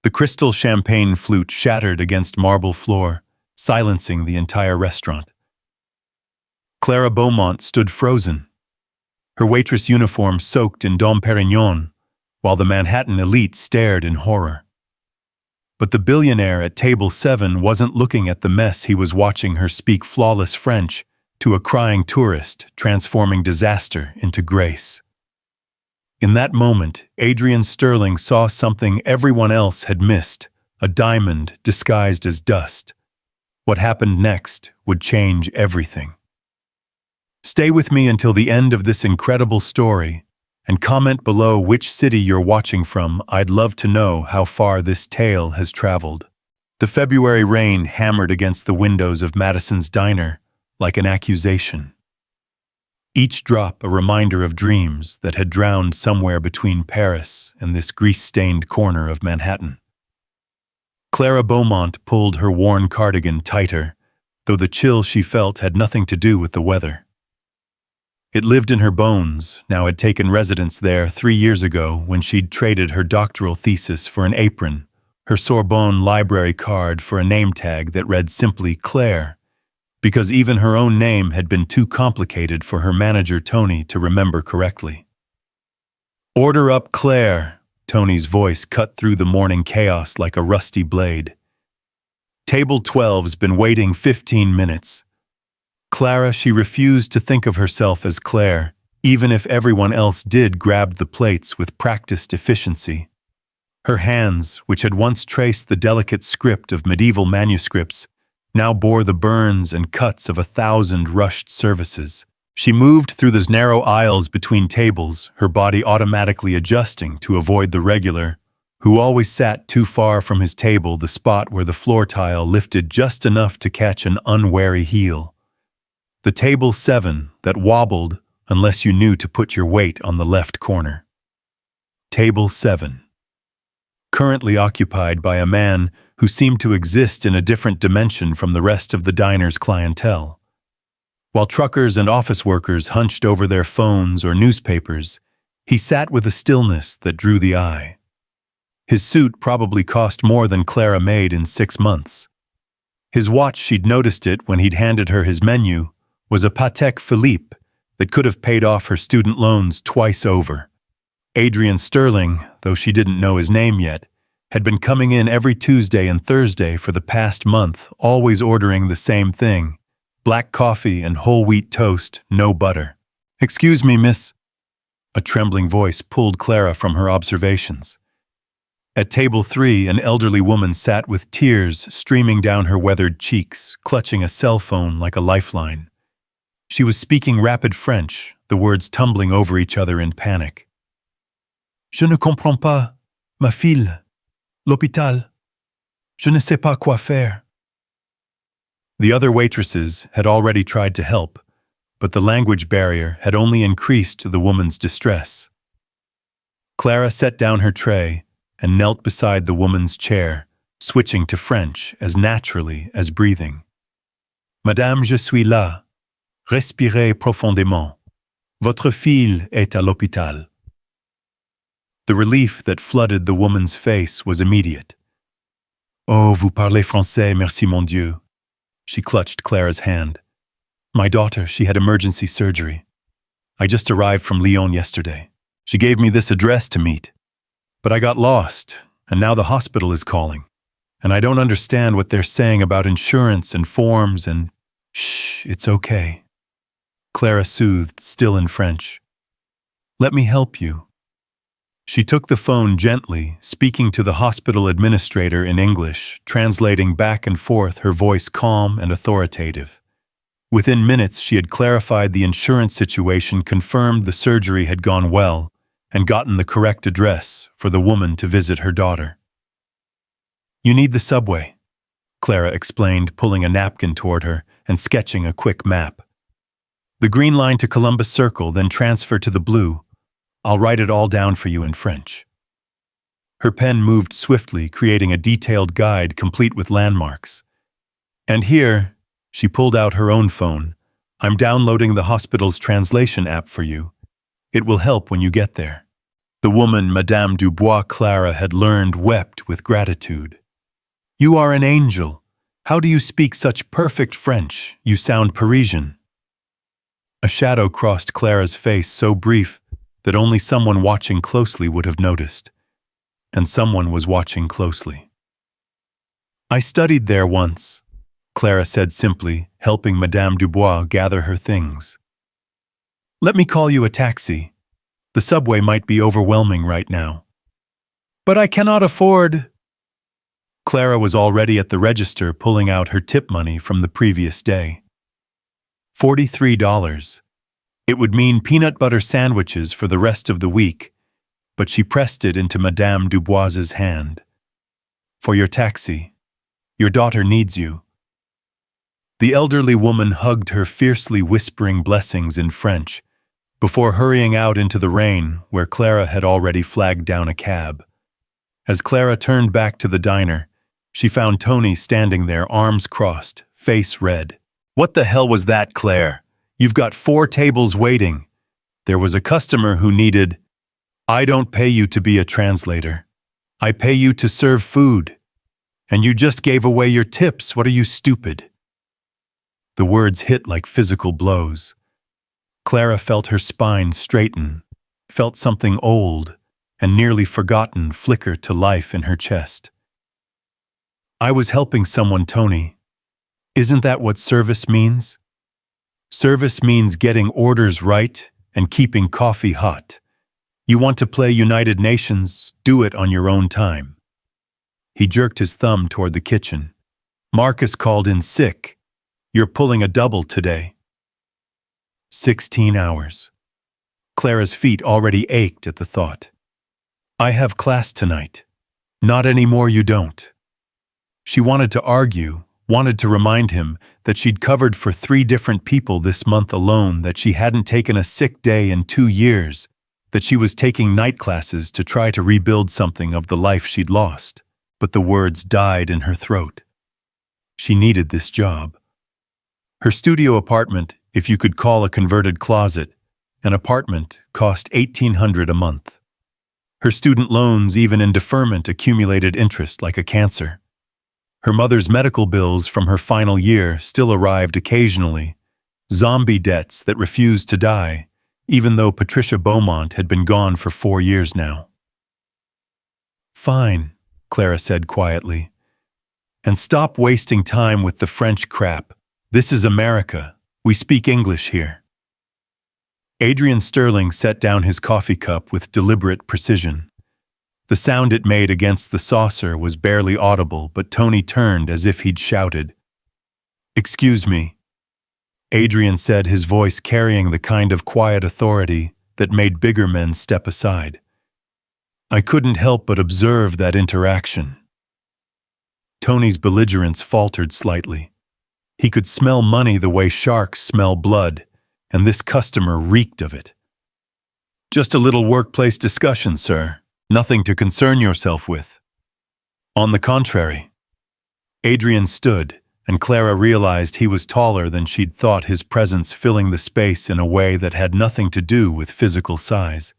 The crystal champagne flute shattered against marble floor, silencing the entire restaurant. Clara Beaumont stood frozen, her waitress uniform soaked in Dom Perignon, while the Manhattan elite stared in horror. But the billionaire at table 7 wasn't looking at the mess. He was watching her speak flawless French to a crying tourist, transforming disaster into grace. In that moment, Adrian Sterling saw something everyone else had missed, a diamond disguised as dust. What happened next would change everything. Stay with me until the end of this incredible story, and comment below which city you're watching from. I'd love to know how far this tale has traveled. The February rain hammered against the windows of Madison's diner like an accusation. Each drop a reminder of dreams that had drowned somewhere between Paris and this grease-stained corner of Manhattan. Clara Beaumont pulled her worn cardigan tighter, though the chill she felt had nothing to do with the weather. It lived in her bones, now had taken residence there 3 years ago when she'd traded her doctoral thesis for an apron, her Sorbonne library card for a name tag that read simply Claire, because even her own name had been too complicated for her manager Tony to remember correctly. "Order up Claire," Tony's voice cut through the morning chaos like a rusty blade. "Table 12's been waiting 15 minutes. Clara, she refused to think of herself as Claire, even if everyone else did, grabbed the plates with practiced efficiency. Her hands, which had once traced the delicate script of medieval manuscripts, now bore the burns and cuts of 1,000 rushed services. She moved through those narrow aisles between tables, her body automatically adjusting to avoid the regular, who always sat too far from his table, the spot where the floor tile lifted just enough to catch an unwary heel. The table 7 that wobbled unless you knew to put your weight on the left corner. Table 7. Currently occupied by a man who seemed to exist in a different dimension from the rest of the diner's clientele. While truckers and office workers hunched over their phones or newspapers, he sat with a stillness that drew the eye. His suit probably cost more than Clara made in 6 months. His watch, she'd noticed it when he'd handed her his menu, was a Patek Philippe that could have paid off her student loans twice over. Adrian Sterling, though she didn't know his name yet, had been coming in every Tuesday and Thursday for the past month, always ordering the same thing: black coffee and whole wheat toast, no butter. "Excuse me, miss." A trembling voice pulled Clara from her observations. At table 3, an elderly woman sat with tears streaming down her weathered cheeks, clutching a cell phone like a lifeline. She was speaking rapid French, the words tumbling over each other in panic. "Je ne comprends pas, ma fille. L'hôpital. Je ne sais pas quoi faire." The other waitresses had already tried to help, but the language barrier had only increased the woman's distress. Clara set down her tray and knelt beside the woman's chair, switching to French as naturally as breathing. "Madame, je suis là. Respirez profondément. Votre fille est à l'hôpital." The relief that flooded the woman's face was immediate. "Oh, vous parlez français, merci mon Dieu." She clutched Clara's hand. "My daughter, she had emergency surgery. I just arrived from Lyon yesterday. She gave me this address to meet. But I got lost, and now the hospital is calling. And I don't understand what they're saying about insurance and forms and—" "Shh, it's okay." Clara soothed, still in French. "Let me help you." She took the phone gently, speaking to the hospital administrator in English, translating back and forth, her voice calm and authoritative. Within minutes, she had clarified the insurance situation, confirmed the surgery had gone well, and gotten the correct address for the woman to visit her daughter. "You need the subway," Clara explained, pulling a napkin toward her and sketching a quick map. "The green line to Columbus Circle, then transfer to the blue. I'll write it all down for you in French." Her pen moved swiftly, creating a detailed guide complete with landmarks. "And here," she pulled out her own phone, "I'm downloading the hospital's translation app for you. It will help when you get there." The woman Madame Dubois Clara had learned wept with gratitude. "You are an angel. How do you speak such perfect French? You sound Parisian." A shadow crossed Clara's face, so brief that only someone watching closely would have noticed. And someone was watching closely. "I studied there once," Clara said simply, helping Madame Dubois gather her things. "Let me call you a taxi. The subway might be overwhelming right now." "But I cannot afford—" Clara was already at the register pulling out her tip money from the previous day. $43. It would mean peanut butter sandwiches for the rest of the week, but she pressed it into Madame Dubois's hand. "For your taxi. Your daughter needs you." The elderly woman hugged her, fiercely whispering blessings in French, before hurrying out into the rain where Clara had already flagged down a cab. As Clara turned back to the diner, she found Tony standing there, arms crossed, face red. "What the hell was that, Claire? You've got 4 tables waiting. There was a customer who needed—" "I don't pay you to be a translator. I pay you to serve food. And you just gave away your tips. What are you, stupid?" The words hit like physical blows. Clara felt her spine straighten, felt something old and nearly forgotten flicker to life in her chest. "I was helping someone, Tony. Isn't that what service means? Service means getting orders right and keeping coffee hot. You want to play United Nations? Do it on your own time." He jerked his thumb toward the kitchen. "Marcus called in sick. You're pulling a double today." 16 hours. Clara's feet already ached at the thought. "I have class tonight." "Not anymore, you don't." She wanted to argue, wanted to remind him that she'd covered for 3 different people this month alone, that she hadn't taken a sick day in 2 years, that she was taking night classes to try to rebuild something of the life she'd lost. But the words died in her throat. She needed this job. Her studio apartment, if you could call a converted closet, an apartment, cost $1,800 a month. Her student loans, even in deferment, accumulated interest like a cancer. Her mother's medical bills from her final year still arrived occasionally, zombie debts that refused to die, even though Patricia Beaumont had been gone for 4 years now. "Fine," Clara said quietly. "And stop wasting time with the French crap. This is America. We speak English here." Adrian Sterling set down his coffee cup with deliberate precision. The sound it made against the saucer was barely audible, but Tony turned as if he'd shouted. "Excuse me," Adrian said, his voice carrying the kind of quiet authority that made bigger men step aside. "I couldn't help but observe that interaction." Tony's belligerence faltered slightly. He could smell money the way sharks smell blood, and this customer reeked of it. "Just a little workplace discussion, sir. Nothing to concern yourself with." "On the contrary." Adrian stood, and Clara realized he was taller than she'd thought, his presence filling the space in a way that had nothing to do with physical size.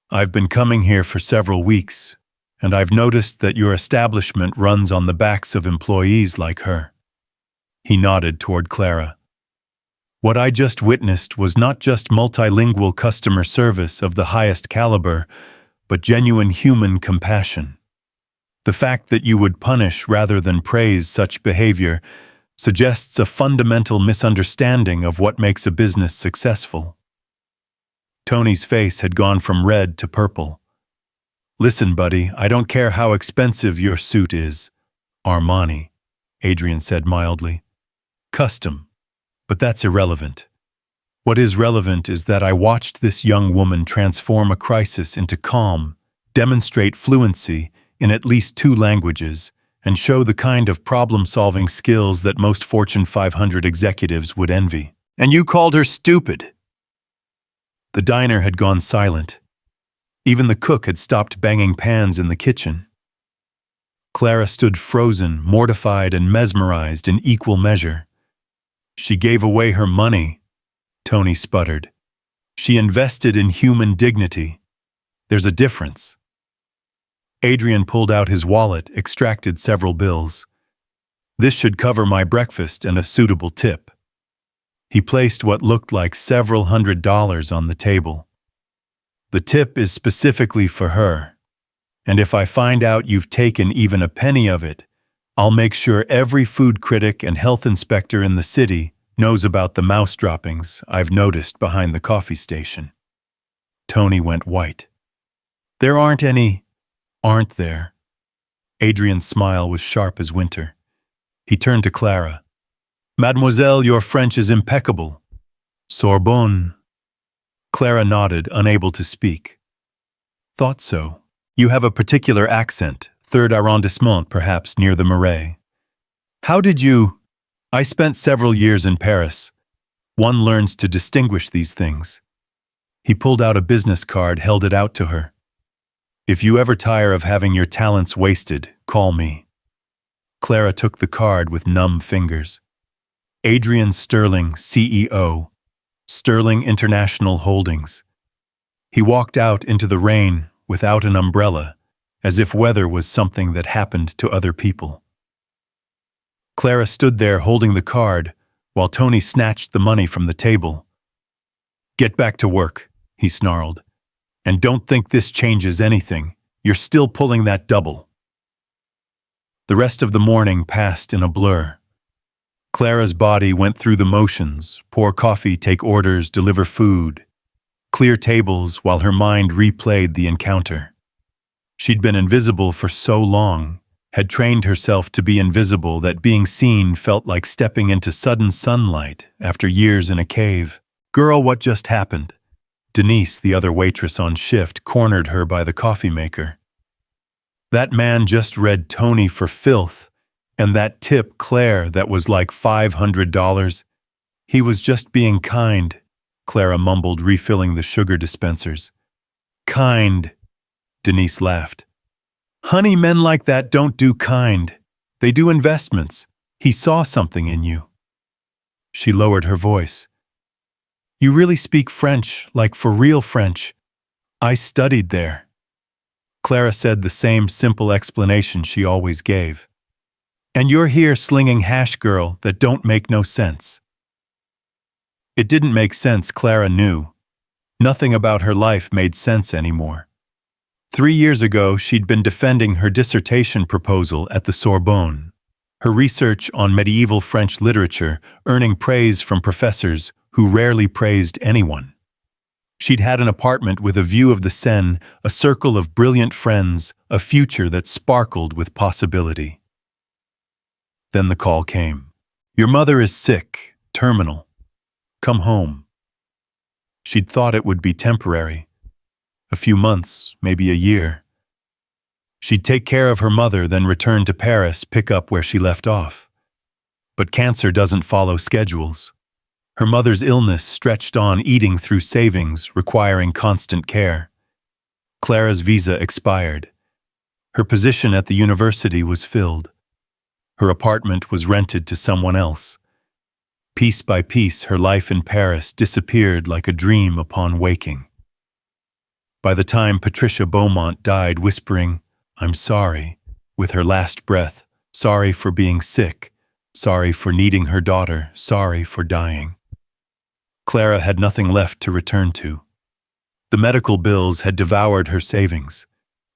"I've been coming here for several weeks, and I've noticed that your establishment runs on the backs of employees like her." He nodded toward Clara. "What I just witnessed was not just multilingual customer service of the highest caliber, but genuine human compassion. The fact that you would punish rather than praise such behavior suggests a fundamental misunderstanding of what makes a business successful." Tony's face had gone from red to purple. "Listen, buddy, I don't care how expensive your suit is." "Armani," Adrian said mildly. "Custom. But that's irrelevant. What is relevant is that I watched this young woman transform a crisis into calm, demonstrate fluency in at least 2 languages, and show the kind of problem-solving skills that most Fortune 500 executives would envy. And you called her stupid." The diner had gone silent. Even the cook had stopped banging pans in the kitchen. Clara stood frozen, mortified and mesmerized in equal measure. "She gave away her money," Tony sputtered. "She invested in human dignity. There's a difference. Adrian pulled out his wallet, extracted several bills. This should cover my breakfast and a suitable tip. He placed what looked like several $100s on the table. The tip is specifically for her, and if I find out you've taken even a penny of it, I'll make sure every food critic and health inspector in the city knows about the mouse droppings I've noticed behind the coffee station. Tony went white. There aren't any, aren't there? Adrian's smile was sharp as winter. He turned to Clara. Mademoiselle, your French is impeccable. Sorbonne. Clara nodded, unable to speak. Thought so. You have a particular accent, 3rd arrondissement, perhaps near the Marais. How did you? I spent several years in Paris. One learns to distinguish these things. He pulled out a business card, held it out to her. If you ever tire of having your talents wasted, call me. Clara took the card with numb fingers. Adrian Sterling, CEO, Sterling International Holdings. He walked out into the rain without an umbrella, as if weather was something that happened to other people. Clara stood there holding the card while Tony snatched the money from the table. Get back to work, he snarled. And don't think this changes anything. You're still pulling that double. The rest of the morning passed in a blur. Clara's body went through the motions, pour coffee, take orders, deliver food, clear tables while her mind replayed the encounter. She'd been invisible for so long, had trained herself to be invisible that being seen felt like stepping into sudden sunlight after years in a cave. Girl, what just happened? Denise, the other waitress on shift, cornered her by the coffee maker. That man just read Tony for filth, and that tip Claire that was like $500. He was just being kind, Clara mumbled, refilling the sugar dispensers. Kind, Denise laughed. Honey, men like that don't do kind. They do investments. He saw something in you. She lowered her voice. You really speak French, like for real French. I studied there. Clara said the same simple explanation she always gave. And you're here slinging hash, girl, that don't make no sense. It didn't make sense, Clara knew. Nothing about her life made sense anymore. 3 years ago, she'd been defending her dissertation proposal at the Sorbonne, her research on medieval French literature earning praise from professors who rarely praised anyone. She'd had an apartment with a view of the Seine, a circle of brilliant friends, a future that sparkled with possibility. Then the call came. Your mother is sick, terminal. Come home. She'd thought it would be temporary. A few months, maybe a year. She'd take care of her mother, then return to Paris, pick up where she left off. But cancer doesn't follow schedules. Her mother's illness stretched on, eating through savings, requiring constant care. Clara's visa expired. Her position at the university was filled. Her apartment was rented to someone else. Piece by piece, her life in Paris disappeared like a dream upon waking. By the time Patricia Beaumont died, whispering, I'm sorry, with her last breath, sorry for being sick, sorry for needing her daughter, sorry for dying. Clara had nothing left to return to. The medical bills had devoured her savings.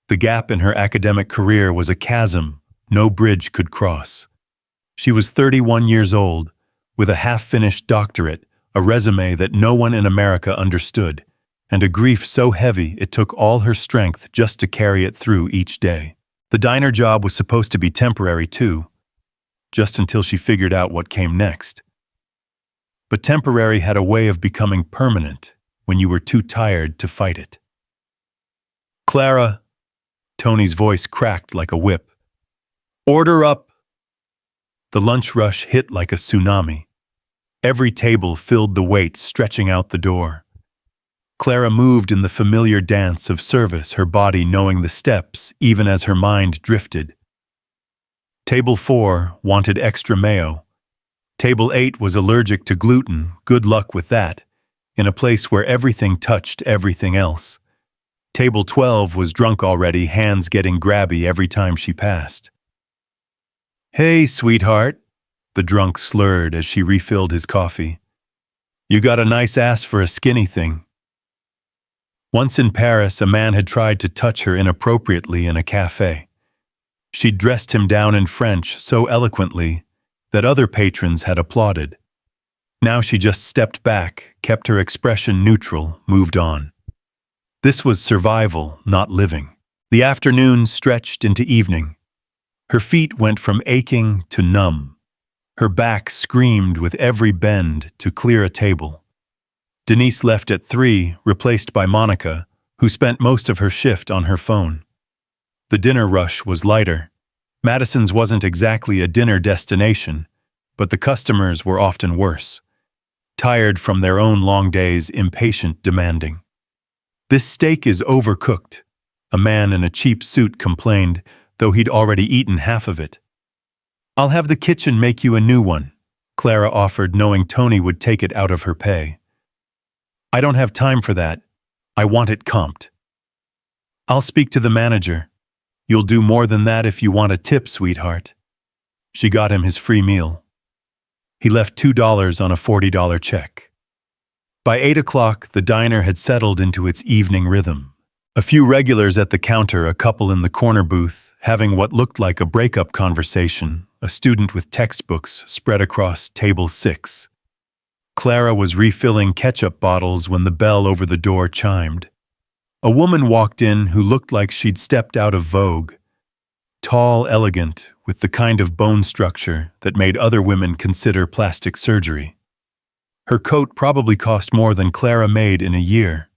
The gap in her academic career was a chasm no bridge could cross. She was 31 years old, with a half-finished doctorate, a resume that no one in America understood, and a grief so heavy it took all her strength just to carry it through each day. The diner job was supposed to be temporary too, just until she figured out what came next. But temporary had a way of becoming permanent when you were too tired to fight it. Clara, Tony's voice cracked like a whip. Order up! The lunch rush hit like a tsunami. Every table filled the wait, stretching out the door. Clara moved in the familiar dance of service, her body knowing the steps even as her mind drifted. Table 4 wanted extra mayo. Table 8 was allergic to gluten, good luck with that, in a place where everything touched everything else. Table 12 was drunk already, hands getting grabby every time she passed. "Hey, sweetheart," the drunk slurred as she refilled his coffee. "You got a nice ass for a skinny thing." Once in Paris, a man had tried to touch her inappropriately in a cafe. She'd dressed him down in French so eloquently that other patrons had applauded. Now she just stepped back, kept her expression neutral, moved on. This was survival, not living. The afternoon stretched into evening. Her feet went from aching to numb. Her back screamed with every bend to clear a table. Denise left at 3, replaced by Monica, who spent most of her shift on her phone. The dinner rush was lighter. Madison's wasn't exactly a dinner destination, but the customers were often worse. Tired from their own long days, impatient, demanding. "This steak is overcooked," a man in a cheap suit complained, though he'd already eaten half of it. "I'll have the kitchen make you a new one," Clara offered, knowing Tony would take it out of her pay. "I don't have time for that. I want it comped." "I'll speak to the manager. You'll do more than that if you want a tip, sweetheart." She got him his free meal. He left $2 on a $40 check. By 8 o'clock, the diner had settled into its evening rhythm. A few regulars at the counter, a couple in the corner booth, having what looked like a breakup conversation, a student with textbooks spread across table 6. Clara was refilling ketchup bottles when the bell over the door chimed. A woman walked in who looked like she'd stepped out of Vogue. Tall, elegant, with the kind of bone structure that made other women consider plastic surgery. Her coat probably cost more than Clara made in a year.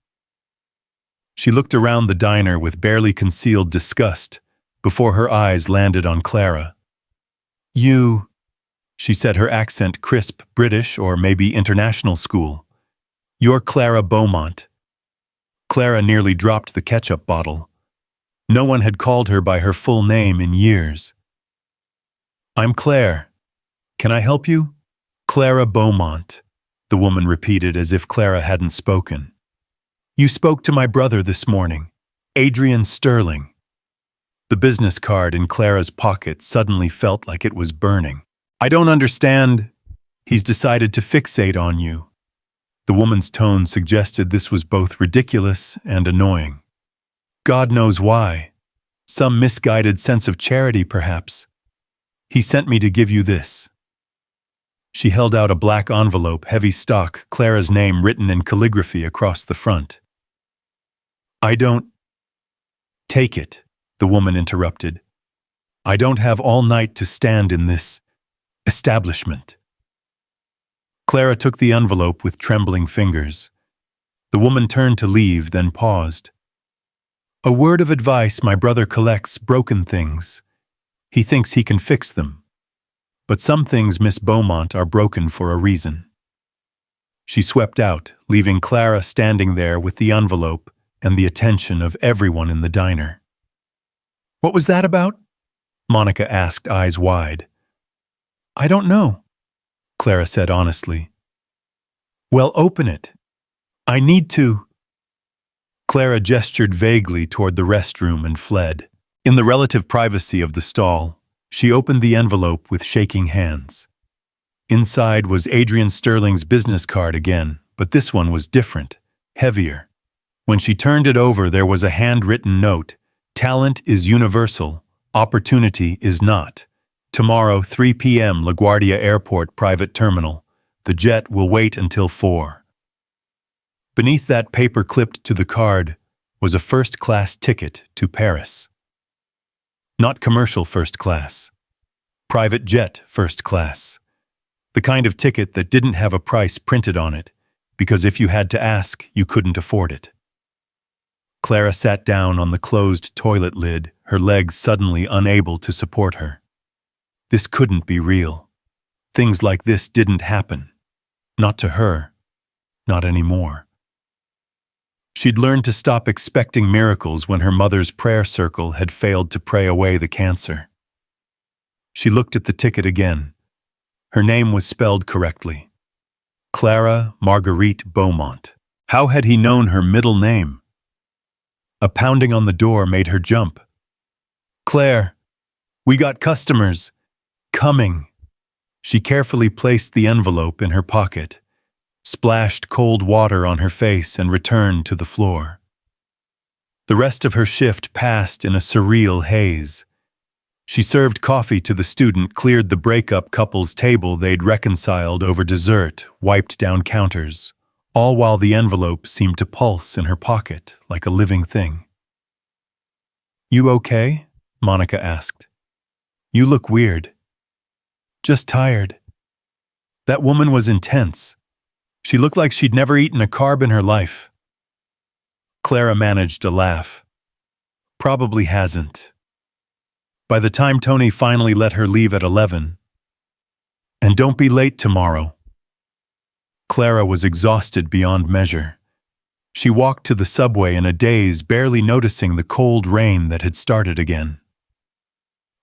She looked around the diner with barely concealed disgust before her eyes landed on Clara. "You," she said, her accent crisp, British or maybe international school. "You're Clara Beaumont." Clara nearly dropped the ketchup bottle. No one had called her by her full name in years. "I'm Claire. Can I help you?" "Clara Beaumont," the woman repeated as if Clara hadn't spoken. "You spoke to my brother this morning, Adrian Sterling." The business card in Clara's pocket suddenly felt like it was burning. "I don't understand. He's decided to fixate on you." The woman's tone suggested this was both ridiculous and annoying. "God knows why. Some misguided sense of charity, perhaps. He sent me to give you this." She held out a black envelope, heavy stock, Clara's name written in calligraphy across the front. "I don't—" "Take it," the woman interrupted. "I don't have all night to stand in this establishment." Clara took the envelope with trembling fingers. The woman turned to leave, then paused. "A word of advice: my brother collects broken things. He thinks he can fix them. But some things, Miss Beaumont, are broken for a reason." She swept out, leaving Clara standing there with the envelope and the attention of everyone in the diner. "What was that about?" Monica asked, eyes wide. "I don't know," Clara said honestly. "Well, open it. I need to." Clara gestured vaguely toward the restroom and fled. In the relative privacy of the stall, she opened the envelope with shaking hands. Inside was Adrian Sterling's business card again, but this one was different, heavier. When she turned it over, there was a handwritten note: "Talent is universal, opportunity is not. Tomorrow, 3 p.m., LaGuardia Airport Private Terminal. The jet will wait until 4. Beneath that paper clipped to the card was a first-class ticket to Paris. Not commercial first class. Private jet first class. The kind of ticket that didn't have a price printed on it, because if you had to ask, you couldn't afford it. Clara sat down on the closed toilet lid, her legs suddenly unable to support her. This couldn't be real. Things like this didn't happen. Not to her. Not anymore. She'd learned to stop expecting miracles when her mother's prayer circle had failed to pray away the cancer. She looked at the ticket again. Her name was spelled correctly. Clara Marguerite Beaumont. How had he known her middle name? A pounding on the door made her jump. "Claire, we got customers. Coming." She carefully placed the envelope in her pocket, splashed cold water on her face, and returned to the floor. The rest of her shift passed in a surreal haze. She served coffee to the student, cleared the breakup couple's table they'd reconciled over dessert, wiped down counters, all while the envelope seemed to pulse in her pocket like a living thing. "You okay?" Monica asked. "You look weird." "Just tired." That woman was intense. She looked like she'd never eaten a carb in her life. Clara managed a laugh. "Probably hasn't." By the time Tony finally let her leave at 11, "And don't be late tomorrow." Clara was exhausted beyond measure. She walked to the subway in a daze, barely noticing the cold rain that had started again.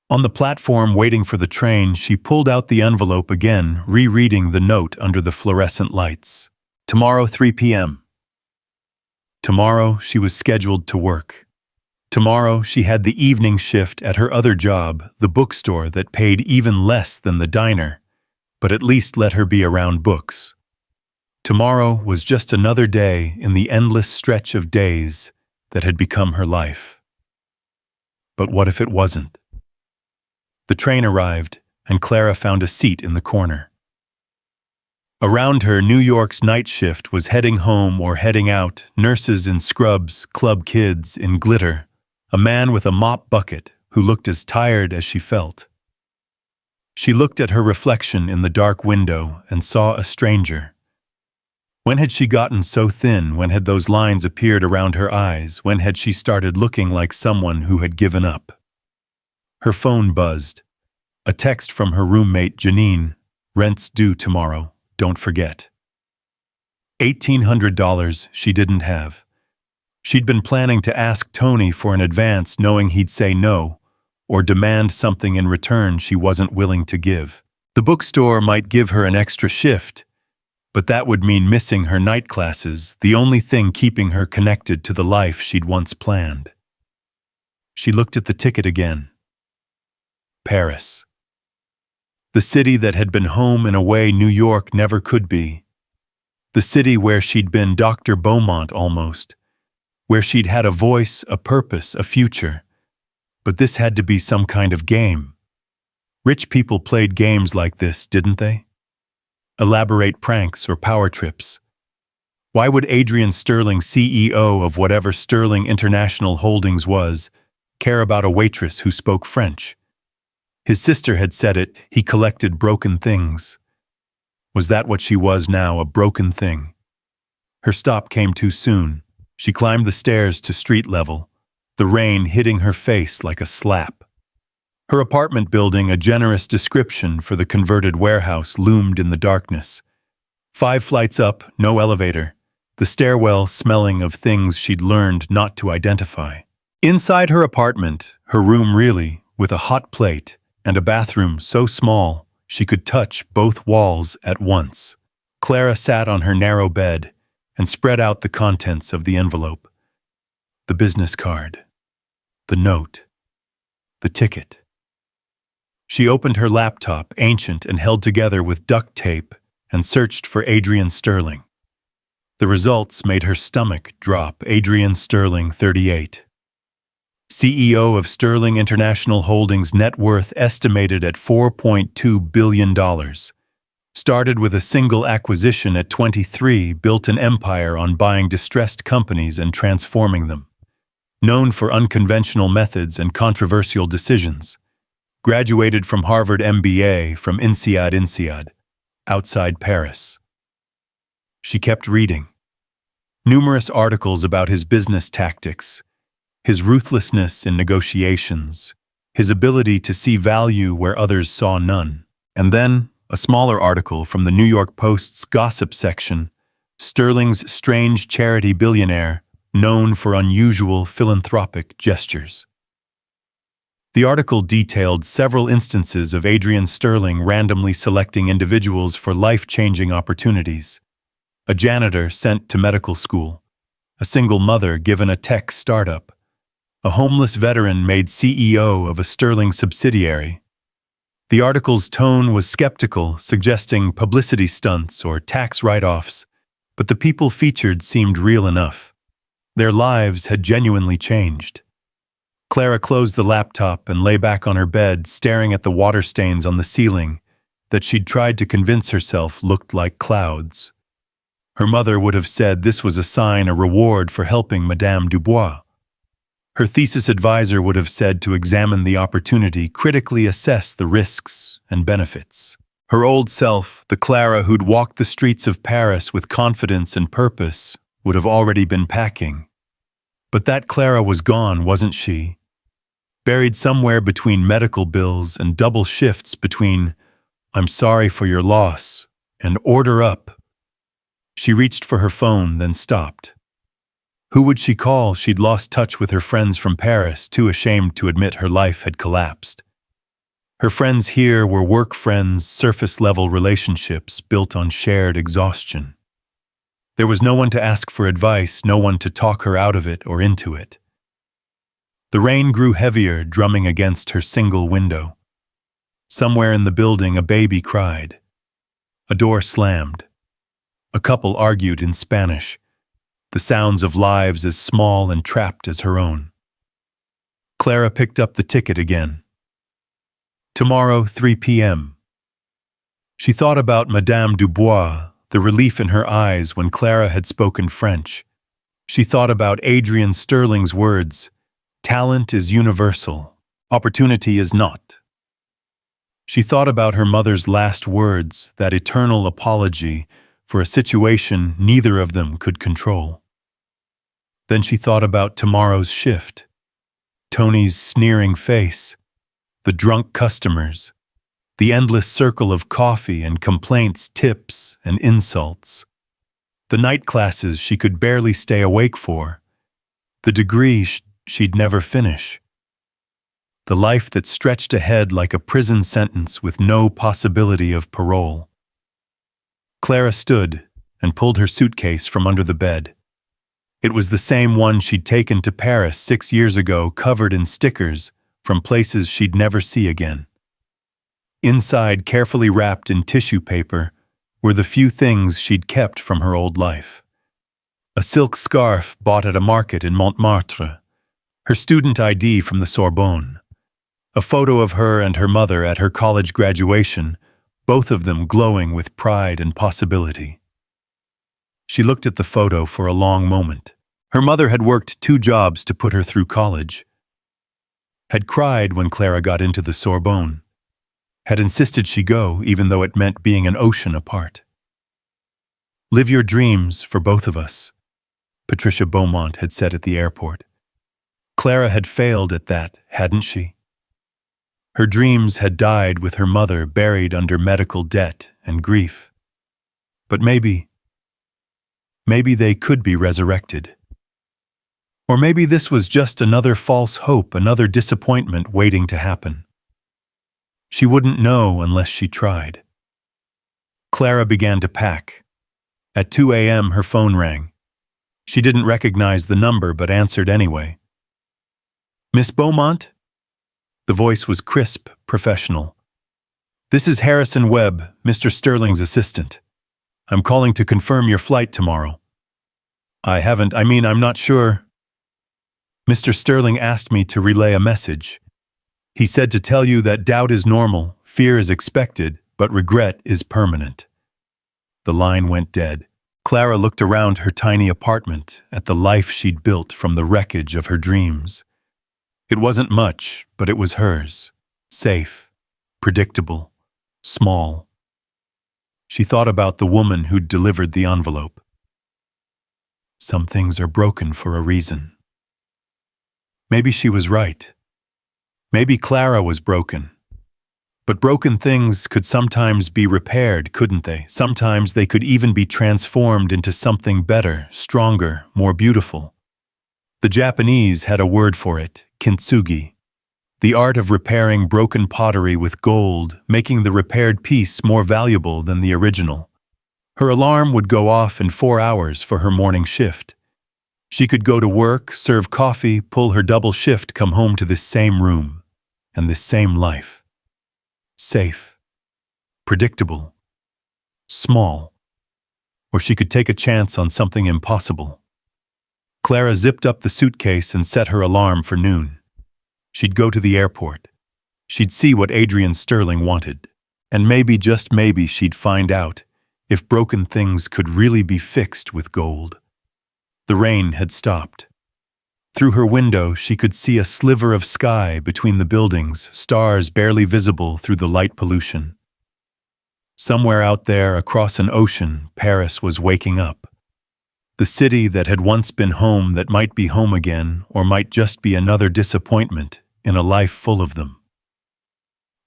On the platform waiting for the train, she pulled out the envelope again, rereading the note under the fluorescent lights. Tomorrow, 3 p.m. Tomorrow, she was scheduled to work. Tomorrow, she had the evening shift at her other job, the bookstore that paid even less than the diner, but at least let her be around books. Tomorrow was just another day in the endless stretch of days that had become her life. But what if it wasn't? The train arrived, and Clara found a seat in the corner. Around her, New York's night shift was heading home or heading out, nurses in scrubs, club kids in glitter, a man with a mop bucket who looked as tired as she felt. She looked at her reflection in the dark window and saw a stranger. When had she gotten so thin? When had those lines appeared around her eyes? When had she started looking like someone who had given up? Her phone buzzed. A text from her roommate, Janine. "Rent's due tomorrow. Don't forget." $1,800 she didn't have. She'd been planning to ask Tony for an advance, knowing he'd say no, or demand something in return she wasn't willing to give. The bookstore might give her an extra shift, but that would mean missing her night classes, the only thing keeping her connected to the life she'd once planned. She looked at the ticket again. Paris. The city that had been home in a way New York never could be. The city where she'd been Dr. Beaumont almost, where she'd had a voice, a purpose, a future. But this had to be some kind of game. Rich people played games like this, didn't they? Elaborate pranks or power trips. Why would Adrian Sterling, CEO of whatever Sterling International Holdings was, care about a waitress who spoke French? His sister had said it, he collected broken things. Was that what she was now, a broken thing? Her stop came too soon. She climbed the stairs to street level, the rain hitting her face like a slap. Her apartment building, a generous description for the converted warehouse, loomed in the darkness. 5 flights up, no elevator, the stairwell smelling of things she'd learned not to identify. Inside her apartment, her room really, with a hot plate, and a bathroom so small she could touch both walls at once. Clara sat on her narrow bed and spread out the contents of the envelope. The business card, the note, the ticket. She opened her laptop, ancient and held together with duct tape, and searched for Adrian Sterling. The results made her stomach drop. Adrian Sterling, 38. CEO of Sterling International Holdings, net worth estimated at $4.2 billion. Started with a single acquisition at 23, built an empire on buying distressed companies and transforming them. Known for unconventional methods and controversial decisions. Graduated from Harvard MBA from INSEAD, outside Paris. She kept reading. Numerous articles about his business tactics, his ruthlessness in negotiations, his ability to see value where others saw none. And then, a smaller article from the New York Post's gossip section, Sterling's strange charity billionaire, known for unusual philanthropic gestures. The article detailed several instances of Adrian Sterling randomly selecting individuals for life-changing opportunities. A janitor sent to medical school, a single mother given a tech startup, a homeless veteran made CEO of a Sterling subsidiary. The article's tone was skeptical, suggesting publicity stunts or tax write-offs, but the people featured seemed real enough. Their lives had genuinely changed. Clara closed the laptop and lay back on her bed, staring at the water stains on the ceiling that she'd tried to convince herself looked like clouds. Her mother would have said this was a sign, a reward for helping Madame Dubois. Her thesis advisor would have said to examine the opportunity, critically assess the risks and benefits. Her old self, the Clara who'd walked the streets of Paris with confidence and purpose, would have already been packing. But that Clara was gone, wasn't she? Buried somewhere between medical bills and double shifts between "I'm sorry for your loss" and "order up." She reached for her phone, then stopped. Who would she call? She'd lost touch with her friends from Paris, too ashamed to admit her life had collapsed. Her friends here were work friends, surface-level relationships built on shared exhaustion. There was no one to ask for advice, no one to talk her out of it or into it. The rain grew heavier, drumming against her single window. Somewhere in the building, a baby cried. A door slammed. A couple argued in Spanish, the sounds of lives as small and trapped as her own. Clara picked up the ticket again. Tomorrow, 3 p.m. She thought about Madame Dubois, the relief in her eyes when Clara had spoken French. She thought about Adrian Sterling's words, "Talent is universal, opportunity is not." She thought about her mother's last words, that eternal apology for a situation neither of them could control. Then she thought about tomorrow's shift, Tony's sneering face, the drunk customers, the endless circle of coffee and complaints, tips and insults, the night classes she could barely stay awake for, the degree she'd never finish, the life that stretched ahead like a prison sentence with no possibility of parole. Clara stood and pulled her suitcase from under the bed. It was the same one she'd taken to Paris 6 years ago, covered in stickers from places she'd never see again. Inside, carefully wrapped in tissue paper, were the few things she'd kept from her old life. A silk scarf bought at a market in Montmartre, her student ID from the Sorbonne, a photo of her and her mother at her college graduation, both of them glowing with pride and possibility. She looked at the photo for a long moment. Her mother had worked 2 jobs to put her through college, had cried when Clara got into the Sorbonne, had insisted she go even though it meant being an ocean apart. "Live your dreams for both of us," Patricia Beaumont had said at the airport. Clara had failed at that, hadn't she? Her dreams had died with her mother buried under medical debt and grief. But maybe they could be resurrected. Or maybe this was just another false hope, another disappointment waiting to happen. She wouldn't know unless she tried. Clara began to pack. At 2 a.m. her phone rang. She didn't recognize the number but answered anyway. "Miss Beaumont?" The voice was crisp, professional. "This is Harrison Webb, Mr. Sterling's assistant. I'm calling to confirm your flight tomorrow." I'm not sure." "Mr. Sterling asked me to relay a message. He said to tell you that doubt is normal, fear is expected, but regret is permanent." The line went dead. Clara looked around her tiny apartment at the life she'd built from the wreckage of her dreams. It wasn't much, but it was hers. Safe, predictable, small. She thought about the woman who'd delivered the envelope. Some things are broken for a reason. Maybe she was right. Maybe Clara was broken. But broken things could sometimes be repaired, couldn't they? Sometimes they could even be transformed into something better, stronger, more beautiful. The Japanese had a word for it, kintsugi, the art of repairing broken pottery with gold, making the repaired piece more valuable than the original. Her alarm would go off in 4 hours for her morning shift. She could go to work, serve coffee, pull her double shift, come home to this same room and this same life. Safe, predictable, small. Or she could take a chance on something impossible. Clara zipped up the suitcase and set her alarm for noon. She'd go to the airport. She'd see what Adrian Sterling wanted. And maybe, just maybe, she'd find out if broken things could really be fixed with gold. The rain had stopped. Through her window, she could see a sliver of sky between the buildings, stars barely visible through the light pollution. Somewhere out there, across an ocean, Paris was waking up. The city that had once been home that might be home again, or might just be another disappointment in a life full of them.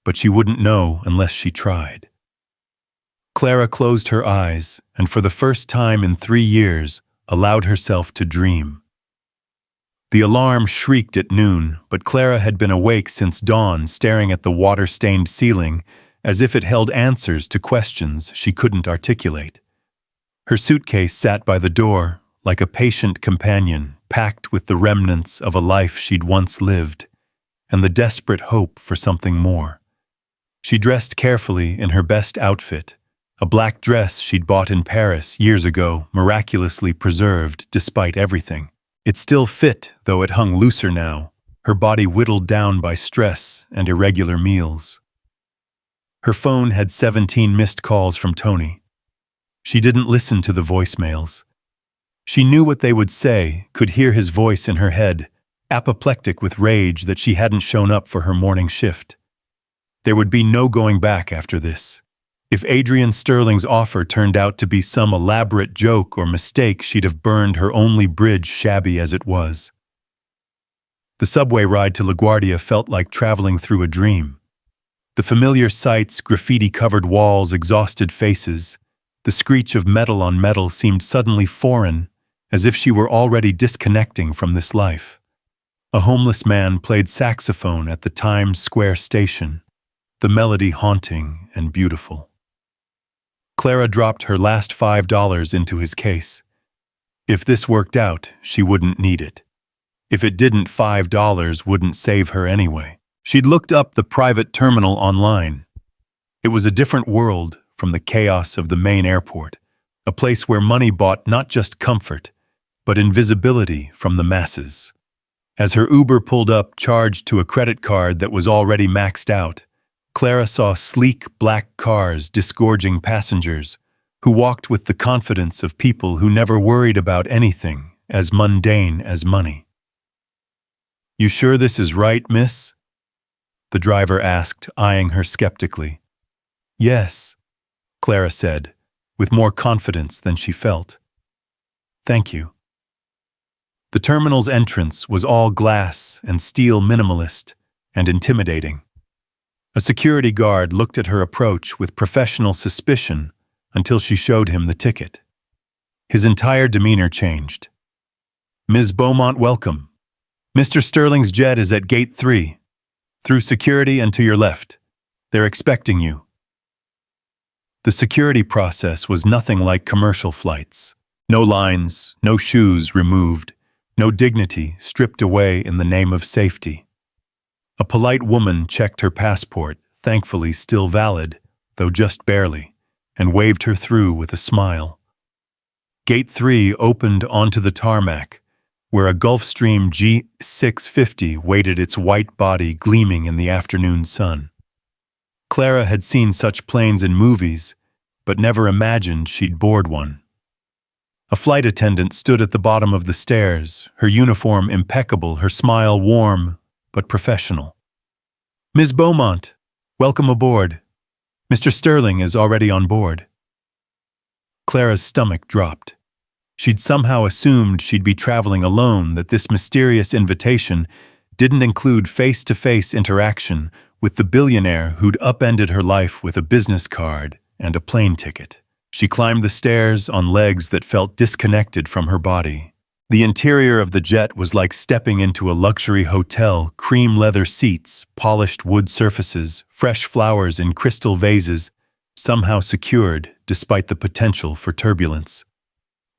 But she wouldn't know unless she tried. Clara closed her eyes, and for the first time in 3 years, allowed herself to dream. The alarm shrieked at noon, but Clara had been awake since dawn, staring at the water-stained ceiling as if it held answers to questions she couldn't articulate. Her suitcase sat by the door, like a patient companion, packed with the remnants of a life she'd once lived, and the desperate hope for something more. She dressed carefully in her best outfit, a black dress she'd bought in Paris years ago, miraculously preserved despite everything. It still fit, though it hung looser now, her body whittled down by stress and irregular meals. Her phone had 17 missed calls from Tony. She didn't listen to the voicemails. She knew what they would say, could hear his voice in her head, apoplectic with rage that she hadn't shown up for her morning shift. There would be no going back after this. If Adrian Sterling's offer turned out to be some elaborate joke or mistake, she'd have burned her only bridge, shabby as it was. The subway ride to LaGuardia felt like traveling through a dream. The familiar sights, graffiti-covered walls, exhausted faces, the screech of metal on metal seemed suddenly foreign, as if she were already disconnecting from this life. A homeless man played saxophone at the Times Square station, the melody haunting and beautiful. Clara dropped her last $5 into his case. If this worked out, she wouldn't need it. If it didn't, $5 wouldn't save her anyway. She'd looked up the private terminal online. It was a different world from the chaos of the main airport, a place where money bought not just comfort, but invisibility from the masses. As her Uber pulled up, charged to a credit card that was already maxed out, Clara saw sleek black cars disgorging passengers who walked with the confidence of people who never worried about anything as mundane as money. "You sure this is right, miss?" the driver asked, eyeing her skeptically. "Yes," Clara said, with more confidence than she felt. "Thank you." The terminal's entrance was all glass and steel, minimalist and intimidating. A security guard looked at her approach with professional suspicion until she showed him the ticket. His entire demeanor changed. "Ms. Beaumont, welcome. Mr. Sterling's jet is at Gate 3. Through security and to your left. They're expecting you." The security process was nothing like commercial flights. No lines, no shoes removed, no dignity stripped away in the name of safety. A polite woman checked her passport, thankfully still valid, though just barely, and waved her through with a smile. Gate 3 opened onto the tarmac, where a Gulfstream G650 waited, its white body gleaming in the afternoon sun. Clara had seen such planes in movies, but never imagined she'd board one. A flight attendant stood at the bottom of the stairs, her uniform impeccable, her smile warm but professional. "Ms. Beaumont, welcome aboard. Mr. Sterling is already on board." Clara's stomach dropped. She'd somehow assumed she'd be traveling alone, that this mysterious invitation didn't include face-to-face interaction with the billionaire who'd upended her life with a business card and a plane ticket. She climbed the stairs on legs that felt disconnected from her body. The interior of the jet was like stepping into a luxury hotel, cream leather seats, polished wood surfaces, fresh flowers in crystal vases, somehow secured despite the potential for turbulence.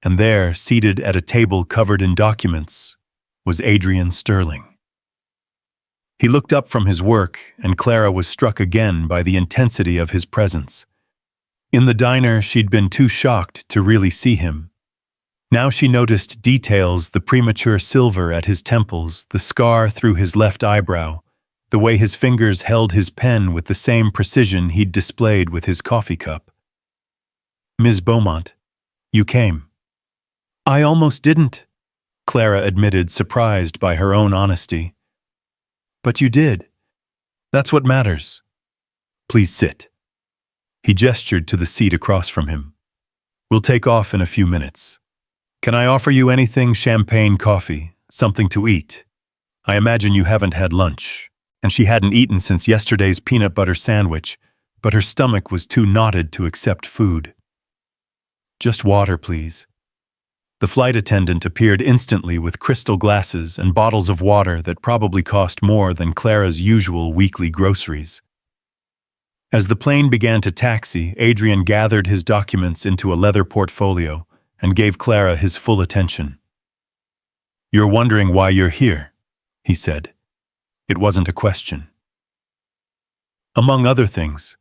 and there, seated at a table covered in documents, was Adrian Sterling. He looked up from his work, and Clara was struck again by the intensity of his presence. In the diner, she'd been too shocked to really see him. Now she noticed details: the premature silver at his temples, the scar through his left eyebrow, the way his fingers held his pen with the same precision he'd displayed with his coffee cup. "Ms. Beaumont, you came." "I almost didn't," Clara admitted, surprised by her own honesty. "But you did. That's what matters. Please sit." He gestured to the seat across from him. "We'll take off in a few minutes. Can I offer you anything? Champagne, coffee, something to eat? I imagine you haven't had lunch." And she hadn't eaten since yesterday's peanut butter sandwich, but her stomach was too knotted to accept food. "Just water, please." The flight attendant appeared instantly with crystal glasses and bottles of water that probably cost more than Clara's usual weekly groceries. As the plane began to taxi, Adrian gathered his documents into a leather portfolio and gave Clara his full attention. "You're wondering why you're here," he said. It wasn't a question. "Among other things,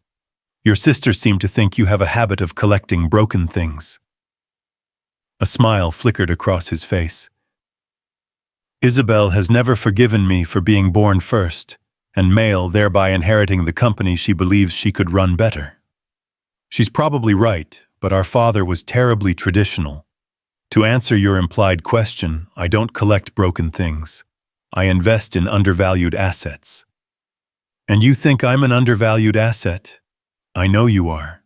your sister seemed to think you have a habit of collecting broken things." A smile flickered across his face. "Isabel has never forgiven me for being born first, and male, thereby inheriting the company she believes she could run better. She's probably right, but our father was terribly traditional. To answer your implied question, I don't collect broken things. I invest in undervalued assets." "And you think I'm an undervalued asset?" "I know you are."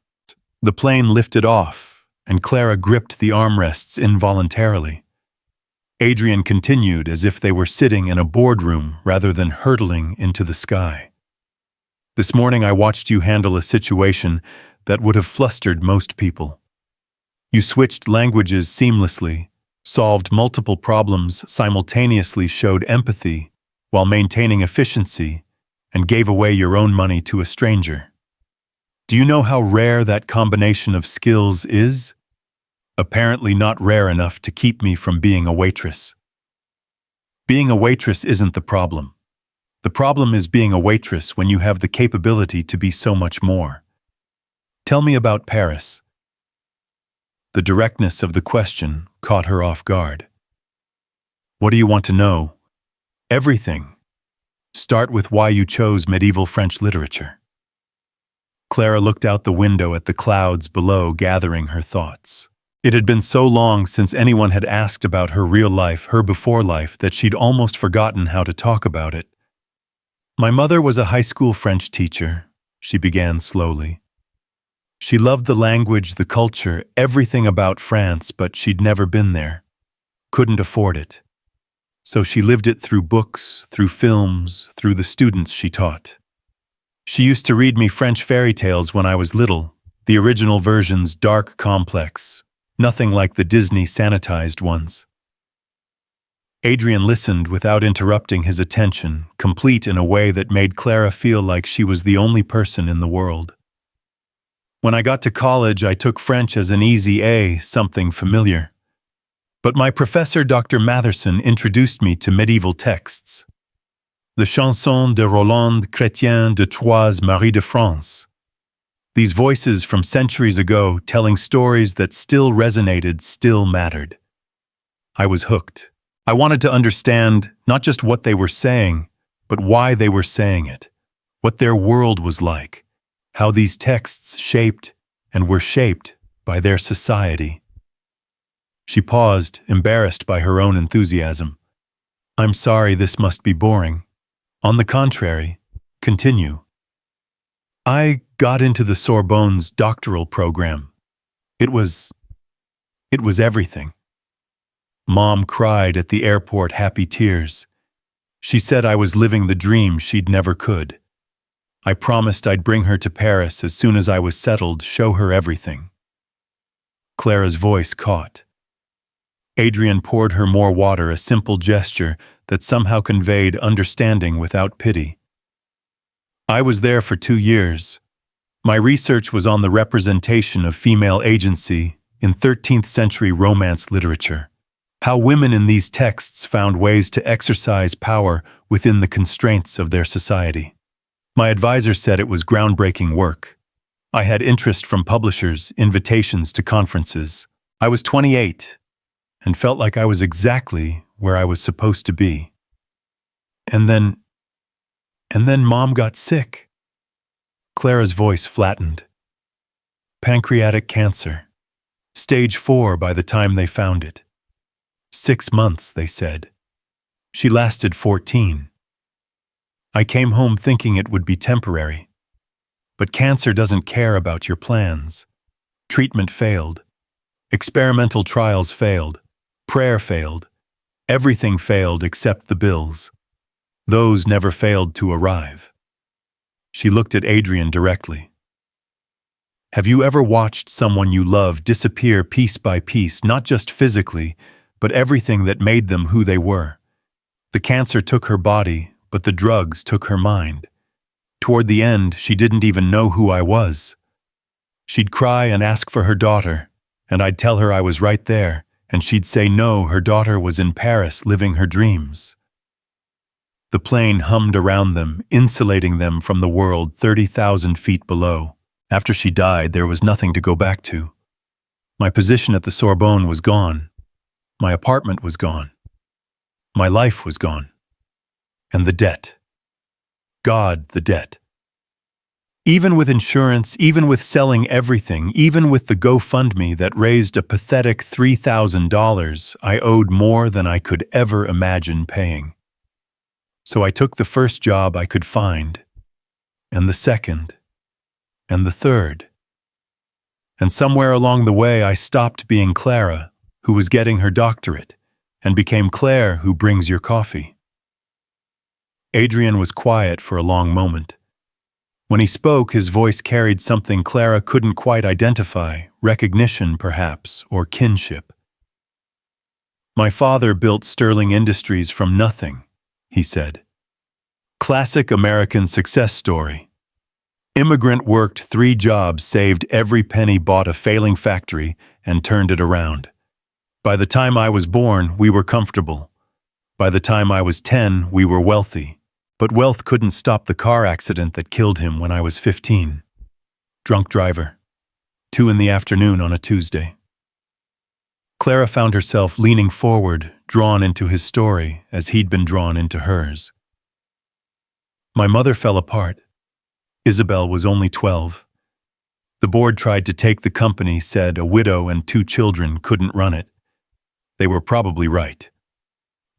The plane lifted off, and Clara gripped the armrests involuntarily. Adrian continued as if they were sitting in a boardroom rather than hurtling into the sky. "This morning I watched you handle a situation that would have flustered most people. You switched languages seamlessly, solved multiple problems simultaneously, showed empathy while maintaining efficiency, and gave away your own money to a stranger. Do you know how rare that combination of skills is? Apparently not rare enough to keep me from being a waitress." "Being a waitress isn't the problem. The problem is being a waitress when you have the capability to be so much more. Tell me about Paris." The directness of the question caught her off guard. "What do you want to know?" "Everything. Start with why you chose medieval French literature." Clara looked out the window at the clouds below, gathering her thoughts. It had been so long since anyone had asked about her real life, her before life, that she'd almost forgotten how to talk about it. "My mother was a high school French teacher," she began slowly. "She loved the language, the culture, everything about France, but she'd never been there. Couldn't afford it. So she lived it through books, through films, through the students she taught. She used to read me French fairy tales when I was little, the original versions, dark, complex, nothing like the Disney sanitized ones." Adrian listened without interrupting his attention, complete in a way that made Clara feel like she was the only person in the world. "When I got to college, I took French as an easy A, something familiar. But my professor, Dr. Matherson, introduced me to medieval texts. The Chanson de Roland Chrétien de Troyes, Marie de France. These voices from centuries ago telling stories that still resonated, still mattered. I was hooked. I wanted to understand not just what they were saying, but why they were saying it, what their world was like, how these texts shaped and were shaped by their society." She paused, embarrassed by her own enthusiasm. "I'm sorry this must be boring. On the contrary, continue." "I got into the Sorbonne's doctoral program. It was everything." Mom cried at the airport, happy tears. She said I was living the dream she'd never could. I promised I'd bring her to Paris as soon as I was settled, show her everything. Clara's voice caught. Adrian poured her more water, a simple gesture that somehow conveyed understanding without pity. I was there for 2 years. My research was on the representation of female agency, in 13th century Romance literature. How women in these texts found ways to exercise power within the constraints of their society. My advisor said it was groundbreaking work. I had interest from publishers, invitations to conferences. I was 28 and felt like I was exactly where I was supposed to be. And then Mom got sick. Clara's voice flattened. Pancreatic cancer. Stage 4 by the time they found it. 6 months, they said. She lasted 14. I came home thinking it would be temporary. But cancer doesn't care about your plans. Treatment failed. Experimental trials failed. Prayer failed. Everything failed except the bills. Those never failed to arrive. She looked at Adrian directly. Have you ever watched someone you love disappear piece by piece, not just physically, but everything that made them who they were? The cancer took her body, but the drugs took her mind. Toward the end, she didn't even know who I was. She'd cry and ask for her daughter, and I'd tell her I was right there, and she'd say no, her daughter was in Paris living her dreams. The plane hummed around them, insulating them from the world 30,000 feet below. After she died, there was nothing to go back to. My position at the Sorbonne was gone. My apartment was gone. My life was gone. And the debt. God, the debt. Even with insurance, even with selling everything, even with the GoFundMe that raised a pathetic $3,000, I owed more than I could ever imagine paying. So I took the first job I could find, and the second, and the third. And somewhere along the way, I stopped being Clara, who was getting her doctorate, and became Claire, who brings your coffee. Adrian was quiet for a long moment. When he spoke, his voice carried something Clara couldn't quite identify, recognition perhaps, or kinship. My father built Sterling Industries from nothing, he said. Classic American success story. Immigrant worked 3 jobs, saved every penny, bought a failing factory, and turned it around. By the time I was born, we were comfortable. By the time I was 10, we were wealthy. But wealth couldn't stop the car accident that killed him when I was 15. Drunk driver. 2 in the afternoon on a Tuesday. Clara found herself leaning forward, drawn into his story as he'd been drawn into hers. My mother fell apart. Isabel was only 12. The board tried to take the company, said a widow and 2 children couldn't run it. They were probably right.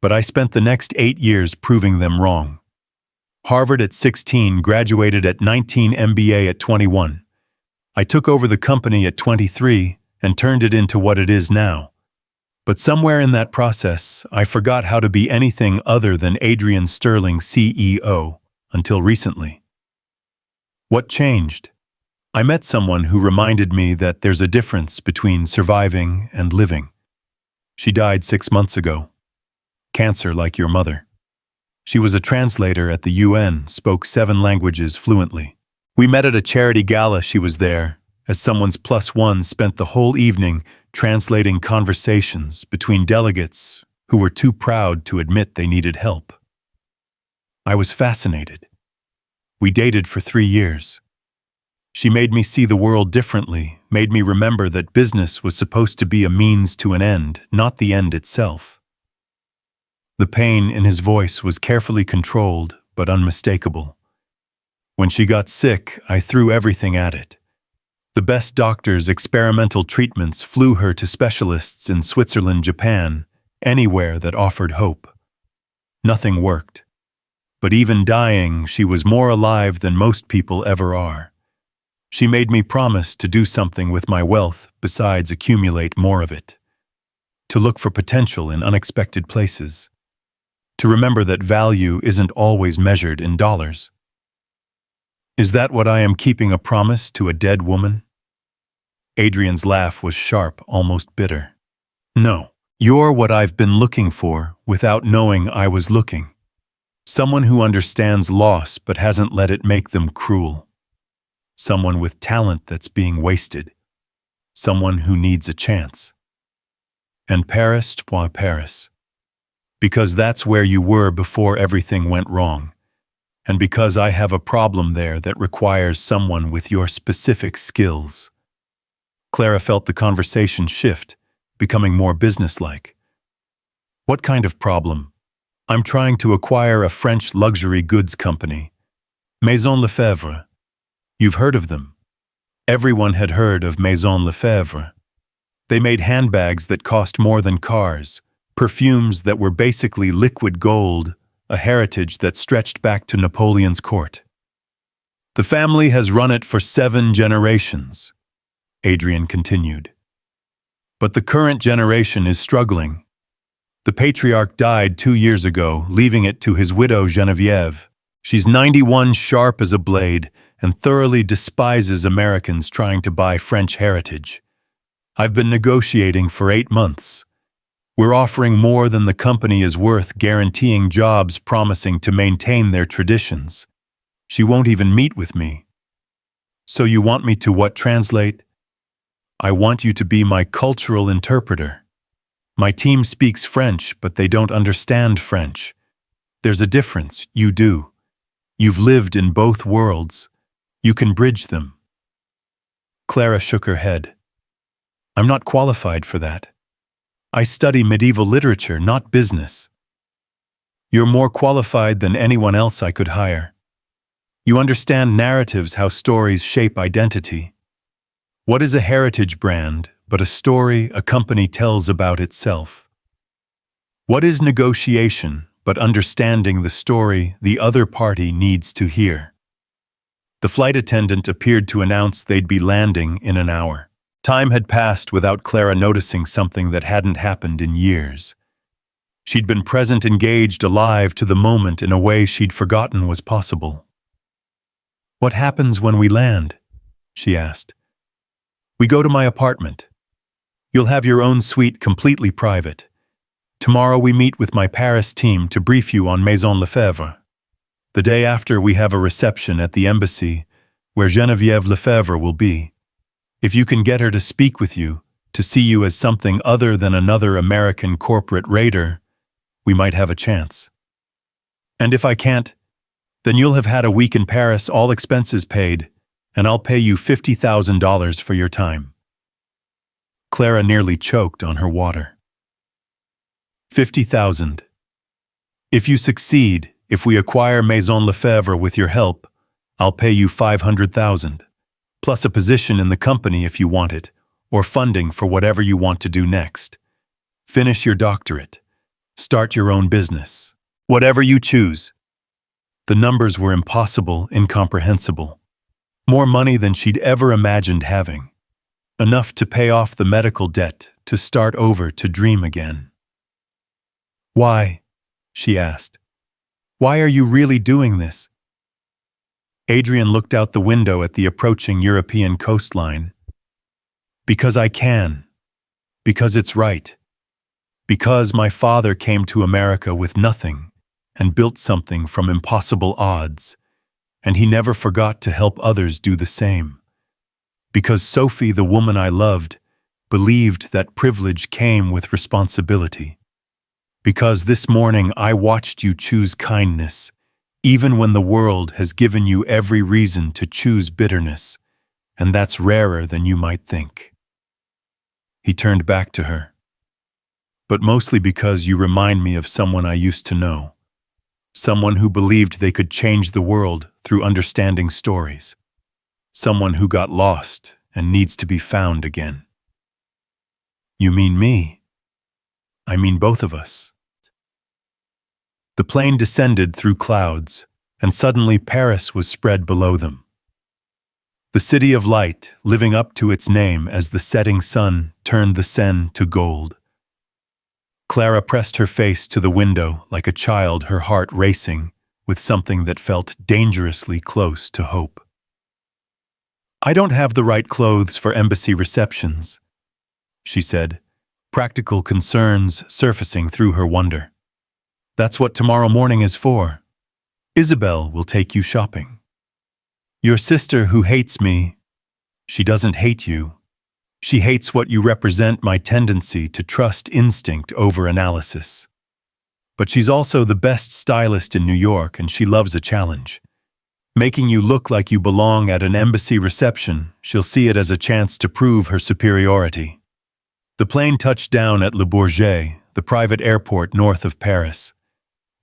But I spent the next 8 years proving them wrong. Harvard at 16, graduated at 19, MBA at 21. I took over the company at 23 and turned it into what it is now. But somewhere in that process, I forgot how to be anything other than Adrian Sterling, CEO, until recently. What changed? I met someone who reminded me that there's a difference between surviving and living. She died 6 months ago. Cancer like your mother. She was a translator at the UN, spoke 7 languages fluently. We met at a charity gala. She was there, as someone's +1 spent the whole evening translating conversations between delegates who were too proud to admit they needed help. I was fascinated. We dated for 3 years. She made me see the world differently, made me remember that business was supposed to be a means to an end, not the end itself. The pain in his voice was carefully controlled, but unmistakable. When she got sick, I threw everything at it. The best doctors, experimental treatments, flew her to specialists in Switzerland, Japan, anywhere that offered hope. Nothing worked. But even dying, she was more alive than most people ever are. She made me promise to do something with my wealth besides accumulate more of it. To look for potential in unexpected places. To remember that value isn't always measured in dollars. Is that what I am keeping a promise to a dead woman? Adrian's laugh was sharp, almost bitter. No, you're what I've been looking for without knowing I was looking. Someone who understands loss but hasn't let it make them cruel. Someone with talent that's being wasted. someone who needs a chance. And Paris, Paris. Because that's where you were before everything went wrong. And because I have a problem there that requires someone with your specific skills. Clara felt the conversation shift, becoming more businesslike. What kind of problem? I'm trying to acquire a French luxury goods company. Maison Lefebvre. You've heard of them. Everyone had heard of Maison Lefebvre. They made handbags that cost more than cars, perfumes that were basically liquid gold, a heritage that stretched back to Napoleon's court. The family has run it for 7 generations, Adrian continued. But the current generation is struggling. The patriarch died 2 years ago, leaving it to his widow Geneviève. She's 91, sharp as a blade, and thoroughly despises Americans trying to buy French heritage. I've been negotiating for 8 months. We're offering more than the company is worth, guaranteeing jobs, promising to maintain their traditions. She won't even meet with me. So you want me to what? Translate? I want you to be my cultural interpreter. My team speaks French, but they don't understand French. There's a difference. You do. You've lived in both worlds. You can bridge them. Clara shook her head. I'm not qualified for that. I study medieval literature, not business. You're more qualified than anyone else I could hire. You understand narratives, how stories shape identity. What is a heritage brand but a story a company tells about itself? What is negotiation but understanding the story the other party needs to hear? The flight attendant appeared to announce they'd be landing in an hour. Time had passed without Clara noticing something that hadn't happened in years. She'd been present, engaged, alive to the moment in a way she'd forgotten was possible. What happens when we land? She asked. We go to my apartment. You'll have your own suite, completely private. Tomorrow we meet with my Paris team to brief you on Maison Lefebvre. The day after we have a reception at the embassy where Geneviève Lefebvre will be. If you can get her to speak with you, to see you as something other than another American corporate raider, we might have a chance. And if I can't, then you'll have had a week in Paris, all expenses paid, and I'll pay you $50,000 for your time. Clara nearly choked on her water. 50,000. If you succeed, if we acquire Maison Lefebvre with your help, I'll pay you 500,000. Plus a position in the company if you want it, or funding for whatever you want to do next. Finish your doctorate. Start your own business. Whatever you choose. The numbers were impossible, incomprehensible. More money than she'd ever imagined having. Enough to pay off the medical debt, to start over, to dream again. Why? She asked. Why are you really doing this? Adrian looked out the window at the approaching European coastline. Because I can. Because it's right. Because my father came to America with nothing and built something from impossible odds, and he never forgot to help others do the same. Because Sophie, the woman I loved, believed that privilege came with responsibility. Because this morning I watched you choose kindness, even when the world has given you every reason to choose bitterness, and that's rarer than you might think. He turned back to her. But mostly because you remind me of someone I used to know, someone who believed they could change the world through understanding stories, someone who got lost and needs to be found again. You mean me? I mean both of us. The plane descended through clouds, and suddenly Paris was spread below them. The city of light, living up to its name as the setting sun turned the Seine to gold. Clara pressed her face to the window like a child, her heart racing with something that felt dangerously close to hope. I don't have the right clothes for embassy receptions, she said, practical concerns surfacing through her wonder. That's what tomorrow morning is for. Isabel will take you shopping. Your sister who hates me, she doesn't hate you. She hates what you represent, my tendency to trust instinct over analysis. But she's also the best stylist in New York, and she loves a challenge. Making you look like you belong at an embassy reception, she'll see it as a chance to prove her superiority. The plane touched down at Le Bourget, the private airport north of Paris.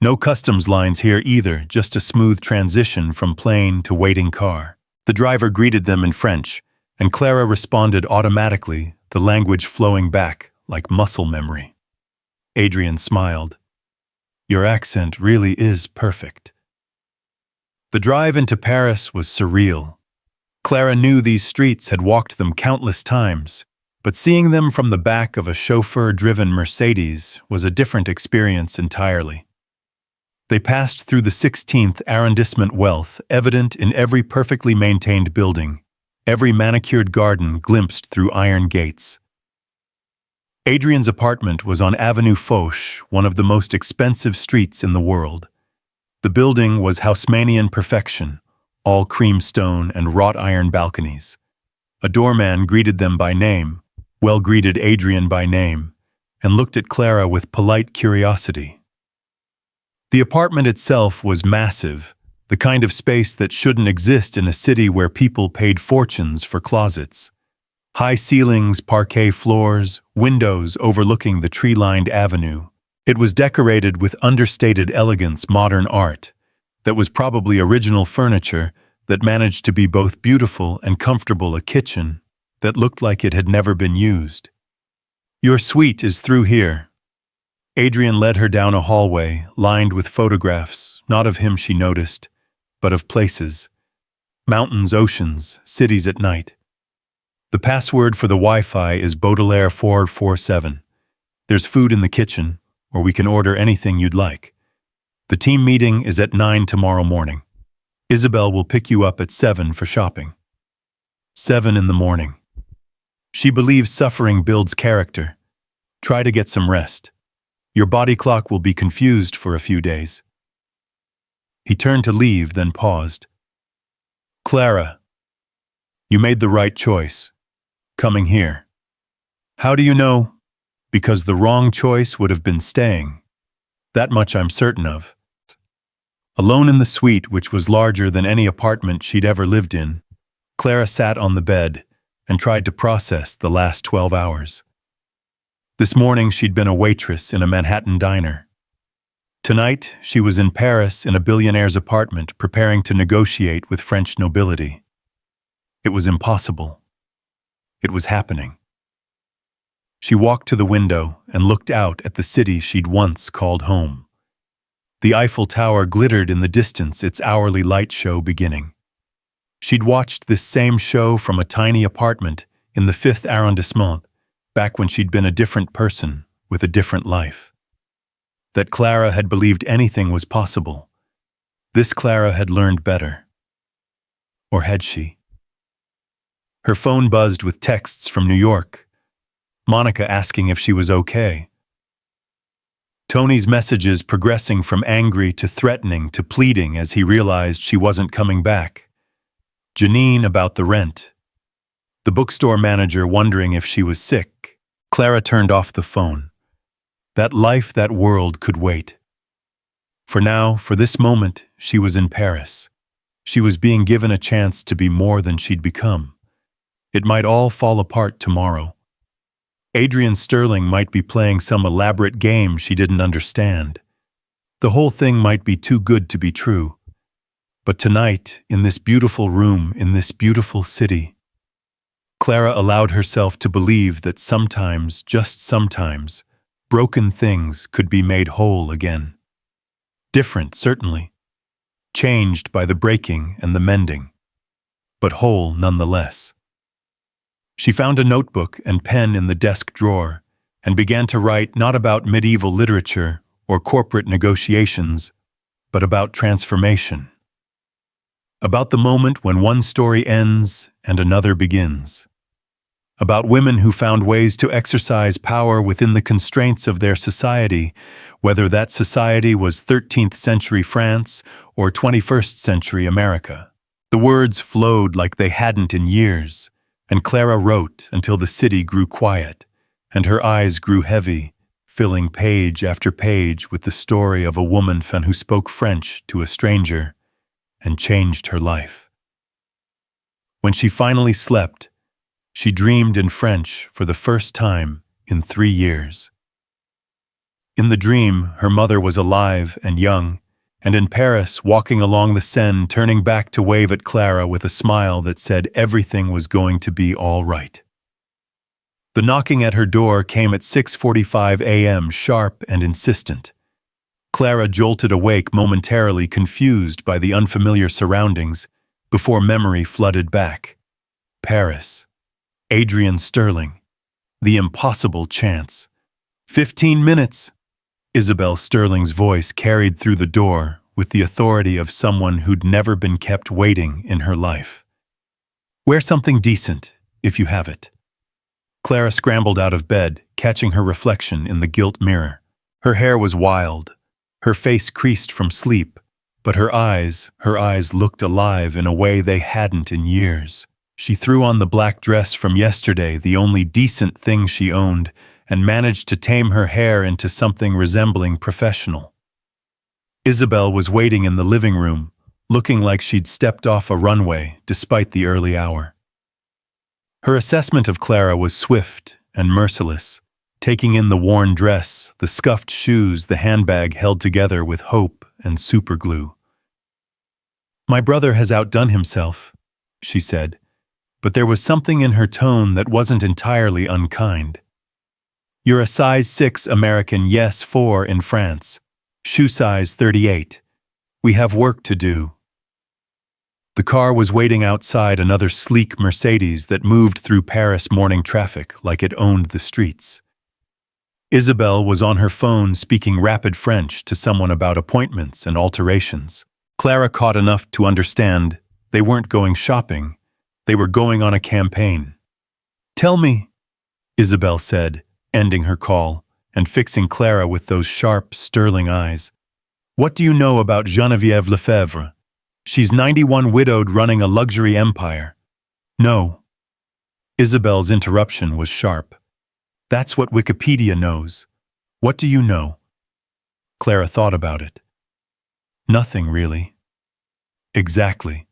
No customs lines here either, just a smooth transition from plane to waiting car. The driver greeted them in French, and Clara responded automatically, the language flowing back like muscle memory. Adrian smiled. Your accent really is perfect. The drive into Paris was surreal. Clara knew these streets, had walked them countless times, but seeing them from the back of a chauffeur-driven Mercedes was a different experience entirely. They passed through the 16th arrondissement, wealth evident in every perfectly maintained building, every manicured garden glimpsed through iron gates. Adrian's apartment was on Avenue Foch, one of the most expensive streets in the world. The building was Haussmannian perfection, all cream stone and wrought iron balconies. A doorman greeted them by name, greeted Adrian by name, and looked at Clara with polite curiosity. The apartment itself was massive, the kind of space that shouldn't exist in a city where people paid fortunes for closets. High ceilings, parquet floors, windows overlooking the tree-lined avenue. It was decorated with understated elegance, modern art, that was probably original furniture that managed to be both beautiful and comfortable, a kitchen that looked like it had never been used. Your suite is through here. Adrian led her down a hallway lined with photographs, not of him she noticed, but of places. Mountains, oceans, cities at night. The password for the Wi-Fi is Baudelaire 447. There's food in the kitchen, or we can order anything you'd like. The team meeting is at 9 tomorrow morning. Isabel will pick you up at 7 for shopping. 7 in the morning. She believes suffering builds character. Try to get some rest. Your body clock will be confused for a few days. He turned to leave, then paused. Clara, you made the right choice, coming here. How do you know? Because the wrong choice would have been staying. That much I'm certain of. Alone in the suite, which was larger than any apartment she'd ever lived in, Clara sat on the bed and tried to process the last 12 hours. This morning she'd been a waitress in a Manhattan diner. Tonight she was in Paris in a billionaire's apartment preparing to negotiate with French nobility. It was impossible. It was happening. She walked to the window and looked out at the city she'd once called home. The Eiffel Tower glittered in the distance, its hourly light show beginning. She'd watched this same show from a tiny apartment in the 5th arrondissement, back when she'd been a different person with a different life. That Clara had believed anything was possible. This Clara had learned better. Or had she? Her phone buzzed with texts from New York. Monica asking if she was okay. Tony's messages progressing from angry to threatening to pleading as he realized she wasn't coming back. Janine about the rent. The bookstore manager wondering if she was sick. Clara turned off the phone. That life, that world could wait. For now, for this moment, she was in Paris. She was being given a chance to be more than she'd become. It might all fall apart tomorrow. Adrian Sterling might be playing some elaborate game she didn't understand. The whole thing might be too good to be true. But tonight, in this beautiful room, in this beautiful city, Clara allowed herself to believe that sometimes, just sometimes, broken things could be made whole again. Different, certainly. Changed by the breaking and the mending. But whole nonetheless. She found a notebook and pen in the desk drawer and began to write not about medieval literature or corporate negotiations, but about transformation. About the moment when one story ends and another begins. About women who found ways to exercise power within the constraints of their society, whether that society was 13th century France or 21st century America. The words flowed like they hadn't in years, And Clara wrote until the city grew quiet, and her eyes grew heavy, filling page after page with the story of a woman who spoke French to a stranger and changed her life. When she finally slept, she dreamed in French for the first time in 3 years. In the dream, her mother was alive and young, and in Paris, walking along the Seine, turning back to wave at Clara with a smile that said everything was going to be all right. The knocking at her door came at 6:45 a.m., sharp and insistent. Clara jolted awake, momentarily confused by the unfamiliar surroundings, before memory flooded back. Paris. Adrian Sterling. The impossible chance. 15 minutes! Isabel Sterling's voice carried through the door with the authority of someone who'd never been kept waiting in her life. Wear something decent, if you have it. Clara scrambled out of bed, catching her reflection in the gilt mirror. Her hair was wild, her face creased from sleep, but her eyes looked alive in a way they hadn't in years. She threw on the black dress from yesterday, the only decent thing she owned, and managed to tame her hair into something resembling professional. Isabel was waiting in the living room, looking like she'd stepped off a runway despite the early hour. Her assessment of Clara was swift and merciless, taking in the worn dress, the scuffed shoes, the handbag held together with hope and superglue. "My brother has outdone himself," she said, but there was something in her tone that wasn't entirely unkind. "You're a size 6 American, yes, 4 in France. Shoe size 38. We have work to do." The car was waiting outside another sleek Mercedes that moved through Paris morning traffic like it owned the streets. Isabel was on her phone speaking rapid French to someone about appointments and alterations. Clara caught enough to understand they weren't going shopping, they were going on a campaign. "Tell me," Isabel said, ending her call and fixing Clara with those sharp, sterling eyes. "What do you know about Geneviève Lefebvre? She's 91, widowed, running a luxury empire." "No." Isabel's interruption was sharp. "That's what Wikipedia knows. What do you know?" Clara thought about it. "Nothing, really." "Exactly.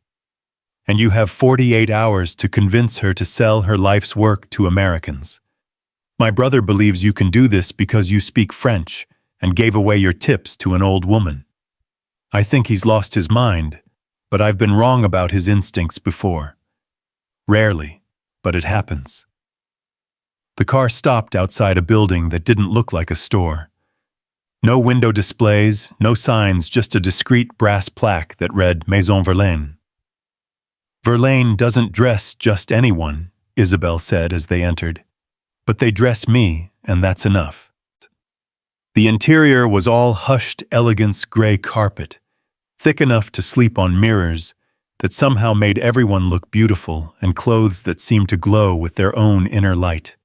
And you have 48 hours to convince her to sell her life's work to Americans. My brother believes you can do this because you speak French and gave away your tips to an old woman. I think he's lost his mind, but I've been wrong about his instincts before. Rarely, but it happens." The car stopped outside a building that didn't look like a store. No window displays, no signs, just a discreet brass plaque that read Maison Verlaine. "Verlaine doesn't dress just anyone," Isabel said as they entered. "But they dress me, and that's enough." The interior was all hushed elegance gray carpet, thick enough to sleep on mirrors that somehow made everyone look beautiful, and clothes that seemed to glow with their own inner light.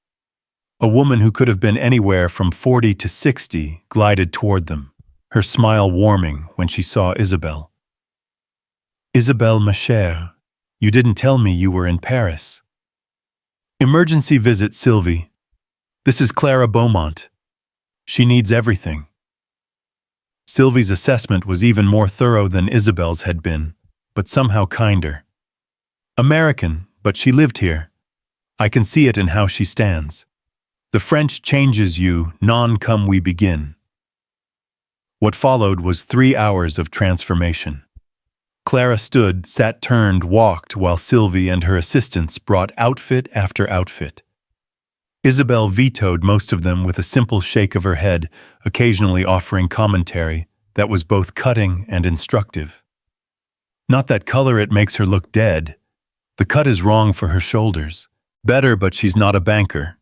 A woman who could have been anywhere from 40 to 60 glided toward them, her smile warming when she saw Isabel. "Isabelle, ma chère, you didn't tell me you were in Paris." "Emergency visit, Sylvie. This is Clara Beaumont. She needs everything." Sylvie's assessment was even more thorough than Isabel's had been, but somehow kinder. "American, but she lived here. I can see it in how she stands. The French changes you, non come we begin." What followed was 3 hours of transformation. Clara stood, sat, turned, walked, while Sylvie and her assistants brought outfit after outfit. Isabel vetoed most of them with a simple shake of her head, occasionally offering commentary that was both cutting and instructive. "Not that color, it makes her look dead. The cut is wrong for her shoulders. Better, but she's not a banker.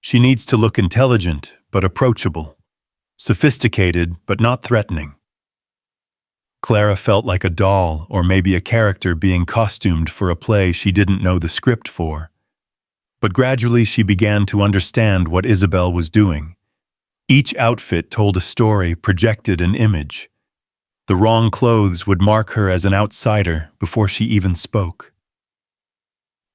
She needs to look intelligent, but approachable. Sophisticated, but not threatening." Clara felt like a doll, or maybe a character being costumed for a play she didn't know the script for. But gradually she began to understand what Isabel was doing. Each outfit told a story, projected an image. The wrong clothes would mark her as an outsider before she even spoke.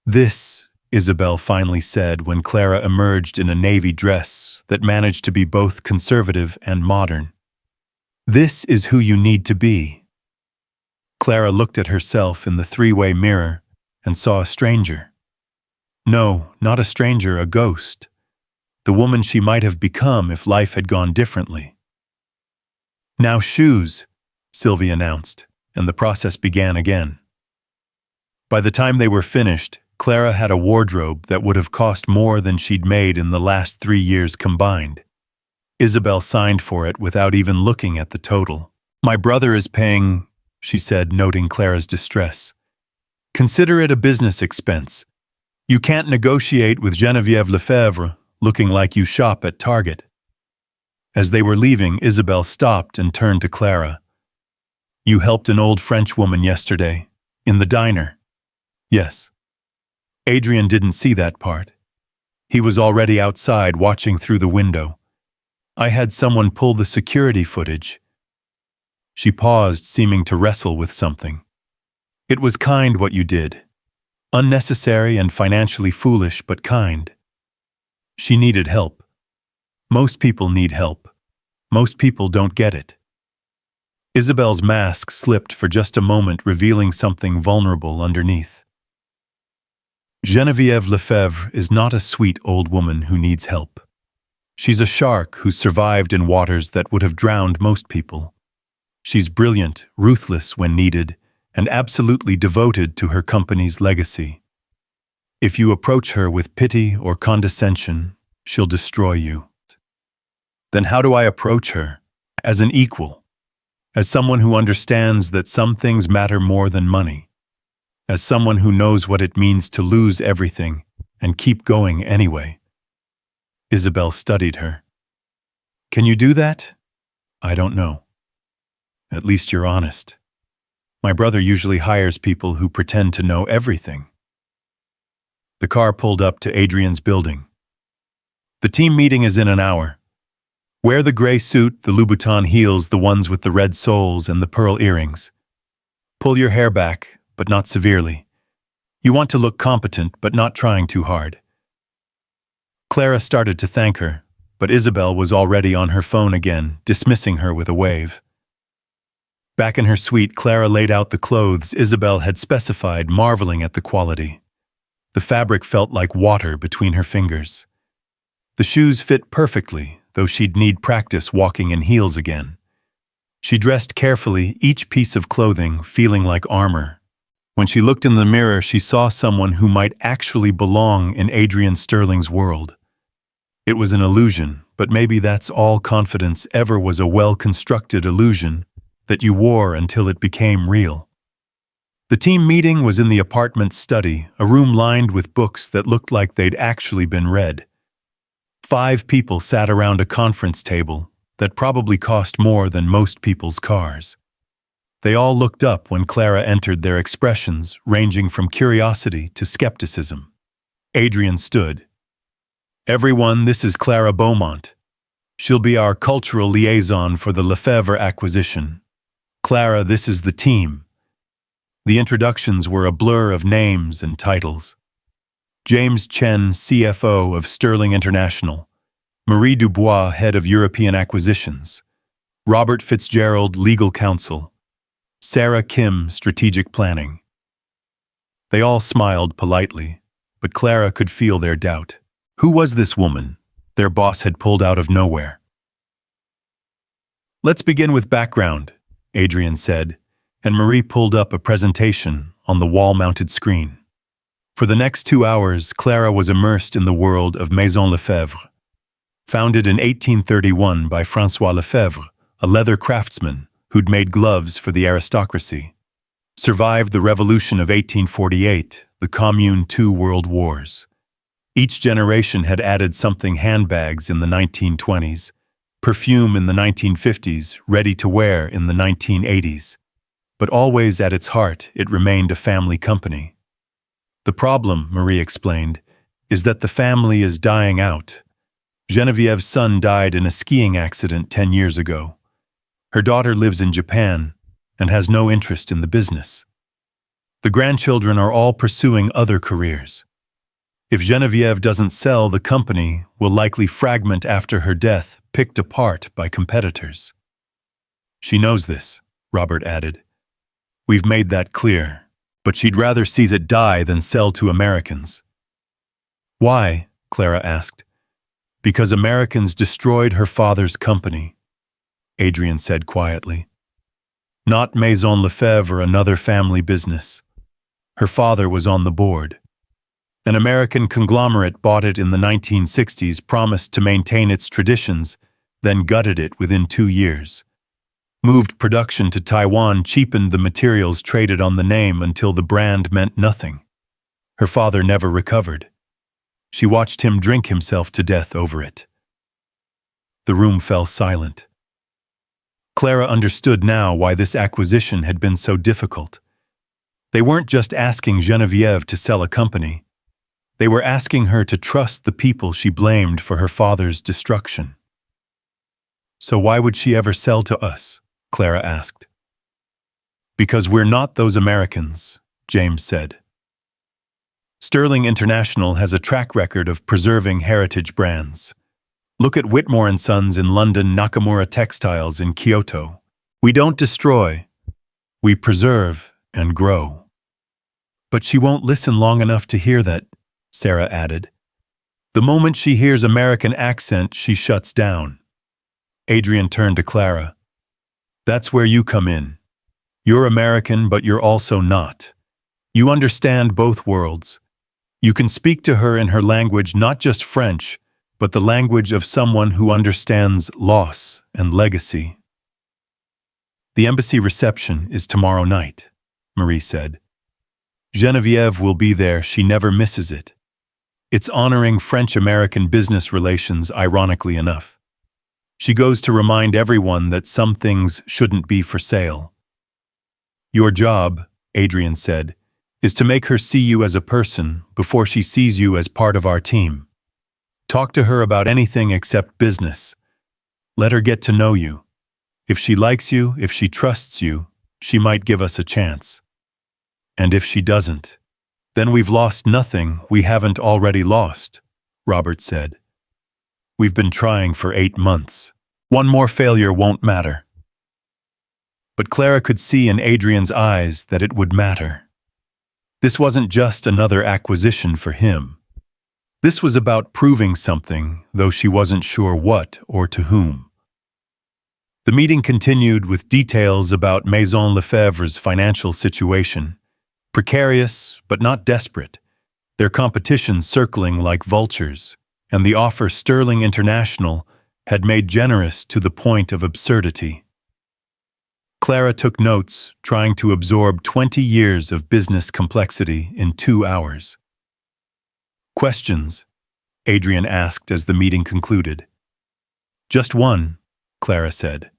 "This," Isabel finally said when Clara emerged in a navy dress that managed to be both conservative and modern. "This is who you need to be." Clara looked at herself in the three-way mirror and saw a stranger. No, not a stranger, a ghost. The woman she might have become if life had gone differently. "Now shoes," Sylvie announced, and the process began again. By the time they were finished, Clara had a wardrobe that would have cost more than she'd made in the last 3 years combined. Isabel signed for it without even looking at the total. "My brother is paying," she said, noting Clara's distress. "Consider it a business expense. You can't negotiate with Geneviève Lefebvre looking like you shop at Target." As they were leaving, Isabel stopped and turned to Clara. "You helped an old French woman yesterday, in the diner." "Yes." Adrian didn't see that part. He was already outside watching through the window. "I had someone pull the security footage." She paused, seeming to wrestle with something. "It was kind what you did. Unnecessary and financially foolish, but kind. She needed help. Most people need help. Most people don't get it." Isabel's mask slipped for just a moment, revealing something vulnerable underneath. Geneviève Lefebvre is not a sweet old woman who needs help. She's a shark who survived in waters that would have drowned most people. She's brilliant, ruthless when needed, and absolutely devoted to her company's legacy. If you approach her with pity or condescension, she'll destroy you. Then how do I approach her? As an equal. As someone who understands that some things matter more than money. As someone who knows what it means to lose everything and keep going anyway. Isabel studied her. "Can you do that?" "I don't know." "At least you're honest. My brother usually hires people who pretend to know everything." The car pulled up to Adrian's building. "The team meeting is in an hour. Wear the gray suit, the Louboutin heels, the ones with the red soles and the pearl earrings. Pull your hair back, but not severely. You want to look competent, but not trying too hard." Clara started to thank her, but Isabel was already on her phone again, dismissing her with a wave. Back in her suite, Clara laid out the clothes Isabel had specified, marveling at the quality. The fabric felt like water between her fingers. The shoes fit perfectly, though she'd need practice walking in heels again. She dressed carefully, each piece of clothing feeling like armor. When she looked in the mirror, she saw someone who might actually belong in Adrian Sterling's world. It was an illusion, but maybe that's all confidence ever was, a well-constructed illusion that you wore until it became real. The team meeting was in the apartment's study, a room lined with books that looked like they'd actually been read. 5 people sat around a conference table that probably cost more than most people's cars. They all looked up when Clara entered, their expressions ranging from curiosity to skepticism. Adrian stood. "Everyone, this is Clara Beaumont. She'll be our cultural liaison for the Lefebvre acquisition. Clara, this is the team." The introductions were a blur of names and titles. James Chen, CFO of Sterling International. Marie Dubois, Head of European Acquisitions. Robert Fitzgerald, Legal Counsel. Sarah Kim, Strategic Planning. They all smiled politely, but Clara could feel their doubt. Who was this woman their boss had pulled out of nowhere? "Let's begin with background," Adrian said, and Marie pulled up a presentation on the wall-mounted screen. For the next 2 hours, Clara was immersed in the world of Maison Lefebvre. Founded in 1831 by François Lefebvre, a leather craftsman who'd made gloves for the aristocracy. Survived the Revolution of 1848, the Commune, 2 world wars. Each generation had added something: handbags in the 1920s, perfume in the 1950s, ready-to-wear in the 1980s. But always at its heart, it remained a family company. "The problem," Marie explained, "is that the family is dying out. Genevieve's son died in a skiing accident 10 years ago. Her daughter lives in Japan and has no interest in the business. The grandchildren are all pursuing other careers. If Genevieve doesn't sell, the company will likely fragment after her death, picked apart by competitors. She knows this, Robert added. We've made that clear, but she'd rather see it die than sell to Americans. Why? Clara asked. Because Americans destroyed her father's company, Adrian said quietly. Not Maison Lefebvre, another family business. Her father was on the board. An American conglomerate bought it in the 1960s, promised to maintain its traditions, then gutted it within 2 years. Moved production to Taiwan, cheapened the materials traded on the name until the brand meant nothing. Her father never recovered. She watched him drink himself to death over it. The room fell silent. Clara understood now why this acquisition had been so difficult. They weren't just asking Genevieve to sell a company. They were asking her to trust the people she blamed for her father's destruction. So why would she ever sell to us? Clara asked. Because we're not those Americans, James said. Sterling International has a track record of preserving heritage brands. Look at Whitmore & Sons in London, Nakamura Textiles in Kyoto. We don't destroy, we preserve and grow. But she won't listen long enough to hear that, Sarah added. The moment she hears American accent, she shuts down. Adrian turned to Clara. That's where you come in. You're American, but you're also not. You understand both worlds. You can speak to her in her language, not just French, but the language of someone who understands loss and legacy. The embassy reception is tomorrow night, Marie said. Genevieve will be there, she never misses it. It's honoring French-American business relations, ironically enough. She goes to remind everyone that some things shouldn't be for sale. Your job, Adrian said, is to make her see you as a person before she sees you as part of our team. Talk to her about anything except business. Let her get to know you. If she likes you, if she trusts you, she might give us a chance. And if she doesn't, then we've lost nothing we haven't already lost, Robert said. We've been trying for 8 months. One more failure won't matter. But Clara could see in Adrian's eyes that it would matter. This wasn't just another acquisition for him. This was about proving something, though she wasn't sure what or to whom. The meeting continued with details about Maison Lefebvre's financial situation. Precarious, but not desperate. Their competition circling like vultures, and the offer Sterling International had made generous to the point of absurdity. Clara took notes, trying to absorb 20 years of business complexity in 2 hours. Questions? Adrian asked as the meeting concluded. Just one, Clara said.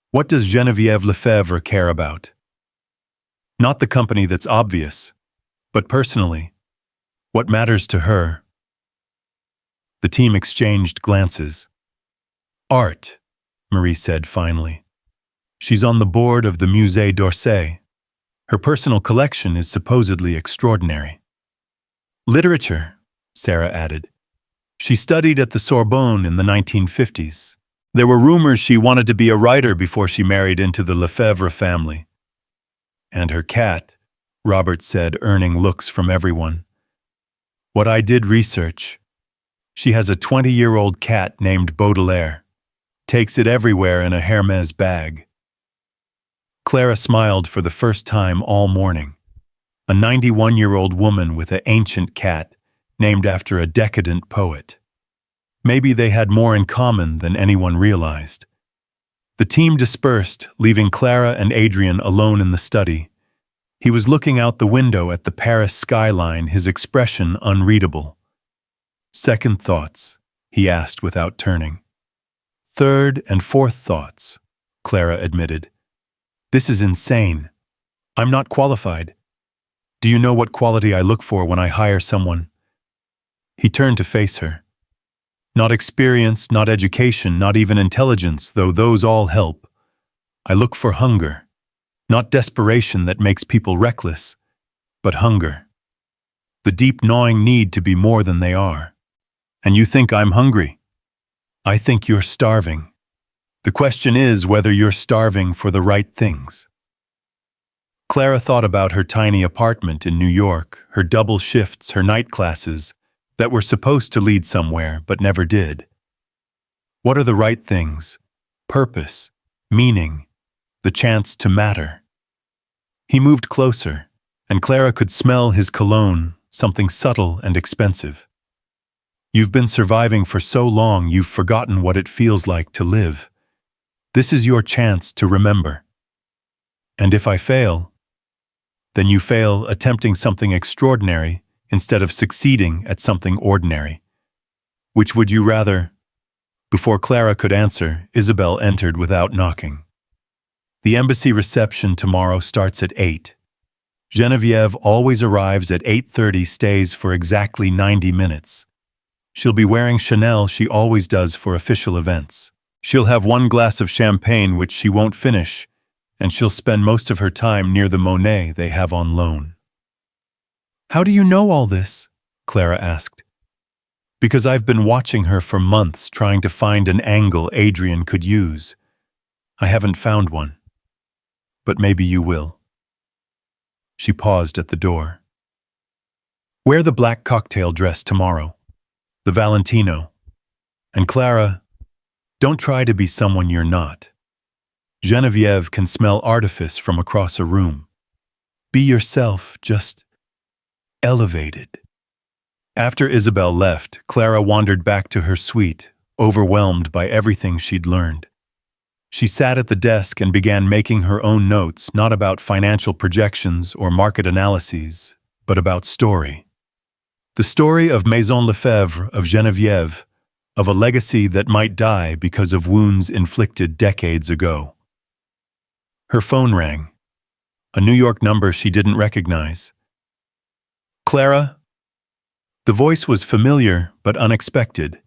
What does Genevieve Lefebvre care about? Not the company that's obvious, but personally. What matters to her? The team exchanged glances. Art, Marie said finally. She's on the board of the Musée d'Orsay. Her personal collection is supposedly extraordinary. Literature, Sarah added. She studied at the Sorbonne in the 1950s. There were rumors she wanted to be a writer before she married into the Lefebvre family. And her cat, Robert said, earning looks from everyone. What I did research. She has a 20-year-old cat named Baudelaire. Takes it everywhere in a Hermès bag. Clara smiled for the first time all morning. A 91-year-old woman with an ancient cat named after a decadent poet. Maybe they had more in common than anyone realized. The team dispersed, leaving Clara and Adrian alone in the study. He was looking out the window at the Paris skyline, his expression unreadable. Second thoughts, he asked without turning. Third and fourth thoughts, Clara admitted. This is insane. I'm not qualified. Do you know what quality I look for when I hire someone? He turned to face her. Not experience, not education, not even intelligence, though those all help. I look for hunger. Not desperation that makes people reckless, but hunger. the deep gnawing need to be more than they are. And you think I'm hungry. I think you're starving. The question is whether you're starving for the right things. Clara thought about her tiny apartment in New York, her double shifts, her night classes, that were supposed to lead somewhere but never did. What are the right things? Purpose, meaning, the chance to matter. He moved closer, and Clara could smell his cologne, something subtle and expensive. You've been surviving for so long you've forgotten what it feels like to live. This is your chance to remember. And if I fail, then you fail attempting something extraordinary instead of succeeding at something ordinary. Which would you rather? Before Clara could answer, Isabel entered without knocking. The embassy reception tomorrow starts at 8. Geneviève always arrives at 8:30, stays for exactly 90 minutes. She'll be wearing Chanel she always does for official events. She'll have one glass of champagne which she won't finish, and she'll spend most of her time near the Monet they have on loan. How do you know all this? Clara asked. Because I've been watching her for months trying to find an angle Adrian could use. I haven't found one. But maybe you will. She paused at the door. Wear the black cocktail dress tomorrow. The Valentino. And Clara, don't try to be someone you're not. Geneviève can smell artifice from across a room. Be yourself, just elevated. After Isabel left, Clara wandered back to her suite, overwhelmed by everything she'd learned. She sat at the desk and began making her own notes, not about financial projections or market analyses, but about story. The story of Maison Lefebvre, of Geneviève, of a legacy that might die because of wounds inflicted decades ago. Her phone rang. A New York number she didn't recognize. Clara? The voice was familiar but unexpected.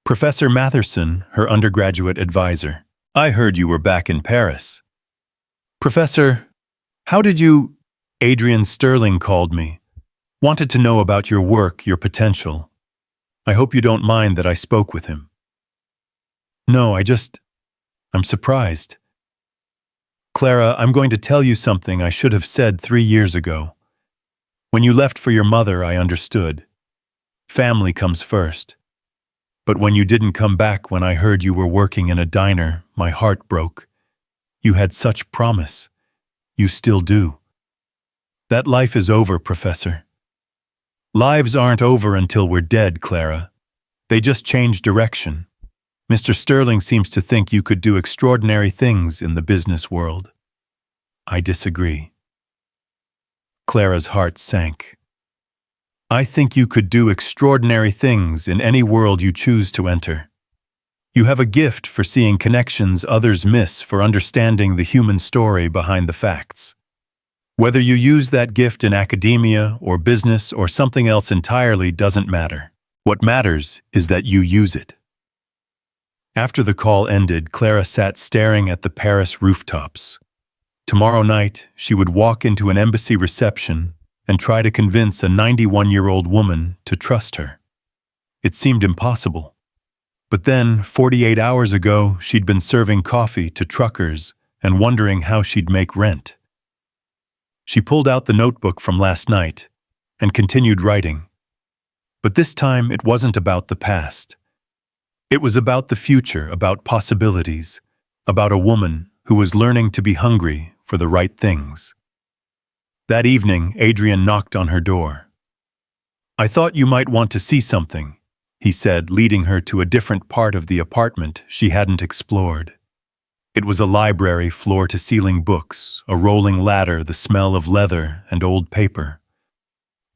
Professor Matherson, her undergraduate advisor. I heard you were back in Paris. Professor, how did you... Adrian Sterling called me. Wanted to know about your work, your potential. I hope you don't mind that I spoke with him. No, I'm surprised. Clara, I'm going to tell you something I should have said 3 years ago. When you left for your mother, I understood. Family comes first. But when you didn't come back when I heard you were working in a diner, my heart broke. You had such promise. You still do. That life is over, Professor. Lives aren't over until we're dead, Clara. They just change direction. Mr. Sterling seems to think you could do extraordinary things in the business world. I disagree. Clara's heart sank. I think you could do extraordinary things in any world you choose to enter. You have a gift for seeing connections others miss, for understanding the human story behind the facts. Whether you use that gift in academia or business or something else entirely doesn't matter. What matters is that you use it. After the call ended, Clara sat staring at the Paris rooftops. Tomorrow night, she would walk into an embassy reception and try to convince a 91-year-old woman to trust her. It seemed impossible. But then, 48 hours ago, she'd been serving coffee to truckers and wondering how she'd make rent. She pulled out the notebook from last night and continued writing. But this time, it wasn't about the past. It was about the future, about possibilities, about a woman who was learning to be hungry for the right things. That evening, Adrian knocked on her door. I thought you might want to see something, he said, leading her to a different part of the apartment she hadn't explored. It was a library, floor-to-ceiling books, a rolling ladder, the smell of leather and old paper.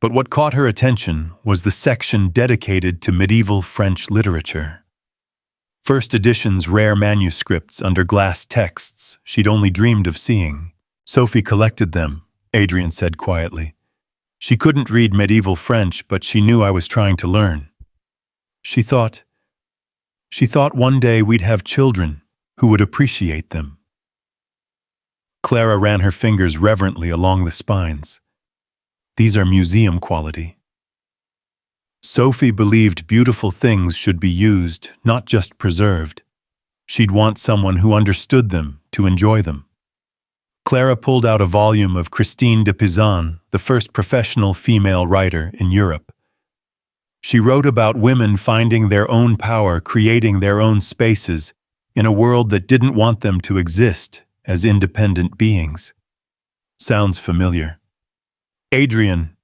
But what caught her attention was the section dedicated to medieval French literature. First editions, rare manuscripts under glass texts she'd only dreamed of seeing. Sophie collected them, Adrian said quietly. She couldn't read medieval French, but she knew I was trying to learn. She thought one day we'd have children who would appreciate them. Clara ran her fingers reverently along the spines. These are museum quality. Sophie believed beautiful things should be used, not just preserved. She'd want someone who understood them to enjoy them. Clara pulled out a volume of Christine de Pizan, the first professional female writer in Europe. She wrote about women finding their own power, creating their own spaces in a world that didn't want them to exist as independent beings. Sounds familiar. Adrian,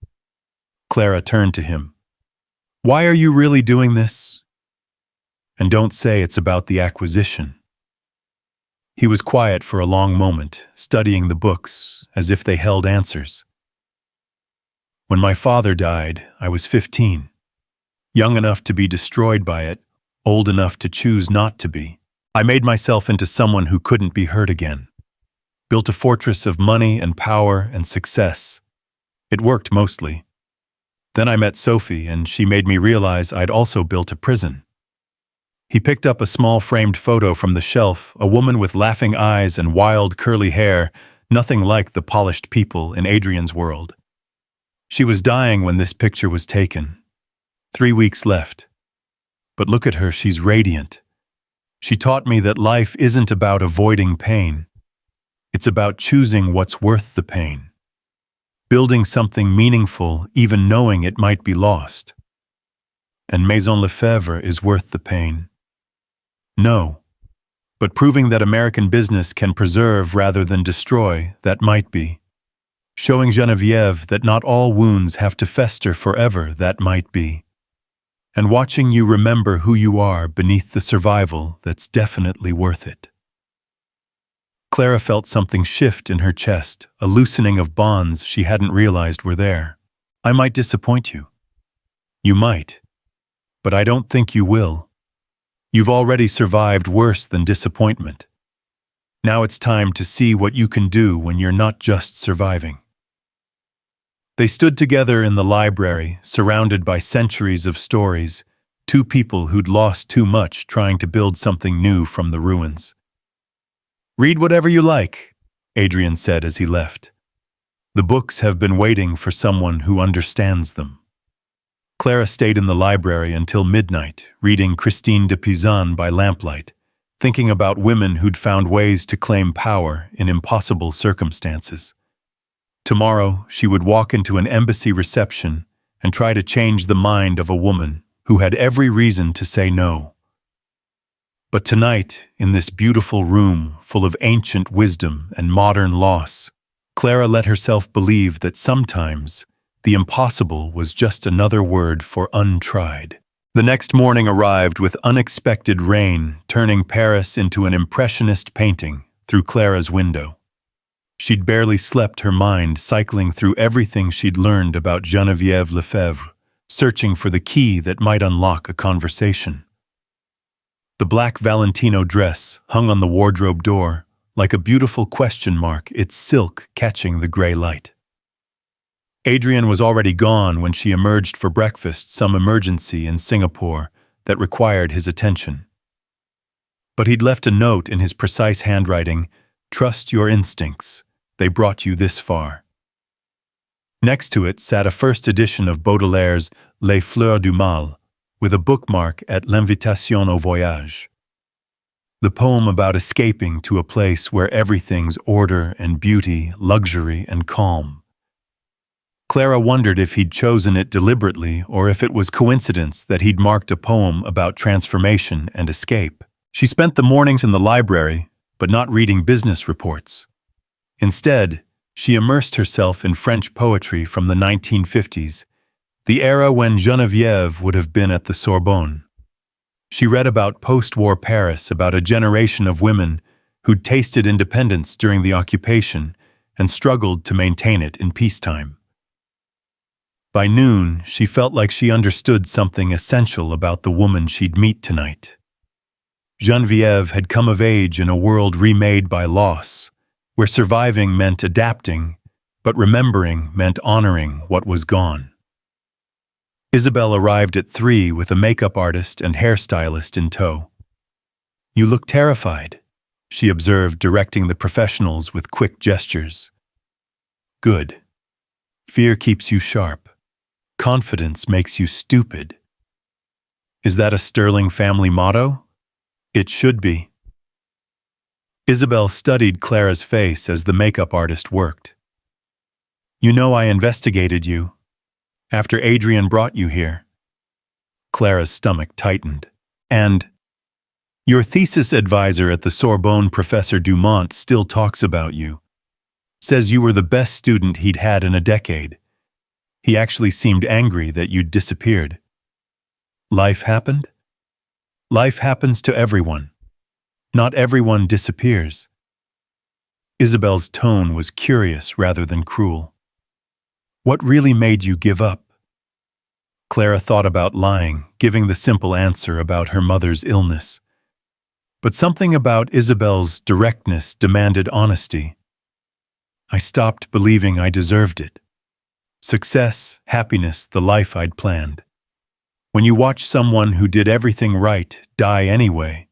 Clara turned to him. Why are you really doing this? And don't say it's about the acquisition. He was quiet for a long moment, studying the books as if they held answers. When my father died, I was 15. Young enough to be destroyed by it, old enough to choose not to be. I made myself into someone who couldn't be hurt again. Built a fortress of money and power and success. It worked mostly. Then I met Sophie, and she made me realize I'd also built a prison. He picked up a small framed photo from the shelf, a woman with laughing eyes and wild curly hair, nothing like the polished people in Adrian's world. She was dying when this picture was taken. 3 weeks left. But look at her, she's radiant. She taught me that life isn't about avoiding pain. It's about choosing what's worth the pain. Building something meaningful, even knowing it might be lost. And Maison Lefebvre is worth the pain. No. But proving that American business can preserve rather than destroy, that might be. Showing Geneviève that not all wounds have to fester forever, that might be. And watching you remember who you are beneath the survival that's definitely worth it. Clara felt something shift in her chest, a loosening of bonds she hadn't realized were there. I might disappoint you. You might. But I don't think you will. You've already survived worse than disappointment. Now it's time to see what you can do when you're not just surviving. They stood together in the library, surrounded by centuries of stories, two people who'd lost too much trying to build something new from the ruins. Read whatever you like, Adrian said as he left. The books have been waiting for someone who understands them. Clara stayed in the library until midnight, reading Christine de Pizan by lamplight, thinking about women who'd found ways to claim power in impossible circumstances. Tomorrow, she would walk into an embassy reception and try to change the mind of a woman who had every reason to say no. But tonight, in this beautiful room full of ancient wisdom and modern loss, Clara let herself believe that sometimes the impossible was just another word for untried. The next morning arrived with unexpected rain, turning Paris into an impressionist painting through Clara's window. She'd barely slept, her mind cycling through everything she'd learned about Geneviève Lefebvre, searching for the key that might unlock a conversation. The black Valentino dress hung on the wardrobe door, like a beautiful question mark, its silk catching the gray light. Adrian was already gone when she emerged for breakfast, some emergency in Singapore that required his attention. But he'd left a note in his precise handwriting, "Trust your instincts. They brought you this far." Next to it sat a first edition of Baudelaire's Les Fleurs du Mal, with a bookmark at L'Invitation au Voyage. The poem about escaping to a place where everything's order and beauty, luxury and calm. Clara wondered if he'd chosen it deliberately or if it was coincidence that he'd marked a poem about transformation and escape. She spent the mornings in the library, but not reading business reports. Instead, she immersed herself in French poetry from the 1950s, the era when Geneviève would have been at the Sorbonne. She read about post-war Paris, about a generation of women who'd tasted independence during the occupation and struggled to maintain it in peacetime. By noon, she felt like she understood something essential about the woman she'd meet tonight. Geneviève had come of age in a world remade by loss, where surviving meant adapting, but remembering meant honoring what was gone. Isabel arrived at 3 with a makeup artist and hairstylist in tow. "You look terrified," she observed, directing the professionals with quick gestures. "Good. Fear keeps you sharp. Confidence makes you stupid. Is that a Sterling family motto? It should be. Isabel studied Clara's face as the makeup artist worked. You know I investigated you. After Adrian brought you here. Clara's stomach tightened. And your thesis advisor at the Sorbonne, Professor Dumont, still talks about you. Says you were the best student he'd had in a decade. He actually seemed angry that you'd disappeared. Life happened? Life happens to everyone. Not everyone disappears. Isabel's tone was curious rather than cruel. What really made you give up? Clara thought about lying, giving the simple answer about her mother's illness. But something about Isabel's directness demanded honesty. I stopped believing I deserved it. Success, happiness, the life I'd planned. When you watch someone who did everything right die anyway,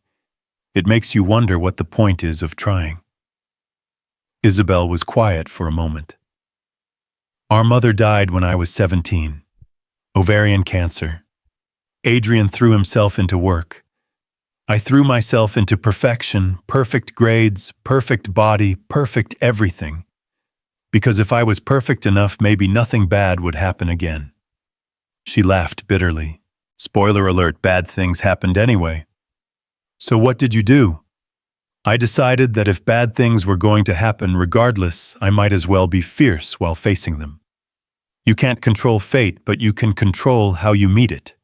it makes you wonder what the point is of trying. Isabel was quiet for a moment. Our mother died when I was 17. Ovarian cancer. Adrian threw himself into work. I threw myself into perfection, perfect grades, perfect body, perfect everything. Because if I was perfect enough, maybe nothing bad would happen again. She laughed bitterly. Spoiler alert, bad things happened anyway. So what did you do? I decided that if bad things were going to happen regardless, I might as well be fierce while facing them. You can't control fate, but you can control how you meet it.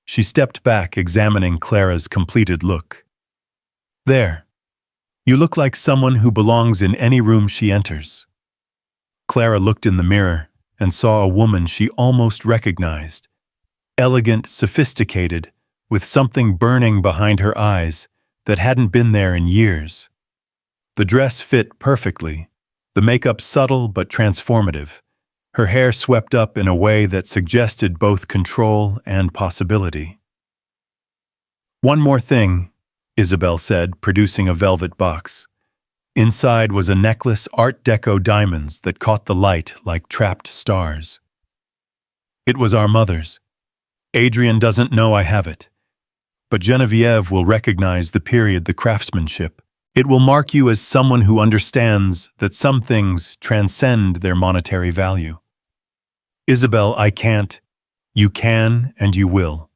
She stepped back, examining Clara's completed look. There. You look like someone who belongs in any room she enters. Clara looked in the mirror and saw a woman she almost recognized. Elegant, sophisticated, with something burning behind her eyes that hadn't been there in years. The dress fit perfectly, the makeup subtle but transformative, her hair swept up in a way that suggested both control and possibility. One more thing, Isabel said, producing a velvet box. Inside was a necklace Art Deco diamonds that caught the light like trapped stars. It was our mother's. Adrian doesn't know I have it. But Geneviève will recognize the period, the craftsmanship. It will mark you as someone who understands that some things transcend their monetary value. Isabel, I can't. You can and you will.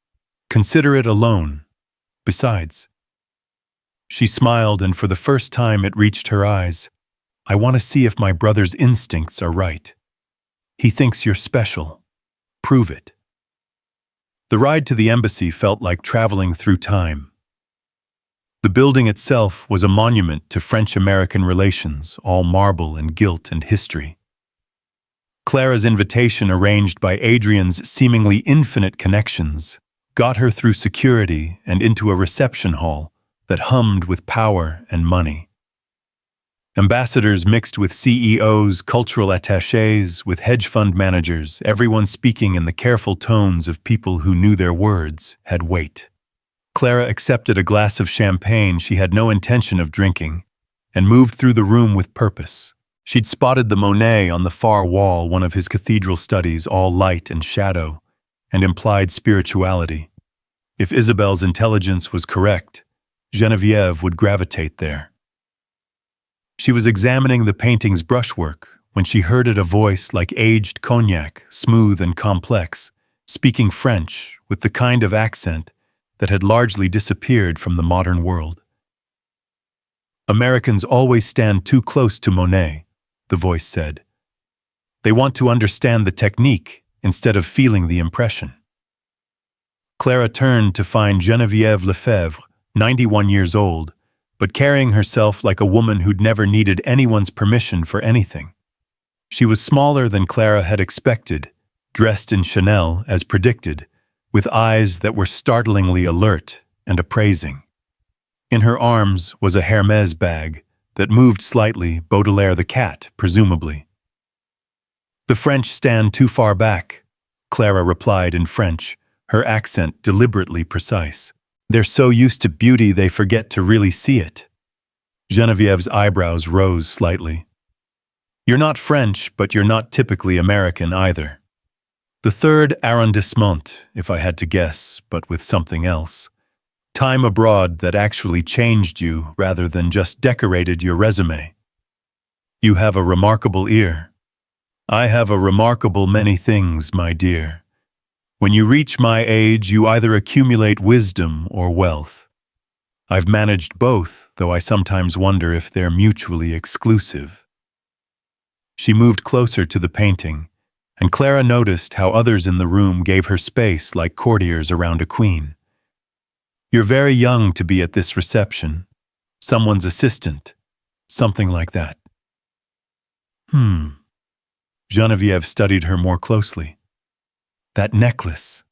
Consider it a loan. Besides. She smiled, and for the first time it reached her eyes. I want to see if my brother's instincts are right. He thinks you're special. Prove it. The ride to the embassy felt like traveling through time. The building itself was a monument to French-American relations, all marble and gilt and history. Clara's invitation, arranged by Adrian's seemingly infinite connections, got her through security and into a reception hall that hummed with power and money. Ambassadors mixed with CEOs, cultural attachés, with hedge fund managers, everyone speaking in the careful tones of people who knew their words had weight. Clara accepted a glass of champagne she had no intention of drinking and moved through the room with purpose. She'd spotted the Monet on the far wall, one of his cathedral studies, all light and shadow, and implied spirituality. If Isabel's intelligence was correct, Geneviève would gravitate there. She was examining the painting's brushwork when she heard it, a voice like aged cognac, smooth and complex, speaking French with the kind of accent that had largely disappeared from the modern world. Americans always stand too close to Monet, the voice said. They want to understand the technique instead of feeling the impression. Clara turned to find Geneviève Lefebvre, 91 years old, but carrying herself like a woman who'd never needed anyone's permission for anything. She was smaller than Clara had expected, dressed in Chanel as predicted, with eyes that were startlingly alert and appraising. In her arms was a Hermès bag that moved slightly, Baudelaire the cat, presumably. The French stand too far back, Clara replied in French, her accent deliberately precise. They're so used to beauty they forget to really see it. Genevieve's eyebrows rose slightly. You're not French, but you're not typically American either. The third arrondissement, if I had to guess, but with something else. Time abroad that actually changed you rather than just decorated your resume. You have a remarkable ear. I have a remarkable many things, my dear. When you reach my age, you either accumulate wisdom or wealth. I've managed both, though I sometimes wonder if they're mutually exclusive. She moved closer to the painting, and Clara noticed how others in the room gave her space like courtiers around a queen. You're very young to be at this reception. Someone's assistant. Something like that. Geneviève studied her more closely. That necklace.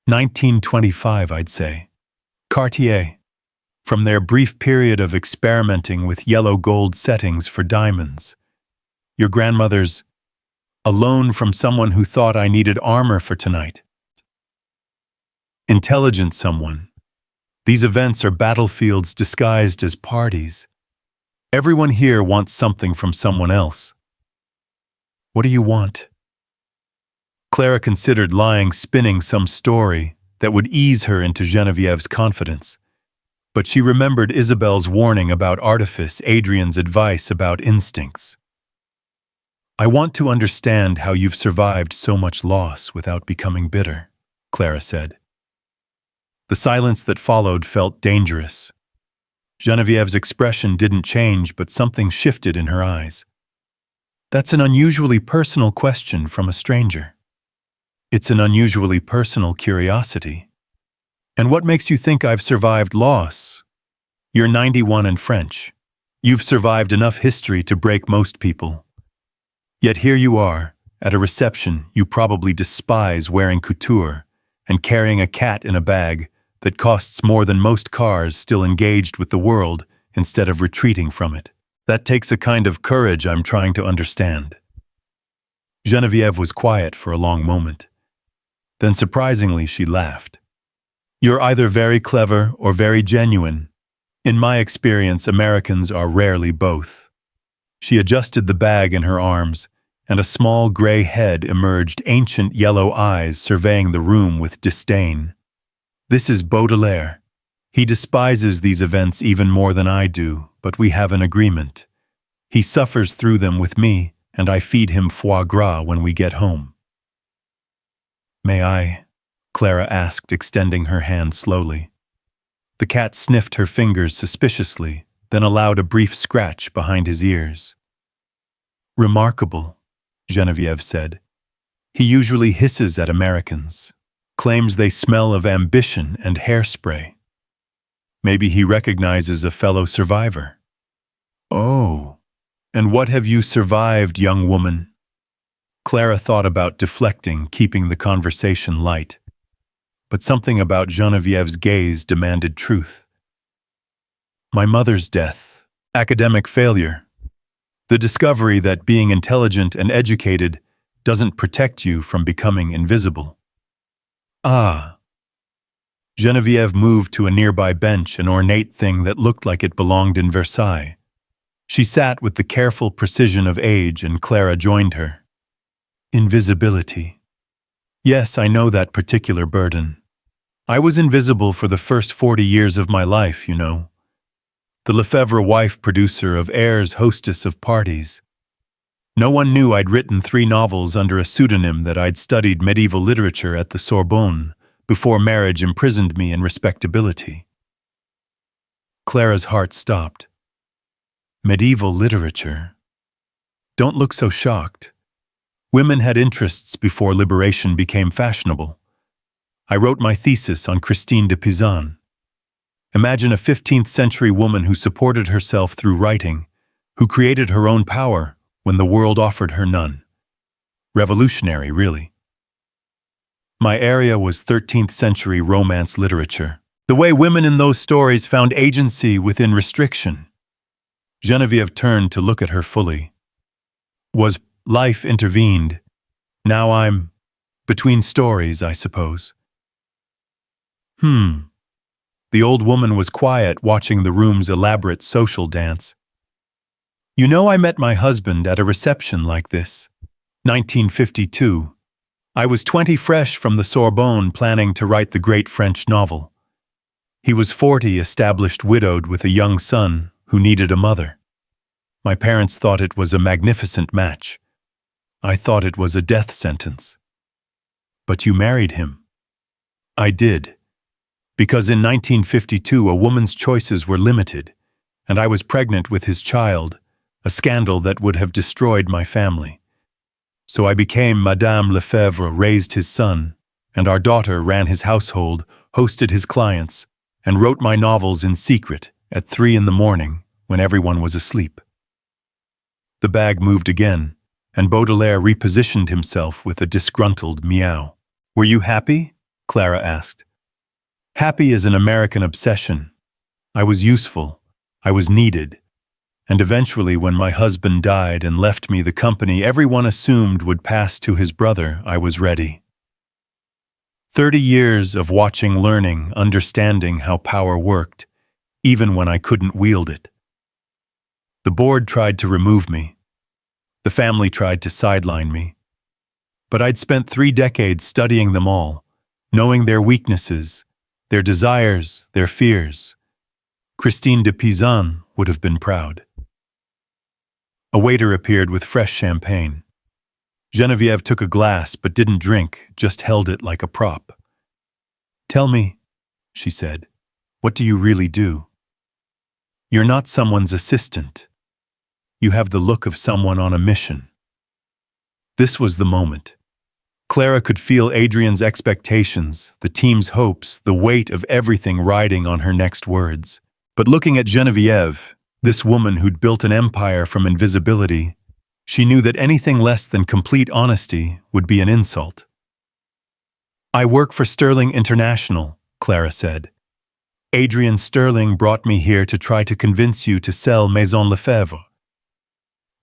1925, I'd say. Cartier. From their brief period of experimenting with yellow gold settings for diamonds. Your grandmother's a loan from someone who thought I needed armor for tonight. Intelligent someone. These events are battlefields disguised as parties. Everyone here wants something from someone else. What do you want? Clara considered lying, spinning some story that would ease her into Geneviève's confidence. But she remembered Isabel's warning about artifice, Adrian's advice about instincts. I want to understand how you've survived so much loss without becoming bitter, Clara said. The silence that followed felt dangerous. Geneviève's expression didn't change, but something shifted in her eyes. That's an unusually personal question from a stranger. It's an unusually personal curiosity. And what makes you think I've survived loss? You're 91 and French. You've survived enough history to break most people. Yet here you are, at a reception you probably despise, wearing couture and carrying a cat in a bag that costs more than most cars, still engaged with the world instead of retreating from it. That takes a kind of courage I'm trying to understand. Geneviève was quiet for a long moment. Then surprisingly she laughed. You're either very clever or very genuine. In my experience, Americans are rarely both. She adjusted the bag in her arms, and a small gray head emerged, ancient yellow eyes surveying the room with disdain. This is Baudelaire. He despises these events even more than I do, but we have an agreement. He suffers through them with me, and I feed him foie gras when we get home. May I? Clara asked, extending her hand slowly. The cat sniffed her fingers suspiciously, then allowed a brief scratch behind his ears. Remarkable, Geneviève said. He usually hisses at Americans, claims they smell of ambition and hairspray. Maybe he recognizes a fellow survivor. Oh, and what have you survived, young woman? Clara thought about deflecting, keeping the conversation light. But something about Geneviève's gaze demanded truth. My mother's death, academic failure, the discovery that being intelligent and educated doesn't protect you from becoming invisible. Ah. Geneviève moved to a nearby bench, an ornate thing that looked like it belonged in Versailles. She sat with the careful precision of age, and Clara joined her. Invisibility. Yes, I know that particular burden. I was invisible for the first 40 years of my life, you know. The Lefebvre wife, producer of airs, hostess of parties. No one knew I'd written 3 novels under a pseudonym, that I'd studied medieval literature at the Sorbonne before marriage imprisoned me in respectability. Clara's heart stopped. Medieval literature. Don't look so shocked. Women had interests before liberation became fashionable. I wrote my thesis on Christine de Pizan. Imagine a 15th century woman who supported herself through writing, who created her own power when the world offered her none. Revolutionary, really. My area was 13th century romance literature. The way women in those stories found agency within restriction. Geneviève turned to look at her fully. Was life intervened? Now I'm between stories, I suppose. The old woman was quiet, watching the room's elaborate social dance. You know, I met my husband at a reception like this. 1952. I was 20 fresh from the Sorbonne planning to write the great French novel. He was 40, established, widowed with a young son who needed a mother. My parents thought it was a magnificent match. I thought it was a death sentence. But you married him. I did. Because in 1952 a woman's choices were limited, and I was pregnant with his child, a scandal that would have destroyed my family. So I became Madame Lefebvre, raised his son, and our daughter ran his household, hosted his clients, and wrote my novels in secret at 3 a.m. when everyone was asleep. The bag moved again, and Baudelaire repositioned himself with a disgruntled meow. Were you happy? Clara asked. Happy is an American obsession. I was useful. I was needed. And eventually, when my husband died and left me the company everyone assumed would pass to his brother, I was ready. 30 years of watching, learning, understanding how power worked, even when I couldn't wield it. The board tried to remove me. The family tried to sideline me. But I'd spent 3 decades studying them all, knowing their weaknesses, their desires, their fears. Christine de Pizan would have been proud. A waiter appeared with fresh champagne. Geneviève took a glass but didn't drink, just held it like a prop. Tell me, she said, what do you really do? You're not someone's assistant. You have the look of someone on a mission. This was the moment. Clara could feel Adrian's expectations, the team's hopes, the weight of everything riding on her next words. But looking at Geneviève, this woman who'd built an empire from invisibility, she knew that anything less than complete honesty would be an insult. I work for Sterling International, Clara said. Adrian Sterling brought me here to try to convince you to sell Maison Lefebvre.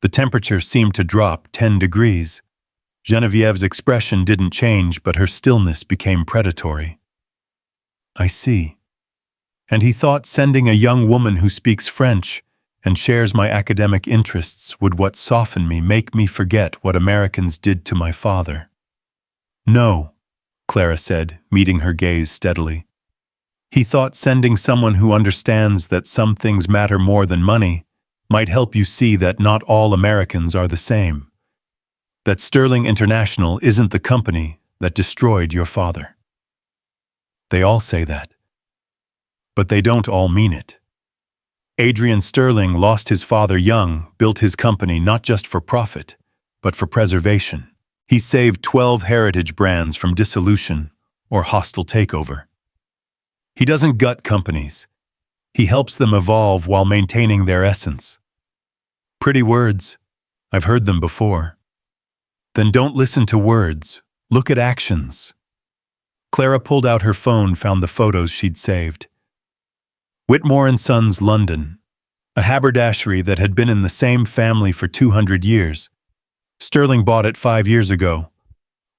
The temperature seemed to drop 10 degrees. Geneviève's expression didn't change, but her stillness became predatory. I see. And he thought sending a young woman who speaks French and shares my academic interests would what soften me, make me forget what Americans did to my father. No, Clara said, meeting her gaze steadily. He thought sending someone who understands that some things matter more than money might help you see that not all Americans are the same. That Sterling International isn't the company that destroyed your father. They all say that. But they don't all mean it. Adrian Sterling lost his father young, built his company not just for profit, but for preservation. He saved 12 heritage brands from dissolution or hostile takeover. He doesn't gut companies. He helps them evolve while maintaining their essence. Pretty words. I've heard them before. Then don't listen to words. Look at actions. Clara pulled out her phone, found the photos she'd saved. Whitmore & Sons, London. A haberdashery that had been in the same family for 200 years. Sterling bought it 5 years ago.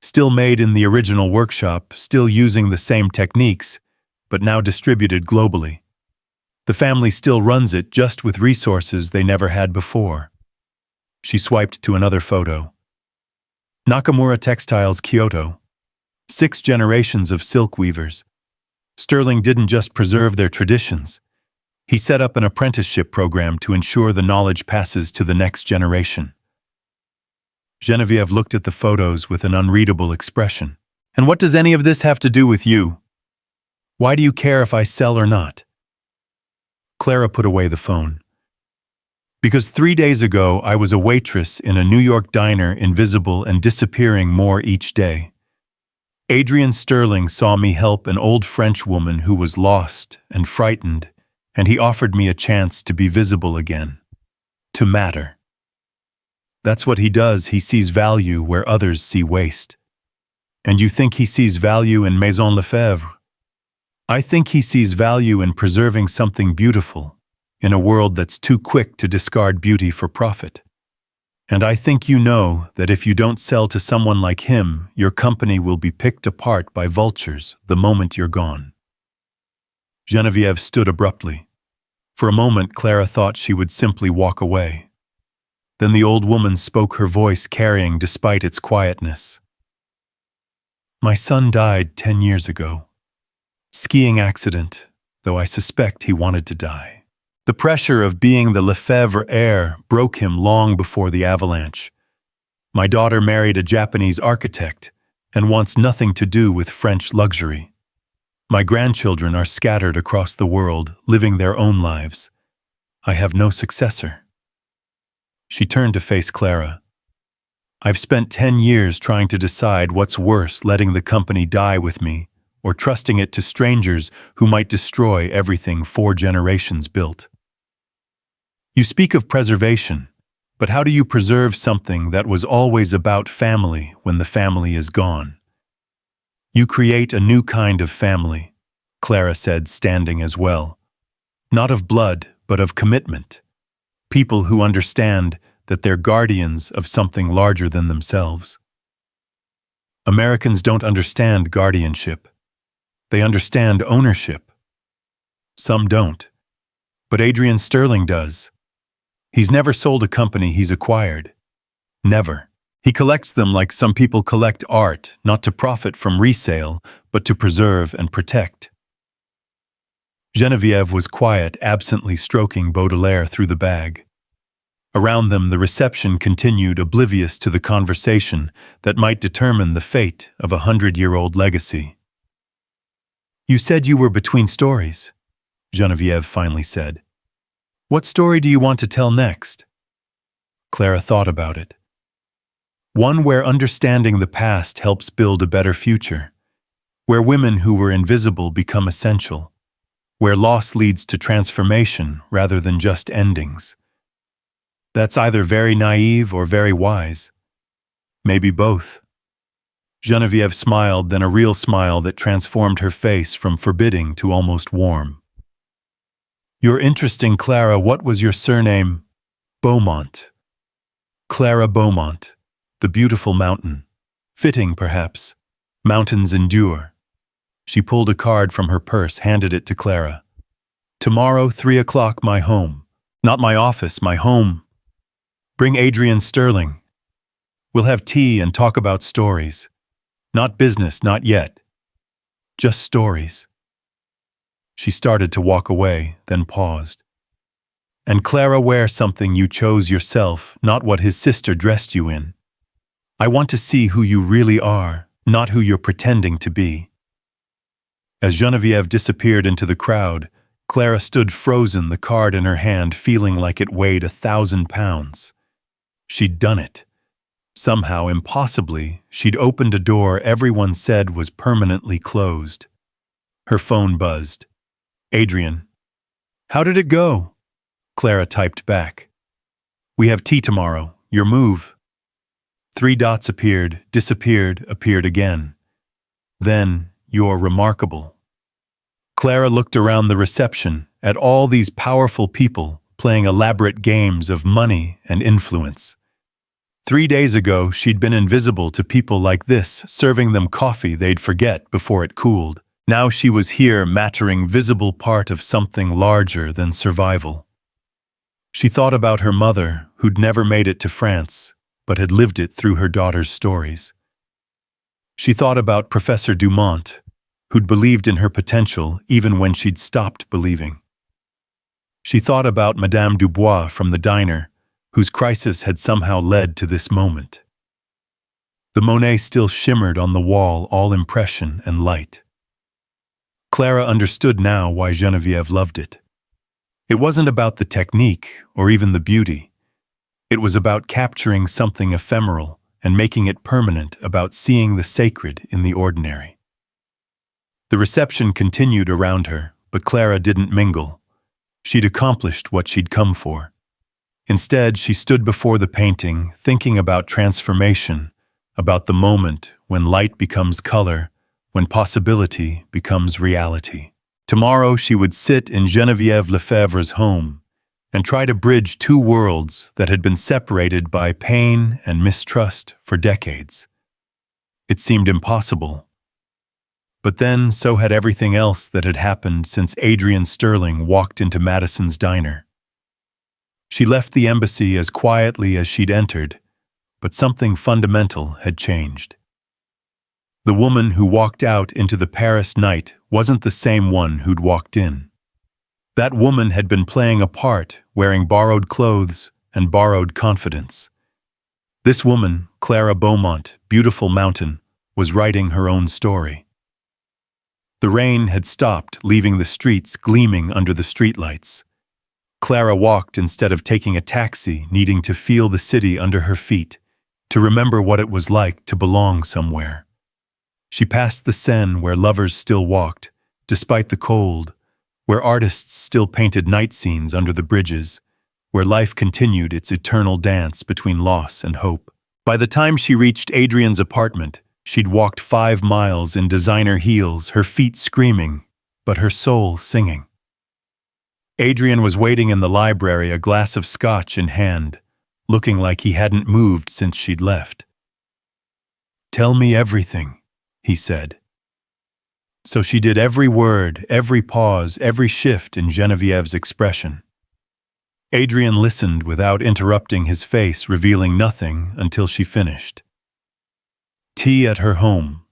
Still made in the original workshop, still using the same techniques, but now distributed globally. The family still runs it, just with resources they never had before. She swiped to another photo. Nakamura Textiles, Kyoto. 6 generations of silk weavers. Sterling didn't just preserve their traditions. He set up an apprenticeship program to ensure the knowledge passes to the next generation. Geneviève looked at the photos with an unreadable expression. And what does any of this have to do with you? Why do you care if I sell or not? Clara put away the phone. Because 3 days ago I was a waitress in a New York diner, invisible and disappearing more each day. Adrian Sterling saw me help an old French woman who was lost and frightened, and he offered me a chance to be visible again, to matter. That's what he does. He sees value where others see waste. And you think he sees value in Maison Lefebvre? I think he sees value in preserving something beautiful in a world that's too quick to discard beauty for profit. And I think you know that if you don't sell to someone like him, your company will be picked apart by vultures the moment you're gone. Geneviève stood abruptly. For a moment, Clara thought she would simply walk away. Then the old woman spoke, her voice carrying despite its quietness. My son died 10 years ago. Skiing accident, though I suspect he wanted to die. The pressure of being the Lefebvre heir broke him long before the avalanche. My daughter married a Japanese architect and wants nothing to do with French luxury. My grandchildren are scattered across the world, living their own lives. I have no successor. She turned to face Clara. I've spent 10 years trying to decide what's worse, letting the company die with me, or trusting it to strangers who might destroy everything 4 generations built. You speak of preservation, but how do you preserve something that was always about family when the family is gone? You create a new kind of family, Clara said, standing as well. Not of blood, but of commitment. People who understand that they're guardians of something larger than themselves. Americans don't understand guardianship. They understand ownership. Some don't. But Adrian Sterling does. He's never sold a company he's acquired. Never. He collects them like some people collect art, not to profit from resale, but to preserve and protect. Geneviève was quiet, absently stroking Baudelaire through the bag. Around them, the reception continued, oblivious to the conversation that might determine the fate of a 100-year-old legacy. You said you were between stories, Geneviève finally said. What story do you want to tell next? Clara thought about it. One where understanding the past helps build a better future, where women who were invisible become essential, where loss leads to transformation rather than just endings. That's either very naive or very wise. Maybe both. Geneviève smiled, then a real smile that transformed her face from forbidding to almost warm. You're interesting, Clara. What was your surname? Beaumont. Clara Beaumont, the beautiful mountain. Fitting, perhaps. Mountains endure. She pulled a card from her purse, handed it to Clara. Tomorrow, 3 o'clock, my home. Not my office, my home. Bring Adrian Sterling. We'll have tea and talk about stories. Not business, not yet. Just stories. She started to walk away, then paused. And Clara, wear something you chose yourself, not what his sister dressed you in. I want to see who you really are, not who you're pretending to be. As Geneviève disappeared into the crowd, Clara stood frozen, the card in her hand, feeling like it weighed 1,000 pounds. She'd done it. Somehow, impossibly, she'd opened a door everyone said was permanently closed. Her phone buzzed. Adrian. How did it go? Clara typed back. We have tea tomorrow. Your move. 3 dots appeared, disappeared, appeared again. Then, you're remarkable. Clara looked around the reception at all these powerful people playing elaborate games of money and influence. 3 days ago, she'd been invisible to people like this, serving them coffee they'd forget before it cooled. Now she was here, mattering, visible part of something larger than survival. She thought about her mother, who'd never made it to France, but had lived it through her daughter's stories. She thought about Professor Dumont, who'd believed in her potential even when she'd stopped believing. She thought about Madame Dubois from the diner, whose crisis had somehow led to this moment. The Monet still shimmered on the wall, all impression and light. Clara understood now why Geneviève loved it. It wasn't about the technique or even the beauty. It was about capturing something ephemeral and making it permanent, about seeing the sacred in the ordinary. The reception continued around her, but Clara didn't mingle. She'd accomplished what she'd come for. Instead, she stood before the painting, thinking about transformation, about the moment when light becomes color, when possibility becomes reality. Tomorrow she would sit in Geneviève Lefebvre's home and try to bridge 2 worlds that had been separated by pain and mistrust for decades. It seemed impossible. But then so had everything else that had happened since Adrian Sterling walked into Madison's diner. She left the embassy as quietly as she'd entered, but something fundamental had changed. The woman who walked out into the Paris night wasn't the same one who'd walked in. That woman had been playing a part, wearing borrowed clothes and borrowed confidence. This woman, Clara Beaumont, Beautiful Mountain, was writing her own story. The rain had stopped, leaving the streets gleaming under the streetlights. Clara walked instead of taking a taxi, needing to feel the city under her feet, to remember what it was like to belong somewhere. She passed the Seine where lovers still walked, despite the cold, where artists still painted night scenes under the bridges, where life continued its eternal dance between loss and hope. By the time she reached Adrian's apartment, she'd walked 5 miles in designer heels, her feet screaming, but her soul singing. Adrian was waiting in the library, a glass of scotch in hand, looking like he hadn't moved since she'd left. "Tell me everything," he said. So she did every word, every pause, every shift in Genevieve's expression. Adrian listened without interrupting, his face revealing nothing until she finished. "Tea at her home,"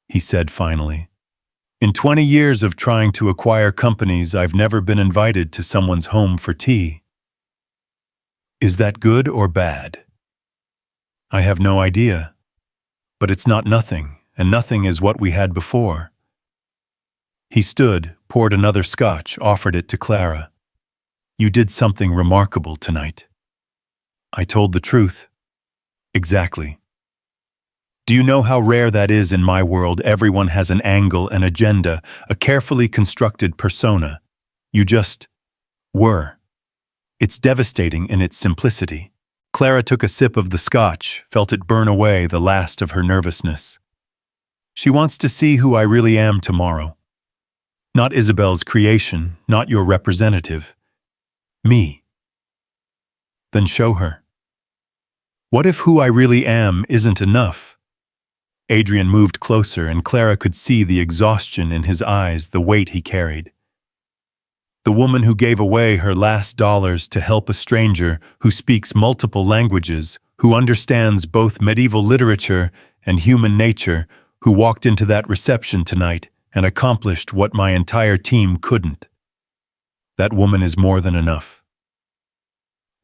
he said finally. "In 20 years of trying to acquire companies, I've never been invited to someone's home for tea. Is that good or bad? I have no idea. But it's not nothing, and nothing is what we had before." He stood, poured another scotch, offered it to Clara. "You did something remarkable tonight." "I told the truth." "Exactly. Do you know how rare that is in my world? Everyone has an angle, an agenda, a carefully constructed persona. You just were. It's devastating in its simplicity." Clara took a sip of the scotch, felt it burn away the last of her nervousness. "She wants to see who I really am tomorrow. Not Isabel's creation, not your representative. Me." "Then show her." "What if who I really am isn't enough?" Adrian moved closer, and Clara could see the exhaustion in his eyes, the weight he carried. The woman who gave away her last dollars to help a stranger who speaks multiple languages, who understands both medieval literature and human nature, who walked into that reception tonight and accomplished what my entire team couldn't. That woman is more than enough.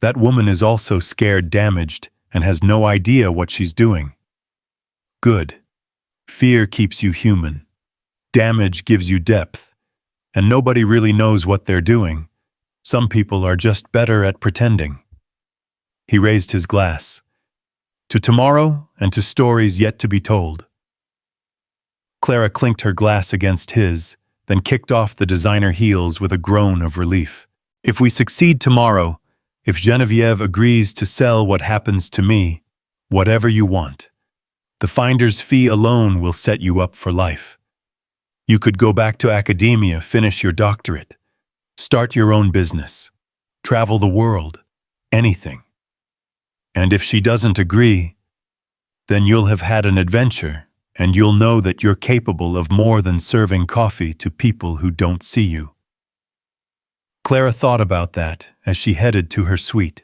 That woman is also scared, damaged, and has no idea what she's doing. Good. Fear keeps you human. Damage gives you depth. And nobody really knows what they're doing. Some people are just better at pretending. He raised his glass. To tomorrow and to stories yet to be told. Clara clinked her glass against his, then kicked off the designer heels with a groan of relief. If we succeed tomorrow, if Genevieve agrees to sell what happens to me, whatever you want, the finder's fee alone will set you up for life. You could go back to academia, finish your doctorate, start your own business, travel the world, anything. And if she doesn't agree, then you'll have had an adventure, and you'll know that you're capable of more than serving coffee to people who don't see you. Clara thought about that as she headed to her suite.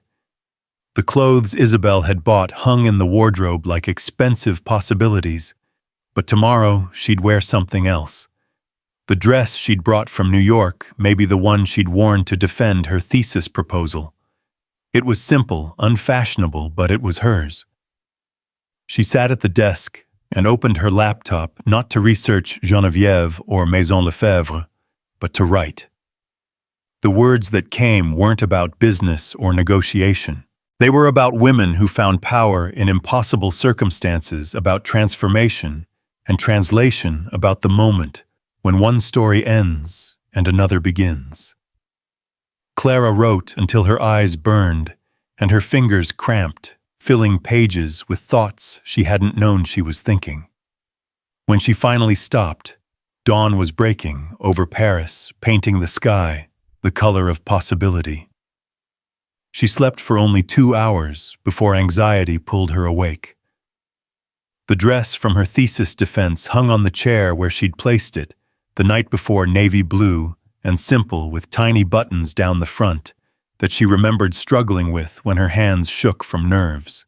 The clothes Isabel had bought hung in the wardrobe like expensive possibilities, but tomorrow she'd wear something else. The dress she'd brought from New York may be the one she'd worn to defend her thesis proposal. It was simple, unfashionable, but it was hers. She sat at the desk and opened her laptop not to research Genevieve or Maison Lefebvre, but to write. The words that came weren't about business or negotiation. They were about women who found power in impossible circumstances, about transformation and translation, about the moment when one story ends and another begins. Clara wrote until her eyes burned and her fingers cramped, filling pages with thoughts she hadn't known she was thinking. When she finally stopped, dawn was breaking over Paris, painting the sky the color of possibility. She slept for only 2 hours before anxiety pulled her awake. The dress from her thesis defense hung on the chair where she'd placed it the night before, navy blue and simple with tiny buttons down the front that she remembered struggling with when her hands shook from nerves.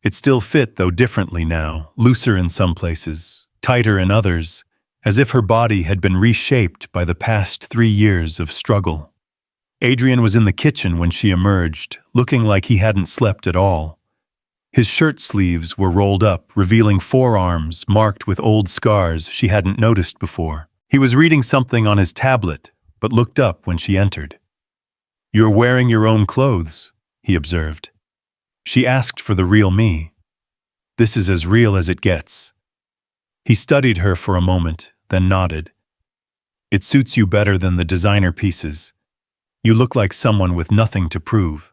It still fit, though differently now, looser in some places, tighter in others, as if her body had been reshaped by the past 3 years of struggle. Adrian was in the kitchen when she emerged, looking like he hadn't slept at all. His shirt sleeves were rolled up, revealing forearms marked with old scars she hadn't noticed before. He was reading something on his tablet, but looked up when she entered. "You're wearing your own clothes," he observed. She asked for the real me. "This is as real as it gets." He studied her for a moment, then nodded. "It suits you better than the designer pieces. You look like someone with nothing to prove."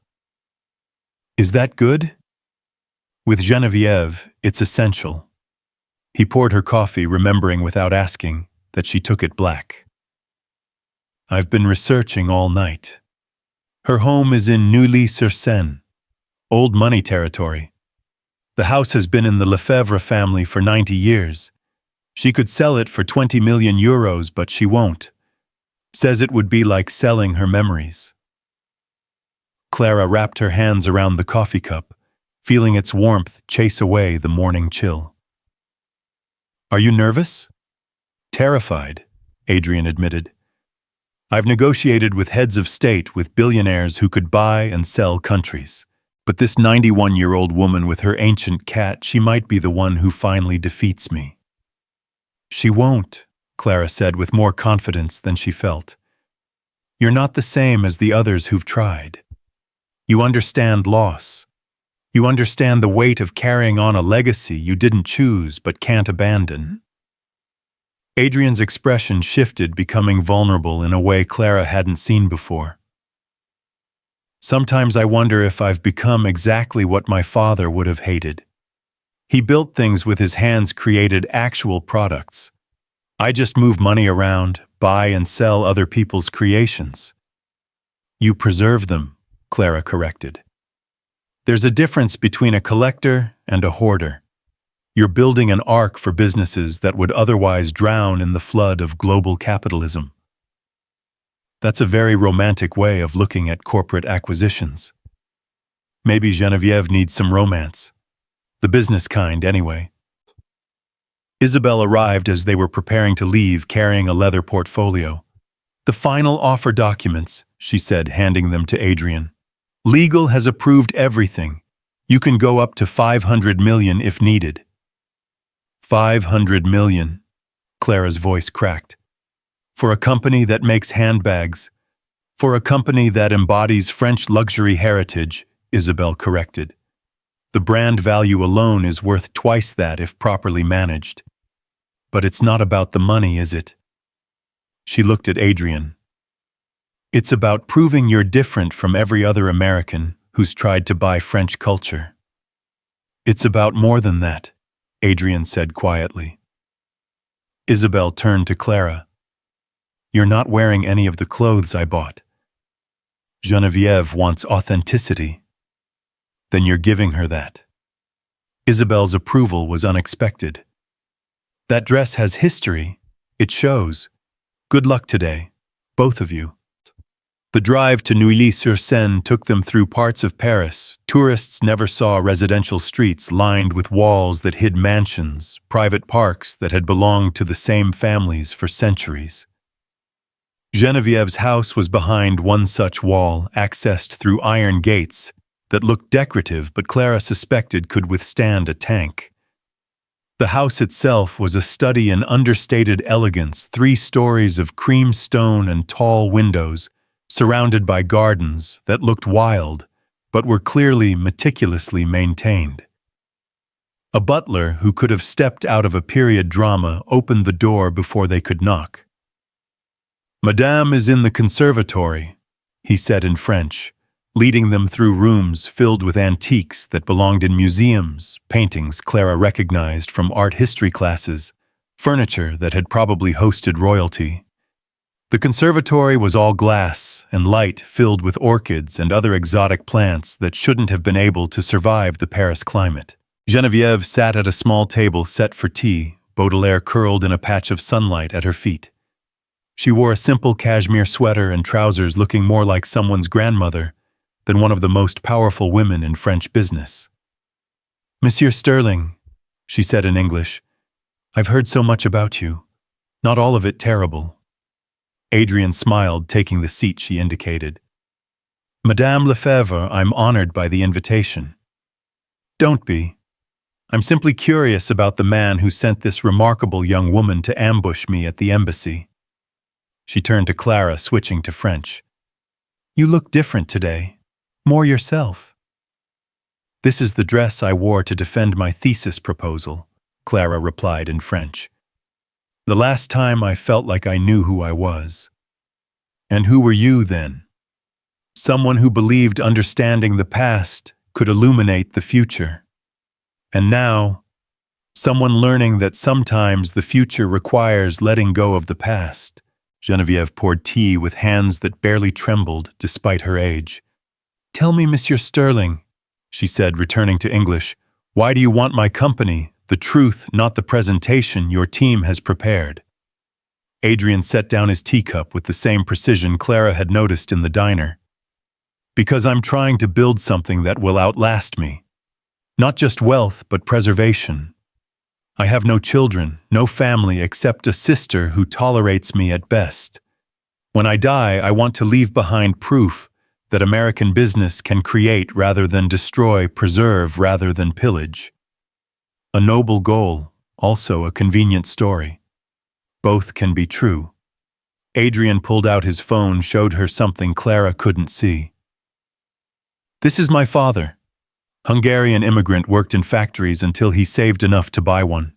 "Is that good?" "With Geneviève, it's essential." He poured her coffee, remembering without asking that she took it black. "I've been researching all night. Her home is in Neuilly-sur-Seine, old money territory. The house has been in the Lefebvre family for 90 years. She could sell it for 20 million euros, but she won't. Says it would be like selling her memories." Clara wrapped her hands around the coffee cup, feeling its warmth chase away the morning chill. "Are you nervous?" "Terrified," Adrian admitted. "I've negotiated with heads of state, with billionaires who could buy and sell countries. But this 91-year-old woman with her ancient cat, she might be the one who finally defeats me." "She won't," Clara said with more confidence than she felt. "You're not the same as the others who've tried. You understand loss. You understand the weight of carrying on a legacy you didn't choose but can't abandon." Adrian's expression shifted, becoming vulnerable in a way Clara hadn't seen before. "Sometimes I wonder if I've become exactly what my father would have hated. He built things with his hands, created actual products. I just move money around, buy and sell other people's creations." "You preserve them," Clara corrected. "There's a difference between a collector and a hoarder. You're building an ark for businesses that would otherwise drown in the flood of global capitalism." "That's a very romantic way of looking at corporate acquisitions." "Maybe Geneviève needs some romance. The business kind, anyway." Isabel arrived as they were preparing to leave, carrying a leather portfolio. "The final offer documents," she said, handing them to Adrian. "Legal has approved everything. You can go up to 500 million if needed." 500 million, Clara's voice cracked. "For a company that makes handbags. For a company that embodies French luxury heritage," Isabel corrected. "The brand value alone is worth twice that if properly managed." "But it's not about the money, is it?" She looked at Adrian. "It's about proving you're different from every other American who's tried to buy French culture." "It's about more than that," Adrian said quietly. Isabel turned to Clara. "You're not wearing any of the clothes I bought. Geneviève wants authenticity." "Then you're giving her that." Isabel's approval was unexpected. "That dress has history. It shows. Good luck today, both of you." The drive to Neuilly-sur-Seine took them through parts of Paris. Tourists never saw residential streets lined with walls that hid mansions, private parks that had belonged to the same families for centuries. Geneviève's house was behind one such wall, accessed through iron gates that looked decorative but Clara suspected could withstand a tank. The house itself was a study in understated elegance, 3 stories of cream stone and tall windows, surrounded by gardens that looked wild, but were clearly meticulously maintained. A butler who could have stepped out of a period drama opened the door before they could knock. "Madame is in the conservatory," he said in French, leading them through rooms filled with antiques that belonged in museums, paintings Clara recognized from art history classes, furniture that had probably hosted royalty. The conservatory was all glass and light, filled with orchids and other exotic plants that shouldn't have been able to survive the Paris climate. Geneviève sat at a small table set for tea, Baudelaire curled in a patch of sunlight at her feet. She wore a simple cashmere sweater and trousers, looking more like someone's grandmother than one of the most powerful women in French business. Monsieur Sterling, she said in English, I've heard so much about you. Not all of it terrible. Adrian smiled, taking the seat she indicated. Madame Lefebvre, I'm honored by the invitation. Don't be. I'm simply curious about the man who sent this remarkable young woman to ambush me at the embassy. She turned to Clara, switching to French. You look different today. More yourself. This is the dress I wore to defend my thesis proposal, Clara replied in French. The last time I felt like I knew who I was. And who were you then? Someone who believed understanding the past could illuminate the future. And now, someone learning that sometimes the future requires letting go of the past. Geneviève poured tea with hands that barely trembled despite her age. Tell me, Monsieur Sterling, she said, returning to English, why do you want my company, the truth, not the presentation your team has prepared? Adrian set down his teacup with the same precision Clara had noticed in the diner. Because I'm trying to build something that will outlast me. Not just wealth, but preservation. I have no children, no family except a sister who tolerates me at best. When I die, I want to leave behind proof that American business can create rather than destroy, preserve rather than pillage. A noble goal, also a convenient story. Both can be true. Adrian pulled out his phone, showed her something Clara couldn't see. This is my father. Hungarian immigrant, worked in factories until he saved enough to buy one.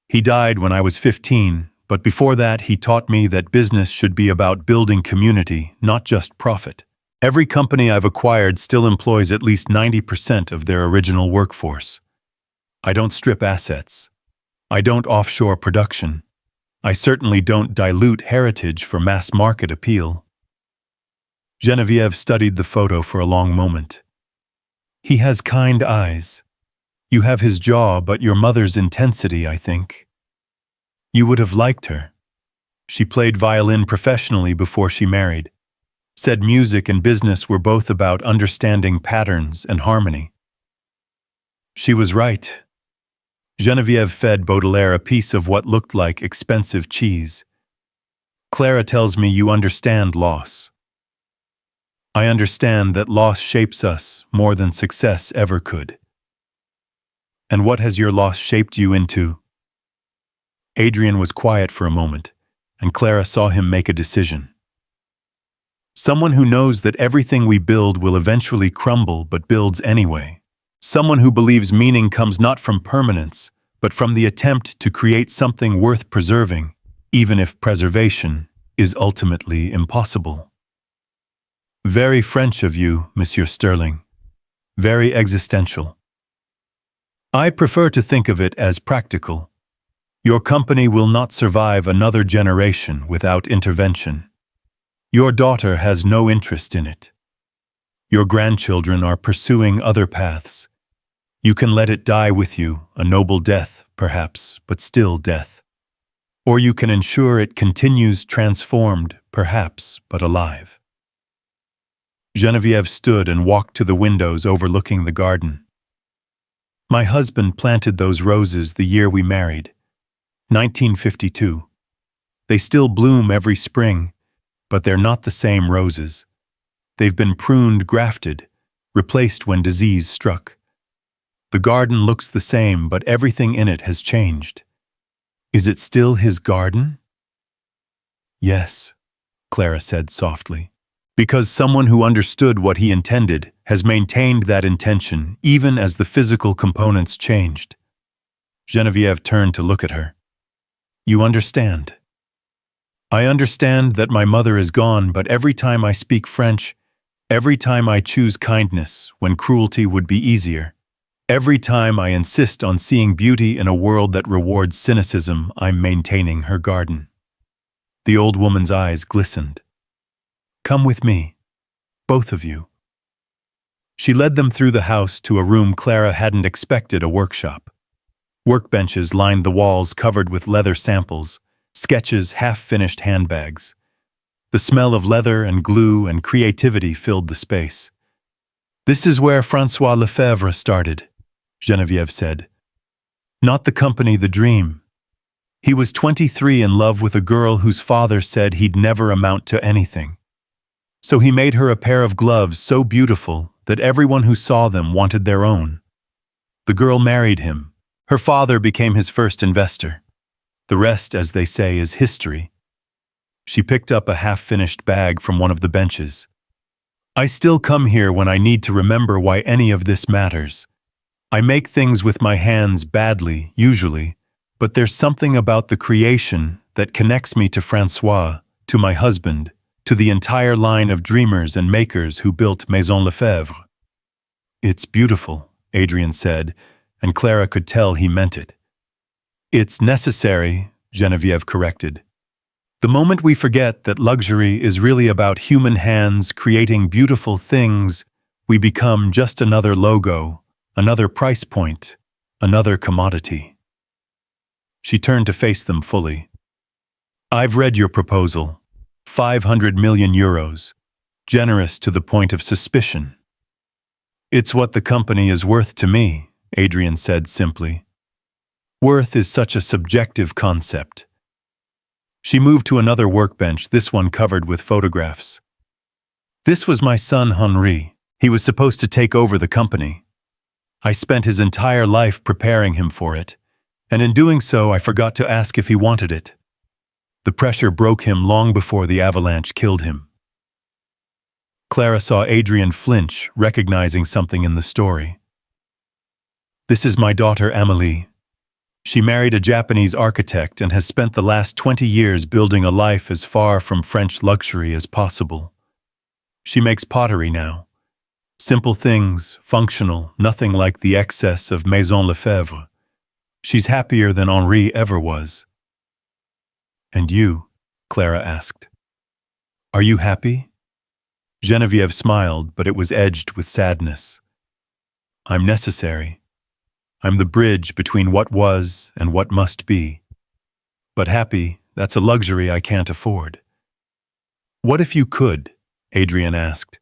He died when I was 15, but before that he taught me that business should be about building community, not just profit. Every company I've acquired still employs at least 90% of their original workforce. I don't strip assets. I don't offshore production. I certainly don't dilute heritage for mass market appeal. Geneviève studied the photo for a long moment. He has kind eyes. You have his jaw, but your mother's intensity, I think. You would have liked her. She played violin professionally before she married. Said music and business were both about understanding patterns and harmony. She was right. Geneviève fed Baudelaire a piece of what looked like expensive cheese. Clara tells me you understand loss. I understand that loss shapes us more than success ever could. And what has your loss shaped you into? Adrian was quiet for a moment, and Clara saw him make a decision. Someone who knows that everything we build will eventually crumble but builds anyway. Someone who believes meaning comes not from permanence, but from the attempt to create something worth preserving, even if preservation is ultimately impossible. Very French of you, Monsieur Sterling. Very existential. I prefer to think of it as practical. Your company will not survive another generation without intervention. Your daughter has no interest in it. Your grandchildren are pursuing other paths. You can let it die with you, a noble death, perhaps, but still death. Or you can ensure it continues transformed, perhaps, but alive. Geneviève stood and walked to the windows overlooking the garden. My husband planted those roses the year we married, 1952. They still bloom every spring, but they're not the same roses. They've been pruned, grafted, replaced when disease struck. The garden looks the same, but everything in it has changed. Is it still his garden? Yes, Clara said softly. Because someone who understood what he intended has maintained that intention even as the physical components changed. Geneviève turned to look at her. You understand. I understand that my mother is gone, but every time I speak French, every time I choose kindness when cruelty would be easier, every time I insist on seeing beauty in a world that rewards cynicism, I'm maintaining her garden. The old woman's eyes glistened. Come with me, both of you. She led them through the house to a room Clara hadn't expected a workshop. Workbenches lined the walls covered with leather samples, sketches, half-finished handbags. The smell of leather and glue and creativity filled the space. This is where François Lefebvre started, Geneviève said. Not the company, the dream. He was 23 in love with a girl whose father said he'd never amount to anything. So he made her a pair of gloves so beautiful that everyone who saw them wanted their own. The girl married him. Her father became his first investor. The rest, as they say, is history. She picked up a half-finished bag from one of the benches. I still come here when I need to remember why any of this matters. I make things with my hands badly, usually, but there's something about the creation that connects me to Francois, to my husband, to the entire line of dreamers and makers who built Maison Lefebvre. It's beautiful, Adrian said, and Clara could tell he meant it. It's necessary, Geneviève corrected. The moment we forget that luxury is really about human hands creating beautiful things, we become just another logo, another price point, another commodity. She turned to face them fully. I've read your proposal. 500 million euros. Generous to the point of suspicion. It's what the company is worth to me, Adrian said simply. Worth is such a subjective concept. She moved to another workbench, this one covered with photographs. This was my son Henri. He was supposed to take over the company. I spent his entire life preparing him for it, and in doing so I forgot to ask if he wanted it. The pressure broke him long before the avalanche killed him. Clara saw Adrian flinch, recognizing something in the story. This is my daughter Amélie. She married a Japanese architect and has spent the last 20 years building a life as far from French luxury as possible. She makes pottery now. Simple things, functional, nothing like the excess of Maison Lefebvre. She's happier than Henri ever was. And you? Clara asked. Are you happy? Geneviève smiled, but it was edged with sadness. I'm necessary. I'm the bridge between what was and what must be. But happy, that's a luxury I can't afford. What if you could? Adrian asked.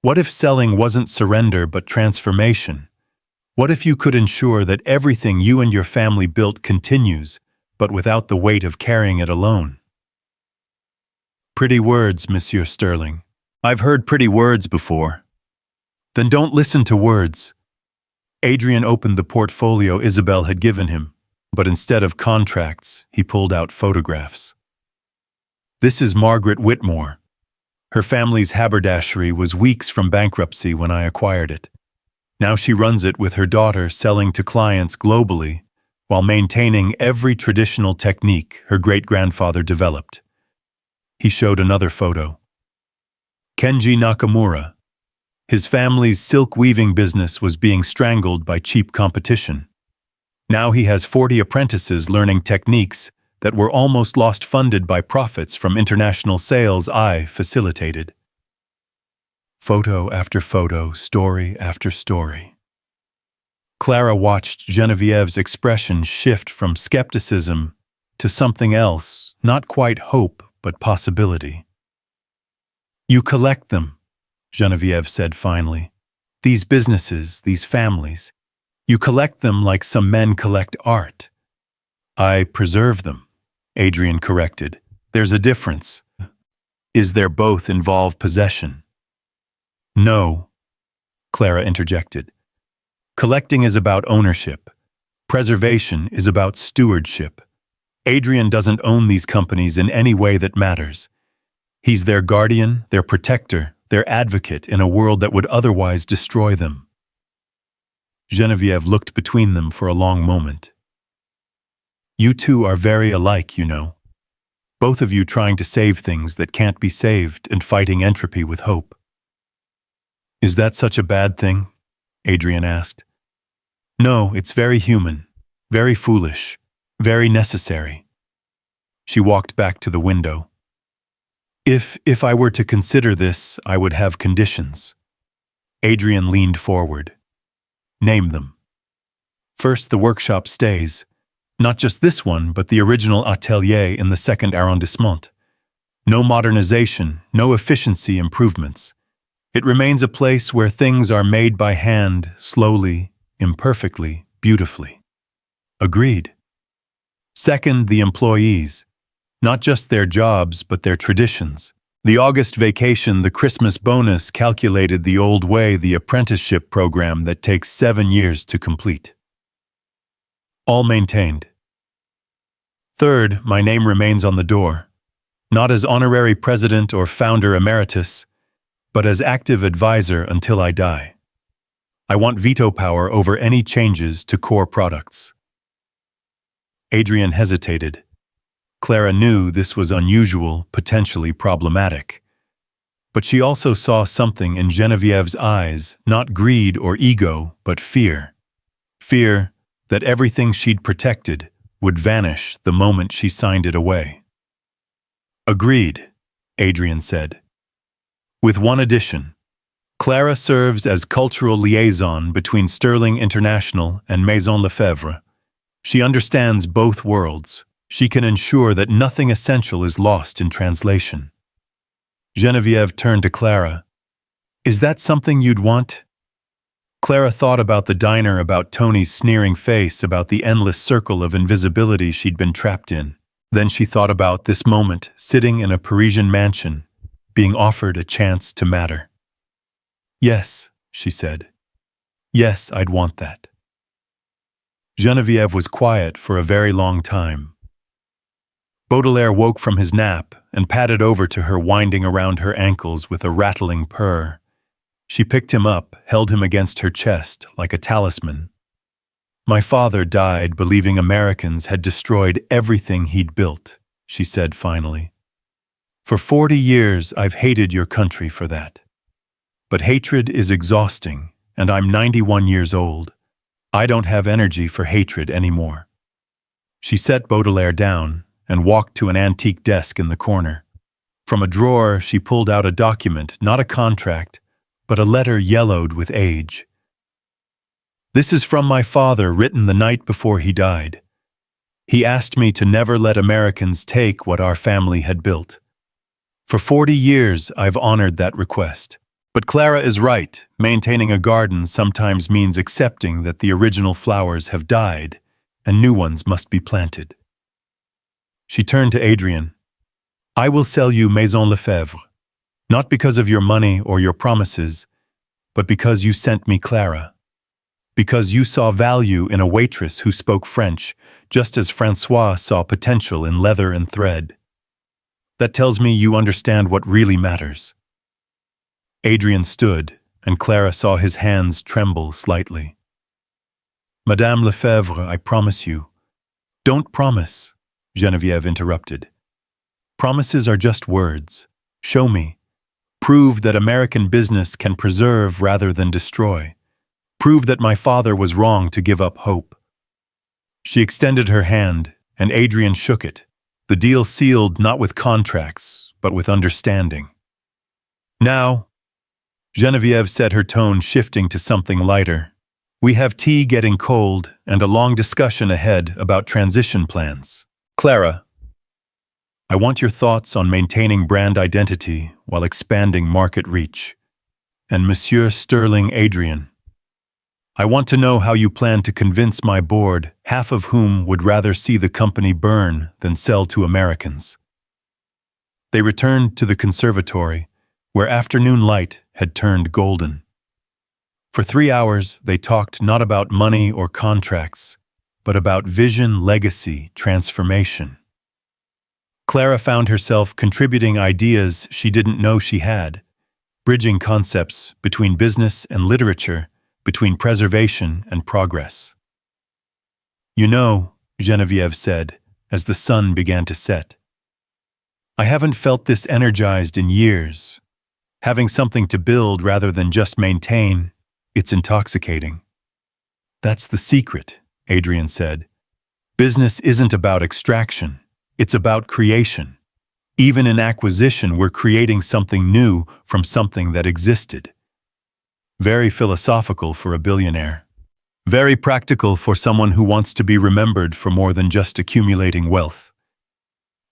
What if selling wasn't surrender but transformation? What if you could ensure that everything you and your family built continues, but without the weight of carrying it alone? Pretty words, Monsieur Sterling. I've heard pretty words before. Then don't listen to words. Adrian opened the portfolio Isabel had given him, but instead of contracts, he pulled out photographs. This is Margaret Whitmore. Her family's haberdashery was weeks from bankruptcy when I acquired it. Now she runs it with her daughter, selling to clients globally, while maintaining every traditional technique her great-grandfather developed. He showed another photo. Kenji Nakamura. His family's silk weaving business was being strangled by cheap competition. Now he has 40 apprentices learning techniques that were almost lost funded by profits from international sales I facilitated. Photo after photo, story after story. Clara watched Geneviève's expression shift from skepticism to something else, not quite hope, but possibility. You collect them, Geneviève said finally. These businesses, these families. You collect them like some men collect art. I preserve them, Adrian corrected. There's a difference. Is there both involve possession? No, Clara interjected. Collecting is about ownership. Preservation is about stewardship. Adrian doesn't own these companies in any way that matters. He's their guardian, their protector, their advocate in a world that would otherwise destroy them. Geneviève looked between them for a long moment. You two are very alike, you know. Both of you trying to save things that can't be saved and fighting entropy with hope. Is that such a bad thing? Adrian asked. No, it's very human, very foolish, very necessary. She walked back to the window. If I were to consider this, I would have conditions. Adrian leaned forward. Name them. First, the workshop stays. Not just this one, but the original atelier in the 2nd arrondissement. No modernization, no efficiency improvements. It remains a place where things are made by hand, slowly, imperfectly, beautifully. Agreed. Second, the employees. Not just their jobs, but their traditions. The August vacation, the Christmas bonus calculated the old way, the apprenticeship program that takes 7 years to complete. All maintained. Third, my name remains on the door. Not as honorary president or founder emeritus, but as active advisor until I die. I want veto power over any changes to core products. Adrian hesitated. Clara knew this was unusual, potentially problematic. But she also saw something in Genevieve's eyes, not greed or ego, but fear. Fear that everything she'd protected would vanish the moment she signed it away. Agreed, Adrian said. With one addition. Clara serves as cultural liaison between Sterling International and Maison Lefebvre. She understands both worlds. She can ensure that nothing essential is lost in translation. Genevieve turned to Clara. Is that something you'd want? Clara thought about the diner, about Tony's sneering face, about the endless circle of invisibility she'd been trapped in. Then she thought about this moment, sitting in a Parisian mansion, being offered a chance to matter. Yes, she said. Yes, I'd want that. Genevieve was quiet for a very long time. Baudelaire woke from his nap and padded over to her, winding around her ankles with a rattling purr. She picked him up, held him against her chest like a talisman. My father died believing Americans had destroyed everything he'd built, she said finally. For 40 years, I've hated your country for that. But hatred is exhausting, and I'm 91 years old. I don't have energy for hatred anymore. She set Baudelaire down and walked to an antique desk in the corner. From a drawer, she pulled out a document, not a contract, but a letter yellowed with age. This is from my father, written the night before he died. He asked me to never let Americans take what our family had built. For 40 years, I've honored that request. But Clara is right. Maintaining a garden sometimes means accepting that the original flowers have died and new ones must be planted. She turned to Adrian. I will sell you Maison Lefebvre, not because of your money or your promises, but because you sent me Clara. Because you saw value in a waitress who spoke French, just as Francois saw potential in leather and thread. That tells me you understand what really matters. Adrian stood, and Clara saw his hands tremble slightly. Madame Lefebvre, I promise you. Don't promise, Genevieve interrupted. Promises are just words. Show me. Prove that American business can preserve rather than destroy. Prove that my father was wrong to give up hope. She extended her hand, and Adrian shook it. The deal sealed not with contracts, but with understanding. Now, Genevieve said, her tone shifting to something lighter. We have tea getting cold and a long discussion ahead about transition plans. Clara, I want your thoughts on maintaining brand identity while expanding market reach. And Monsieur Sterling, Adrian, I want to know how you plan to convince my board, half of whom would rather see the company burn than sell to Americans. They returned to the conservatory, where afternoon light had turned golden. For 3 hours, they talked not about money or contracts, but about vision, legacy, transformation. Clara found herself contributing ideas she didn't know she had, bridging concepts between business and literature, between preservation and progress. You know, Genevieve said, as the sun began to set, I haven't felt this energized in years. Having something to build rather than just maintain, it's intoxicating. That's the secret, Adrian said. Business isn't about extraction, it's about creation. Even in acquisition, we're creating something new from something that existed. Very philosophical for a billionaire. Very practical for someone who wants to be remembered for more than just accumulating wealth.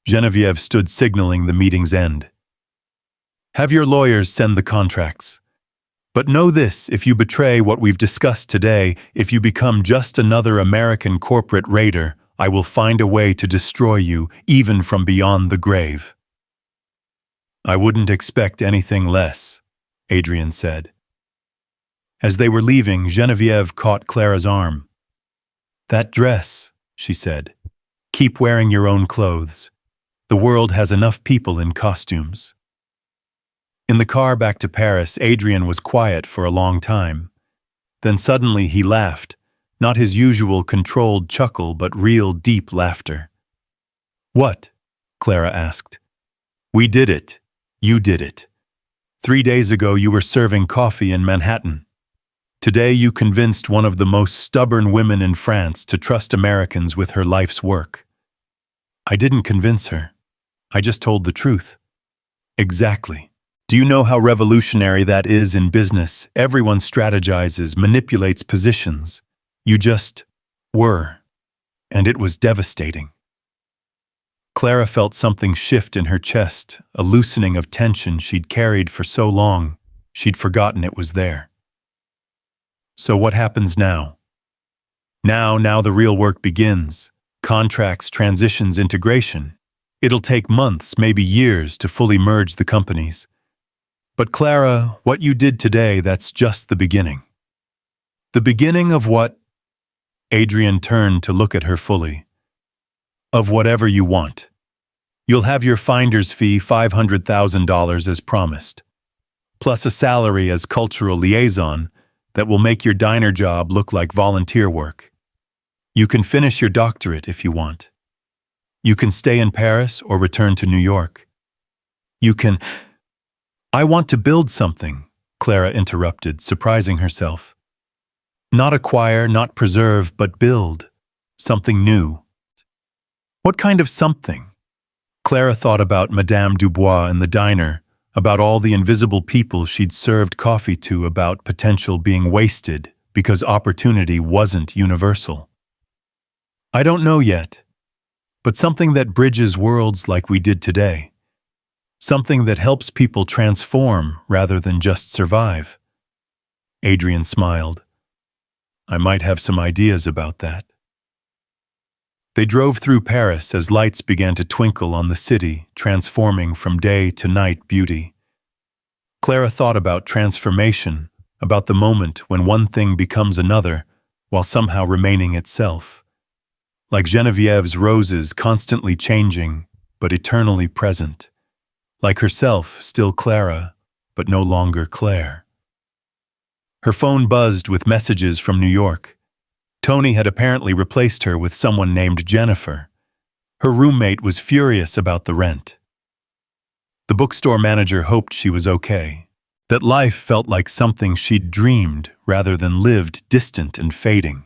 Genevieve stood signaling the meeting's end. Have your lawyers send the contracts. But know this, if you betray what we've discussed today, if you become just another American corporate raider, I will find a way to destroy you, even from beyond the grave." "I wouldn't expect anything less," Adrian said. As they were leaving, Geneviève caught Clara's arm. "That dress," she said. "Keep wearing your own clothes. The world has enough people in costumes." In the car back to Paris, Adrian was quiet for a long time. Then suddenly he laughed, not his usual controlled chuckle, but real deep laughter. "What?" Clara asked. "We did it. You did it. 3 days ago you were serving coffee in Manhattan. Today you convinced one of the most stubborn women in France to trust Americans with her life's work." "I didn't convince her. I just told the truth." "Exactly. Do you know how revolutionary that is in business? Everyone strategizes, manipulates positions. You just were. And it was devastating." Clara felt something shift in her chest, a loosening of tension she'd carried for so long, she'd forgotten it was there. "So what happens now?" Now the real work begins. Contracts, transitions, integration. It'll take months, maybe years, to fully merge the companies. But Clara, what you did today, that's just the beginning. The beginning of what? Adrian turned to look at her fully. "Of whatever you want. You'll have your finder's fee, $500,000 as promised, plus a salary as cultural liaison that will make your diner job look like volunteer work. You can finish your doctorate if you want. You can stay in Paris or return to New York. You can—" "I want to build something," Clara interrupted, surprising herself. "Not acquire, not preserve, but build. Something new." "What kind of something?" Clara thought about Madame Dubois in the diner, about all the invisible people she'd served coffee to, about potential being wasted because opportunity wasn't universal. "I don't know yet, but something that bridges worlds like we did today. Something that helps people transform rather than just survive." Adrian smiled. "I might have some ideas about that." They drove through Paris as lights began to twinkle on the city, transforming from day to night beauty. Clara thought about transformation, about the moment when one thing becomes another, while somehow remaining itself. Like Genevieve's roses constantly changing, but eternally present. Like herself, still Clara, but no longer Claire. Her phone buzzed with messages from New York. Tony had apparently replaced her with someone named Jennifer. Her roommate was furious about the rent. The bookstore manager hoped she was okay, that life felt like something she'd dreamed rather than lived, distant and fading.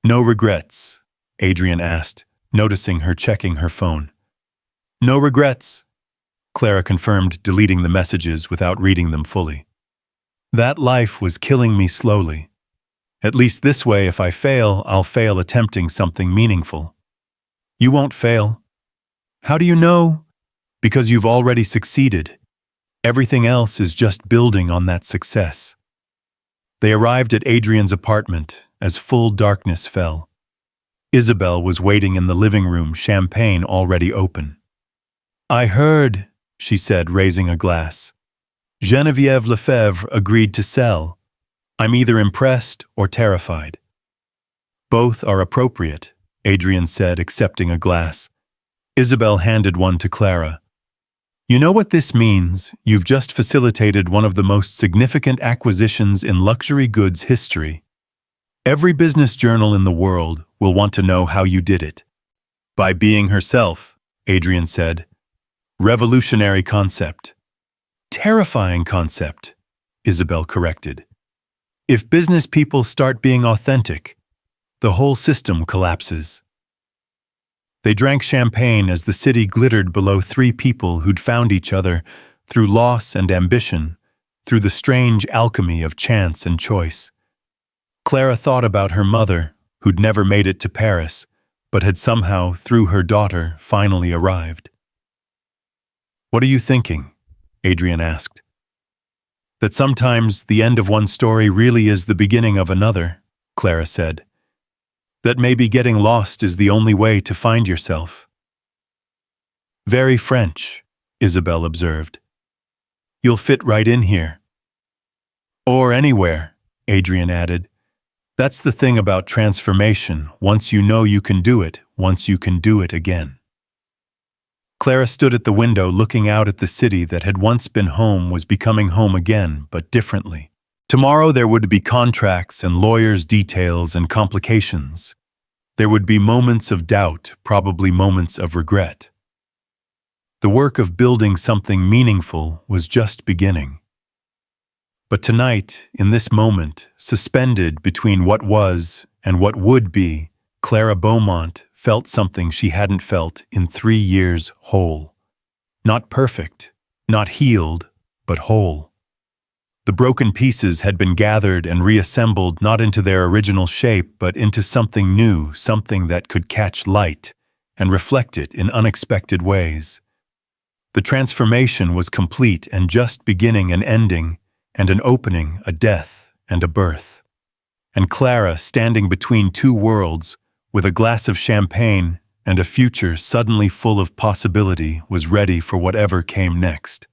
"No regrets?" Adrian asked, noticing her checking her phone. "No regrets," Clara confirmed, deleting the messages without reading them fully. "That life was killing me slowly. At least this way, if I fail, I'll fail attempting something meaningful." "You won't fail." "How do you know?" "Because you've already succeeded. Everything else is just building on that success." They arrived at Adrian's apartment as full darkness fell. Isabel was waiting in the living room, champagne already open. "I heard," she said, raising a glass. "Geneviève Lefebvre agreed to sell. I'm either impressed or terrified." "Both are appropriate," Adrian said, accepting a glass. Isabel handed one to Clara. "You know what this means? You've just facilitated one of the most significant acquisitions in luxury goods history. Every business journal in the world will want to know how you did it." "By being herself," Adrian said. "Revolutionary concept." "Terrifying concept," Isabel corrected. "If business people start being authentic, the whole system collapses." They drank champagne as the city glittered below three people who'd found each other through loss and ambition, through the strange alchemy of chance and choice. Clara thought about her mother, who'd never made it to Paris, but had somehow, through her daughter, finally arrived. "What are you thinking?" Adrian asked. That sometimes the end of one story really is the beginning of another, Clara said. That maybe getting lost is the only way to find yourself. Very French, Isabel observed. You'll fit right in here. Or anywhere, Adrian added. That's the thing about transformation. Once you know you can do it, once you can do it again. Clara stood at the window looking out at the city that had once been home was becoming home again, but differently. Tomorrow there would be contracts and lawyers' details and complications. There would be moments of doubt, probably moments of regret. The work of building something meaningful was just beginning. But tonight, in this moment, suspended between what was and what would be, Clara Beaumont felt something she hadn't felt in 3 years whole. Not perfect, not healed, but whole. The broken pieces had been gathered and reassembled not into their original shape, but into something new, something that could catch light and reflect it in unexpected ways. The transformation was complete and just beginning and ending, and an opening, a death, and a birth. And Clara, standing between two worlds, with a glass of champagne and a future suddenly full of possibility, was ready for whatever came next.